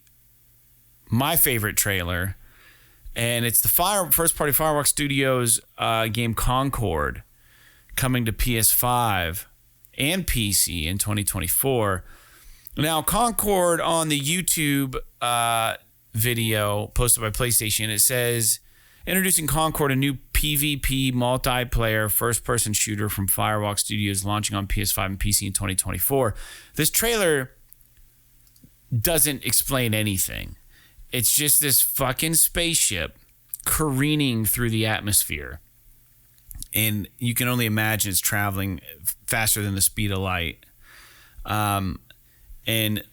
my favorite trailer, and it's the first party Firewalk Studios game Concord, coming to PS5 and PC in 2024. Now, Concord, on the YouTube video posted by PlayStation, it says, introducing Concord, a new PvP multiplayer first-person shooter from Firewalk Studios, launching on PS5 and PC in 2024. This trailer doesn't explain anything. It's just this fucking spaceship careening through the atmosphere. And you can only imagine it's traveling faster than the speed of light. And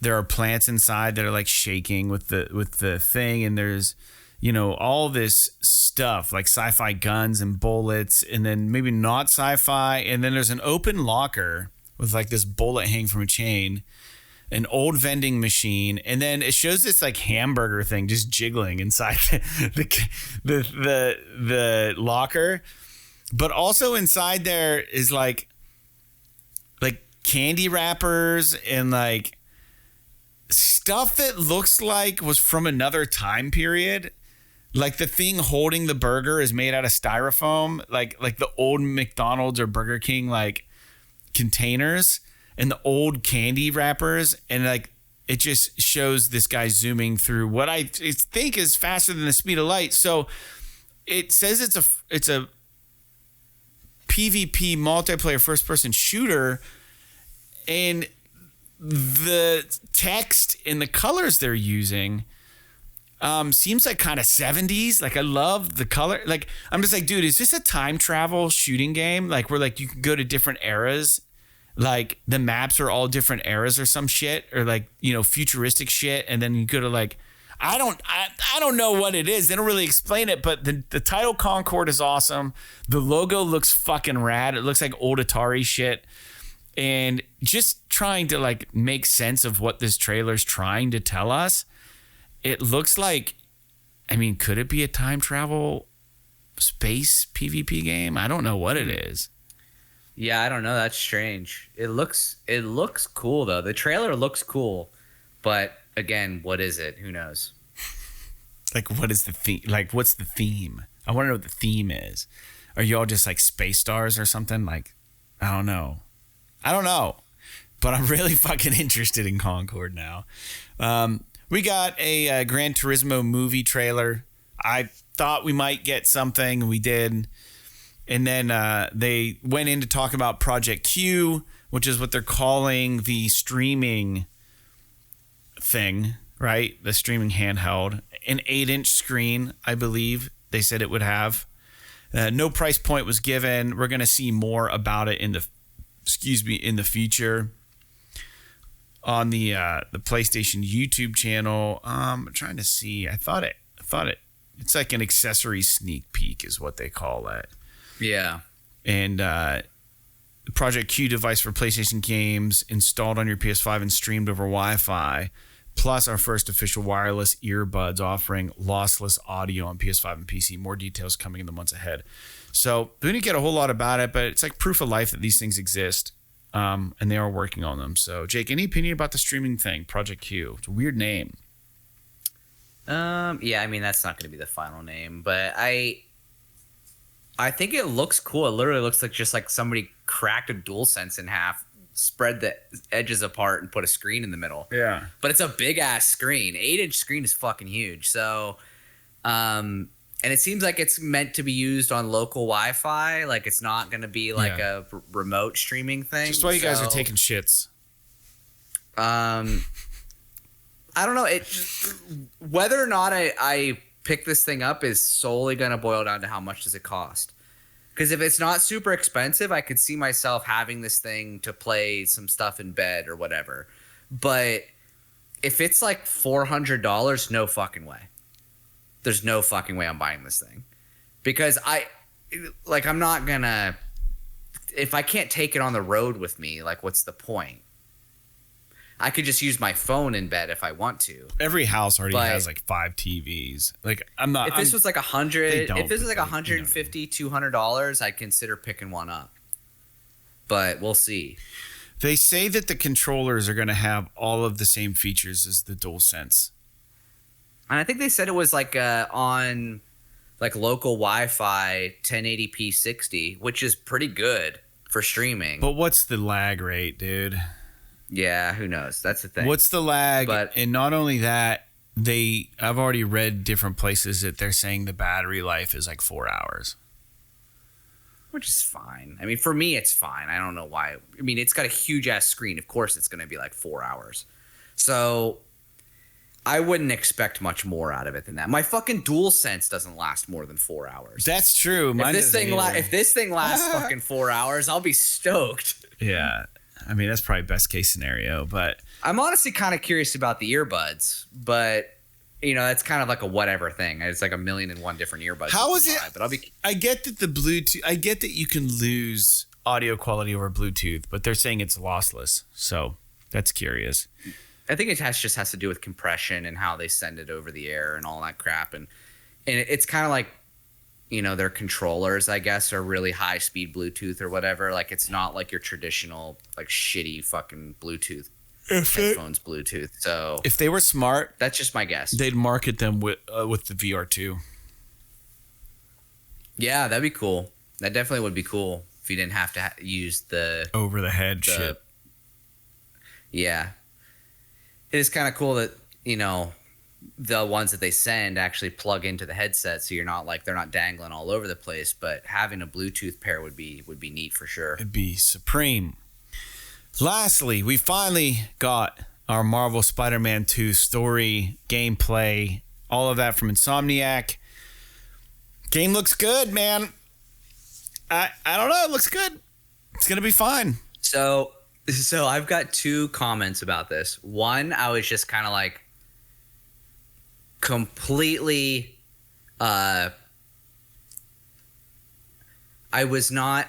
there are plants inside that are like shaking with the thing, and there's, you know, all this stuff like sci-fi guns and bullets, and then maybe not sci-fi, and then there's an open locker with like this bullet hanging from a chain, an old vending machine, and then it shows this like hamburger thing just jiggling inside the locker. But also inside there is like candy wrappers and like stuff that looks like was from another time period. Like the thing holding the burger is made out of styrofoam, like the old McDonald's or Burger King like containers, and the old candy wrappers, and like it just shows this guy zooming through what I think is faster than the speed of light. So it says it's a PvP multiplayer first person shooter, and the text and the colors they're using seems like kind of 70s. Like I love the color. Like I'm just like, dude, is this a time travel shooting game? Like where like you can go to different eras, like the maps are all different eras or some shit, or like, you know, futuristic shit, and then you go to like I don't know what it is. They don't really explain it, but the title Concord is awesome. The logo looks fucking rad. It looks like old Atari shit. And just trying to like make sense of what this trailer's trying to tell us. It looks like, I mean, could it be a time travel space PvP game? I don't know what it is. Yeah, I don't know. That's strange. It looks cool though. The trailer looks cool, but again, what is it? Who knows? Like, what is the theme? Like, what's the theme? I want to know what the theme is. Are y'all just like space stars or something? Like, I don't know. But I'm really fucking interested in Concord now. We got a Gran Turismo movie trailer. I thought we might get something. We did. And then they went in to talk about Project Q, which is what they're calling the streaming thing, right? The streaming handheld. An 8-inch screen, I believe they said it would have. No price point was given. We're going to see more about it in the future on the PlayStation YouTube channel. I'm trying to see. I thought it's like an accessory sneak peek is what they call it. Yeah. And the Project Q device for PlayStation games installed on your PS5 and streamed over Wi-Fi, plus our first official wireless earbuds offering lossless audio on PS5 and PC. More details coming in the months ahead. So we didn't get a whole lot about it, but it's like proof of life that these things exist, and they are working on them. So, Jake, any opinion about the streaming thing, Project Q? It's a weird name. Yeah, I mean, that's not going to be the final name, but I think it looks cool. It literally looks like just like somebody cracked a DualSense in half, spread the edges apart, and put a screen in the middle. Yeah. But it's a big ass screen. 8-inch screen is fucking huge. So, and it seems like it's meant to be used on local Wi-Fi. Like it's not going to be like a remote streaming thing. Just why you guys are taking shits. I don't know. Whether or not I pick this thing up is solely going to boil down to how much does it cost. Because if it's not super expensive, I could see myself having this thing to play some stuff in bed or whatever. But if it's like $400, no fucking way. There's no fucking way I'm buying this thing. Because I'm not going to... If I can't take it on the road with me, like, what's the point? I could just use my phone in bed if I want to. Every house already has like 5 TVs. Like if this was like $100, if this was like $150, $200, I'd consider picking one up. But we'll see. They say that the controllers are going to have all of the same features as the DualSense. And I think they said it was like on like local Wi-Fi 1080p 60, which is pretty good for streaming. But what's the lag rate, dude? Yeah, who knows? That's the thing. What's the lag? But, and not only that, I've already read different places that they're saying the battery life is like 4 hours. Which is fine. I mean, for me, it's fine. I don't know why. I mean, it's got a huge ass screen. Of course, it's going to be like 4 hours. So I wouldn't expect much more out of it than that. My fucking DualSense doesn't last more than 4 hours. That's true. If this thing lasts fucking 4 hours, I'll be stoked. Yeah. I mean, that's probably best case scenario, but I'm honestly kind of curious about the earbuds, but you know, that's kind of like a whatever thing. It's like 1,000,001 different earbuds. How is it? But I get that the Bluetooth, I get that you can lose audio quality over Bluetooth, but they're saying it's lossless. So that's curious. I think it just has to do with compression and how they send it over the air and all that crap. And it's kind of like, you know, their controllers, I guess, are really high speed Bluetooth or whatever. Like, it's not like your traditional, like, shitty fucking Bluetooth headphones Bluetooth. So if they were smart, that's just my guess. They'd market them with the VR2. Yeah, that'd be cool. That definitely would be cool if you didn't have to use the over the head shit. Yeah, it is kind of cool that, you know, the ones that they send actually plug into the headset, so you're not like they're not dangling all over the place. But having a Bluetooth pair would be neat for sure. It'd be supreme. Lastly, we finally got our Marvel Spider-Man 2 story, gameplay, all of that from Insomniac. Game looks good, man. I don't know. It looks good. It's going to be fine. So I've got two comments about this. One, I was just kind of like completely I was not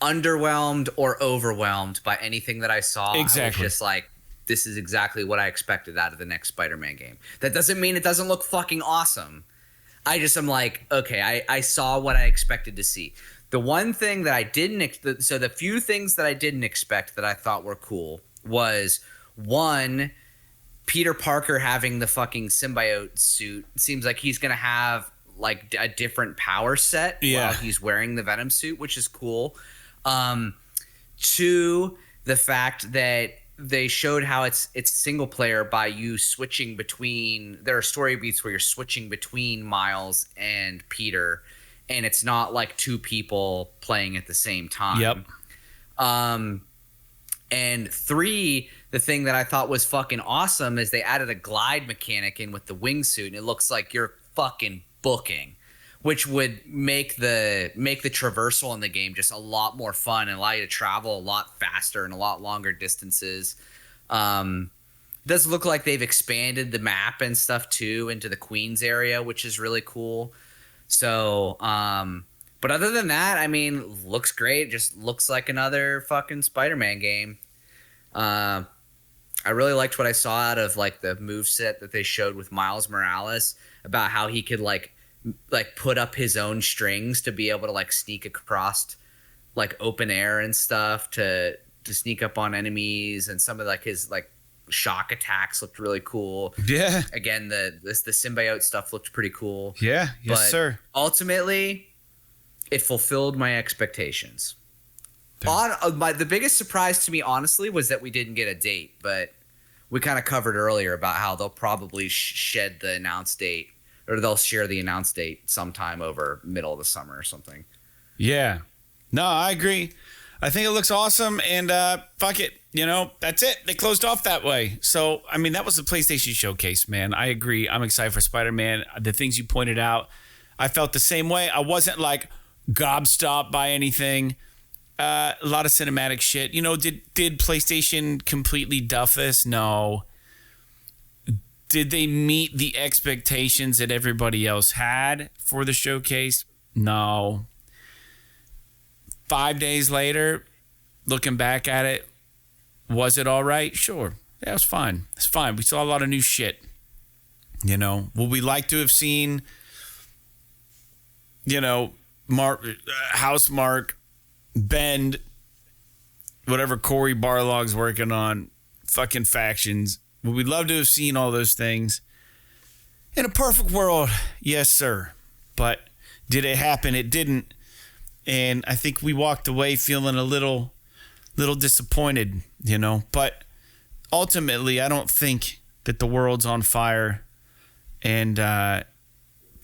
underwhelmed or overwhelmed by anything that I saw. Exactly. I was just like, this is exactly what I expected out of the next Spider-Man game. That doesn't mean it doesn't look fucking awesome. I'm like, okay, I saw what I expected to see. The one thing that I didn't, so the few things that I didn't expect that I thought were cool was, one, Peter Parker having the fucking symbiote suit. It seems like he's going to have like a different power set while he's wearing the Venom suit, which is cool. Two, the fact that they showed how it's single player by you switching between. There are story beats where you're switching between Miles and Peter, and it's not like two people playing at the same time. Yep. And three, the thing that I thought was fucking awesome is they added a glide mechanic in with the wingsuit, and it looks like you're fucking booking, which would make the traversal in the game just a lot more fun and allow you to travel a lot faster and a lot longer distances. Does look like they've expanded the map and stuff too into the Queens area, which is really cool. So, but other than that, I mean, looks great. Just looks like another fucking Spider-Man game. I really liked what I saw out of like the moveset that they showed with Miles Morales about how he could like put up his own strings to be able to like sneak across like open air and stuff to sneak up on enemies, and some of like his like shock attacks looked really cool. Yeah. Again, the symbiote stuff looked pretty cool. Yeah. Yes, but sir. Ultimately, it fulfilled my expectations. The biggest surprise to me, honestly, was that we didn't get a date, but we kind of covered earlier about how they'll probably shed the announced date, or they'll share the announced date sometime over middle of the summer or something. Yeah. No, I agree. I think it looks awesome, and fuck it. You know, that's it. They closed off that way. So, I mean, that was the PlayStation Showcase, man. I agree. I'm excited for Spider-Man. The things you pointed out, I felt the same way. I wasn't like gobstopped by anything. A lot of cinematic shit. You know, did PlayStation completely duff this? No. Did they meet the expectations that everybody else had for the showcase? No. 5 days later, looking back at it, was it all right? Sure. Yeah, it was fine. It's fine. We saw a lot of new shit. You know, would we like to have seen, you know, Housemarque bend whatever Corey Barlog's working on, fucking factions. We'd love to have seen all those things. In a perfect world, yes, sir. But did it happen? It didn't. And I think we walked away feeling a little disappointed, you know. But ultimately, I don't think that the world's on fire and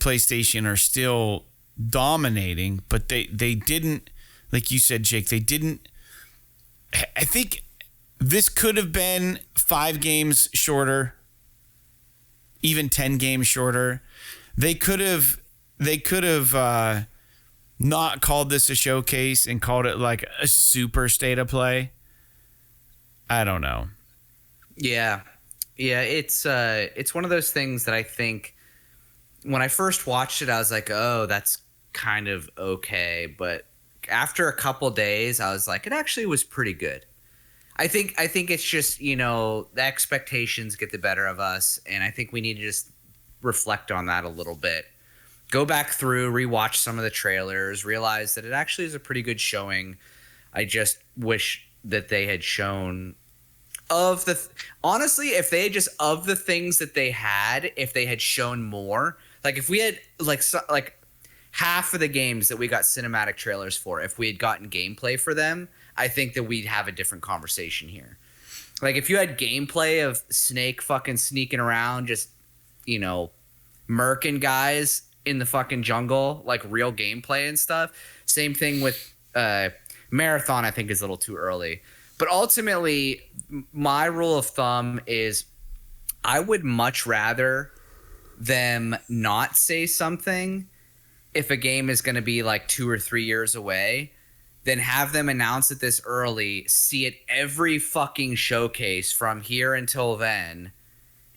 PlayStation are still dominating. But they didn't, like you said, Jake, they didn't. I think this could have been 5 games shorter, even 10 games shorter. They could have not called this a showcase and called it like a super state of play. I don't know. Yeah, it's one of those things that I think when I first watched it, I was like, oh, that's kind of okay. But after a couple days, I was like, it actually was pretty good. I think it's just, you know, the expectations get the better of us, and I think we need to just reflect on that a little bit. Go back through, rewatch some of the trailers, realize that it actually is a pretty good showing. I just wish that they had shown honestly, if they had just of the things that they had, if they had shown more, like if we had like half of the games that we got cinematic trailers for, if we had gotten gameplay for them, I think that we'd have a different conversation here. Like if you had gameplay of Snake fucking sneaking around, just, you know, murking guys in the fucking jungle, like real gameplay and stuff. Same thing with Marathon, I think is a little too early. But ultimately, my rule of thumb is I would much rather them not say something if a game is going to be like 2 or 3 years away than have them announce it this early, see it every fucking showcase from here until then,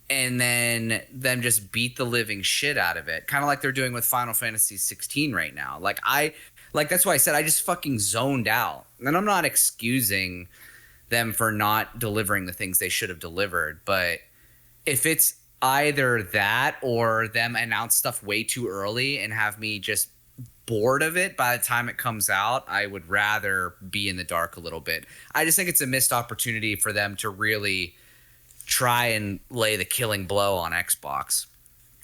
and then them just beat the living shit out of it. Kind of like they're doing with Final Fantasy 16 right now. Like that's why I said I just fucking zoned out. And I'm not excusing them for not delivering the things they should have delivered. But if it's either that or them announce stuff way too early and have me just bored of it by the time it comes out, I would rather be in the dark a little bit. I just think it's a missed opportunity for them to really try and lay the killing blow on Xbox.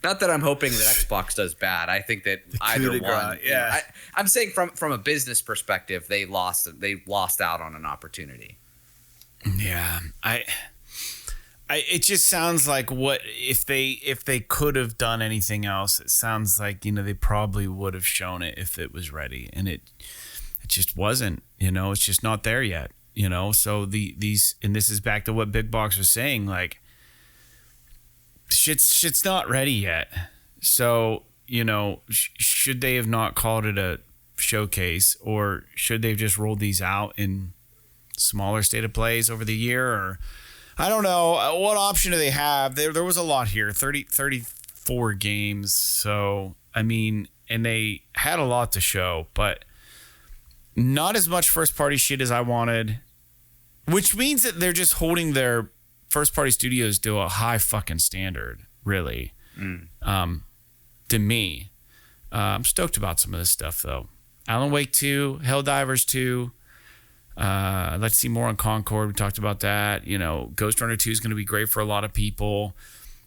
Not that I'm hoping that Xbox does bad. I think that either one. Yeah, you know, I'm saying from a business perspective, they lost out on an opportunity. Yeah, it just sounds like what if they could have done anything else. It sounds like, you know, they probably would have shown it if it was ready, and it just wasn't. You know, it's just not there yet. You know, so these and this is back to what Big Box was saying. Like, shit's not ready yet. So, you know, should they have not called it a showcase, or should they have just rolled these out in smaller state of plays over the year? Or I don't know. What option do they have? There was a lot here, 34 games. So, I mean, and they had a lot to show, but not as much first-party shit as I wanted, which means that they're just holding their first-party studios to a high fucking standard, really, to me. I'm stoked about some of this stuff, though. Alan Wake 2, Helldivers 2, let's see more on Concord. We talked about that. You know, Ghost Runner 2 is going to be great for a lot of people.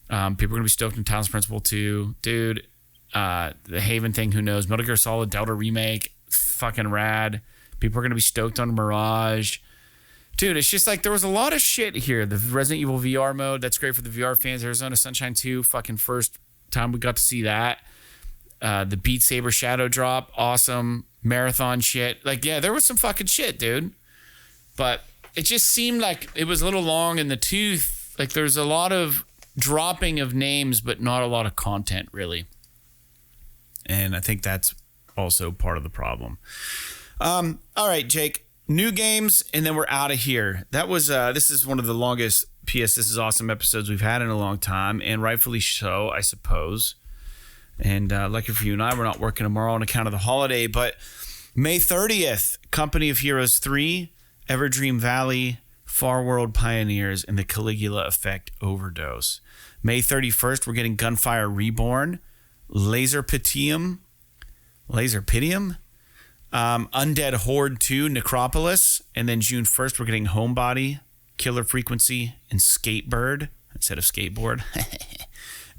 People are going to be stoked in Talos Principle 2. Dude, the Haven thing, who knows? Metal Gear Solid Delta Remake, fucking rad. People are going to be stoked on Mirage. Dude, it's just like there was a lot of shit here. The Resident Evil VR mode, that's great for the VR fans. Arizona Sunshine 2, fucking first time we got to see that. The Beat Saber Shadow Drop, awesome. Marathon shit. Like, yeah, there was some fucking shit, dude. But it just seemed like it was a little long in the tooth. Like there's a lot of dropping of names, but not a lot of content, really. And I think that's also part of the problem. All right, Jake. New games, and then we're out of here. That was this is one of the longest PS This Is Awesome episodes we've had in a long time, and rightfully so, I suppose. And lucky for you and I, we're not working tomorrow on account of the holiday, but May 30th, Company of Heroes 3, Everdream Valley, Far World Pioneers, and the Caligula Effect Overdose. May 31st, we're getting Gunfire Reborn, Laser Pitium, Undead Horde 2, Necropolis. And then June 1st, we're getting Homebody, Killer Frequency, and Skatebird instead of Skateboard.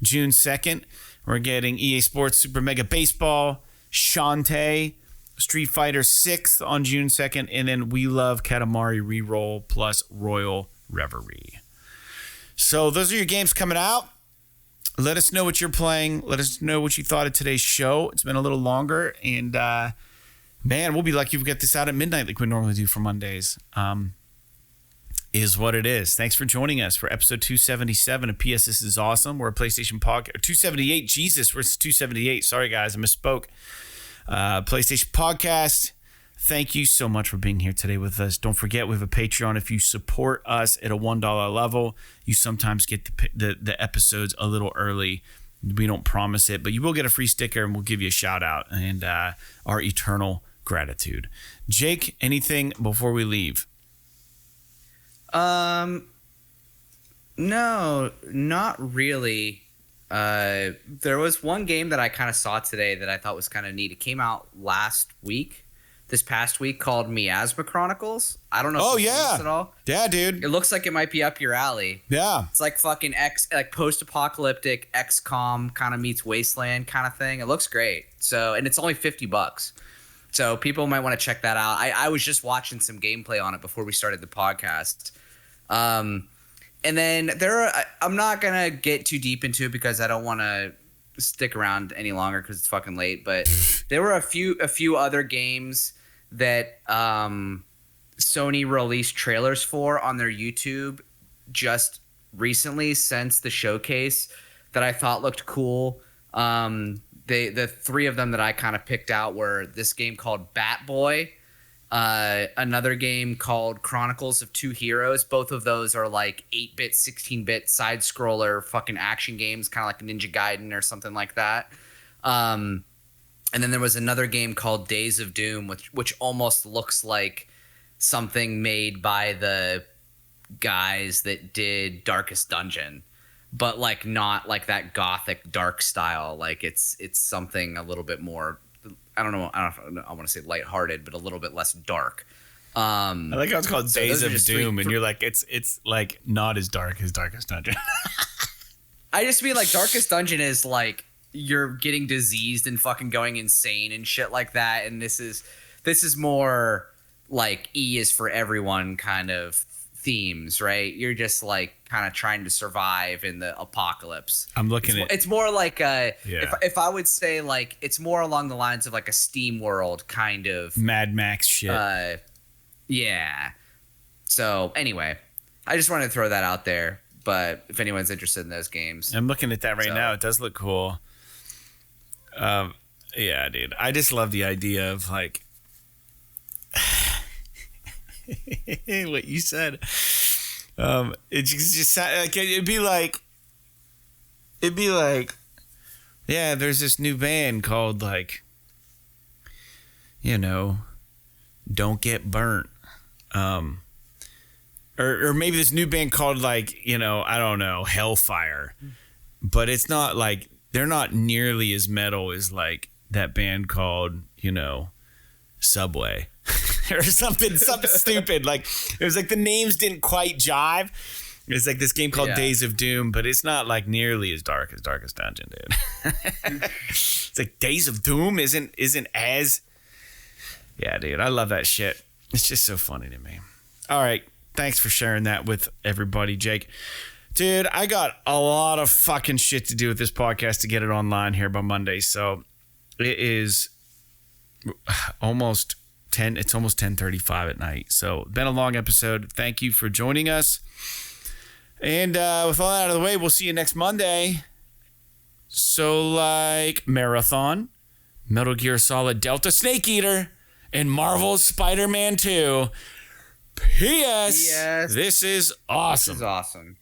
June 2nd, we're getting EA Sports Super Mega Baseball, Shantae, Street Fighter 6 on June 2nd, and then We Love Katamari Reroll plus Royal Reverie. So those are your games coming out. Let us know what you're playing. Let us know what you thought of today's show. It's been a little longer, and man, we'll be lucky if we get this out at midnight like we normally do for Mondays. Is what it is. Thanks for joining us for episode 277 of PS This Is Awesome. We're a PlayStation podcast. 278, Jesus, we're 278. Sorry, guys, I misspoke. PlayStation podcast. Thank you so much for being here today with us. Don't forget, we have a Patreon. If you support us at a $1 level, you sometimes get the episodes a little early. We don't promise it, but you will get a free sticker, and we'll give you a shout out and our eternal gratitude. Jake, anything before we leave? No, not really. There was one game that I kind of saw today that I thought was kind of neat. It came out this past week, called Miasma Chronicles. I don't know if you've seen this at all. Yeah, dude. It looks like it might be up your alley. Yeah. It's like fucking post-apocalyptic XCOM kind of meets Wasteland kind of thing. It looks great. So, and it's only $50. So people might want to check that out. I was just watching some gameplay on it before we started the podcast. And then I'm not going to get too deep into it because I don't want to stick around any longer because it's fucking late. But there were a few other games that Sony released trailers for on their YouTube just recently since the showcase that I thought looked cool. The three of them that I kind of picked out were this game called Bat Boy, another game called Chronicles of Two Heroes. Both of those are like 8-bit, 16-bit side scroller fucking action games, kind of like Ninja Gaiden or something like that. And then there was another game called Days of Doom, which almost looks like something made by the guys that did Darkest Dungeon, but like not like that gothic dark style. Like it's something a little bit more, I don't know I want to say lighthearted, but a little bit less dark. I like how it's called Days of Doom, and you're like, it's like not as dark as Darkest Dungeon. I just mean like Darkest Dungeon is like you're getting diseased and fucking going insane and shit like that, and this is more like E is for everyone kind of themes, right? You're just like kind of trying to survive in the apocalypse. It's more like if I would say like it's more along the lines of like a Steam World kind of Mad Max shit. Yeah. So anyway, I just wanted to throw that out there. But if anyone's interested in those games, I'm looking at that right now. It does look cool. Yeah, dude. I just love the idea of like what you said. It just like it'd be like, yeah, there's this new band called like, Don't Get Burnt. Or maybe this new band called like, I don't know, Hellfire. But it's not like, they're not nearly as metal as like that band called, Subway. Or something stupid. Like it was like the names didn't quite jive. It's like this game called Days of Doom, but it's not like nearly as dark as Darkest Dungeon, dude. It's like Days of Doom isn't as. Yeah, dude, I love that shit. It's just so funny to me. All right, thanks for sharing that with everybody, Jake. Dude, I got a lot of fucking shit to do with this podcast to get it online here by Monday. So it is almost 10. It's almost 10:35 at night. So been a long episode. Thank you for joining us. And with all that out of the way, we'll see you next Monday. So like Marathon, Metal Gear Solid Delta Snake Eater, and Marvel's Spider-Man 2. P.S. This is awesome. This is awesome.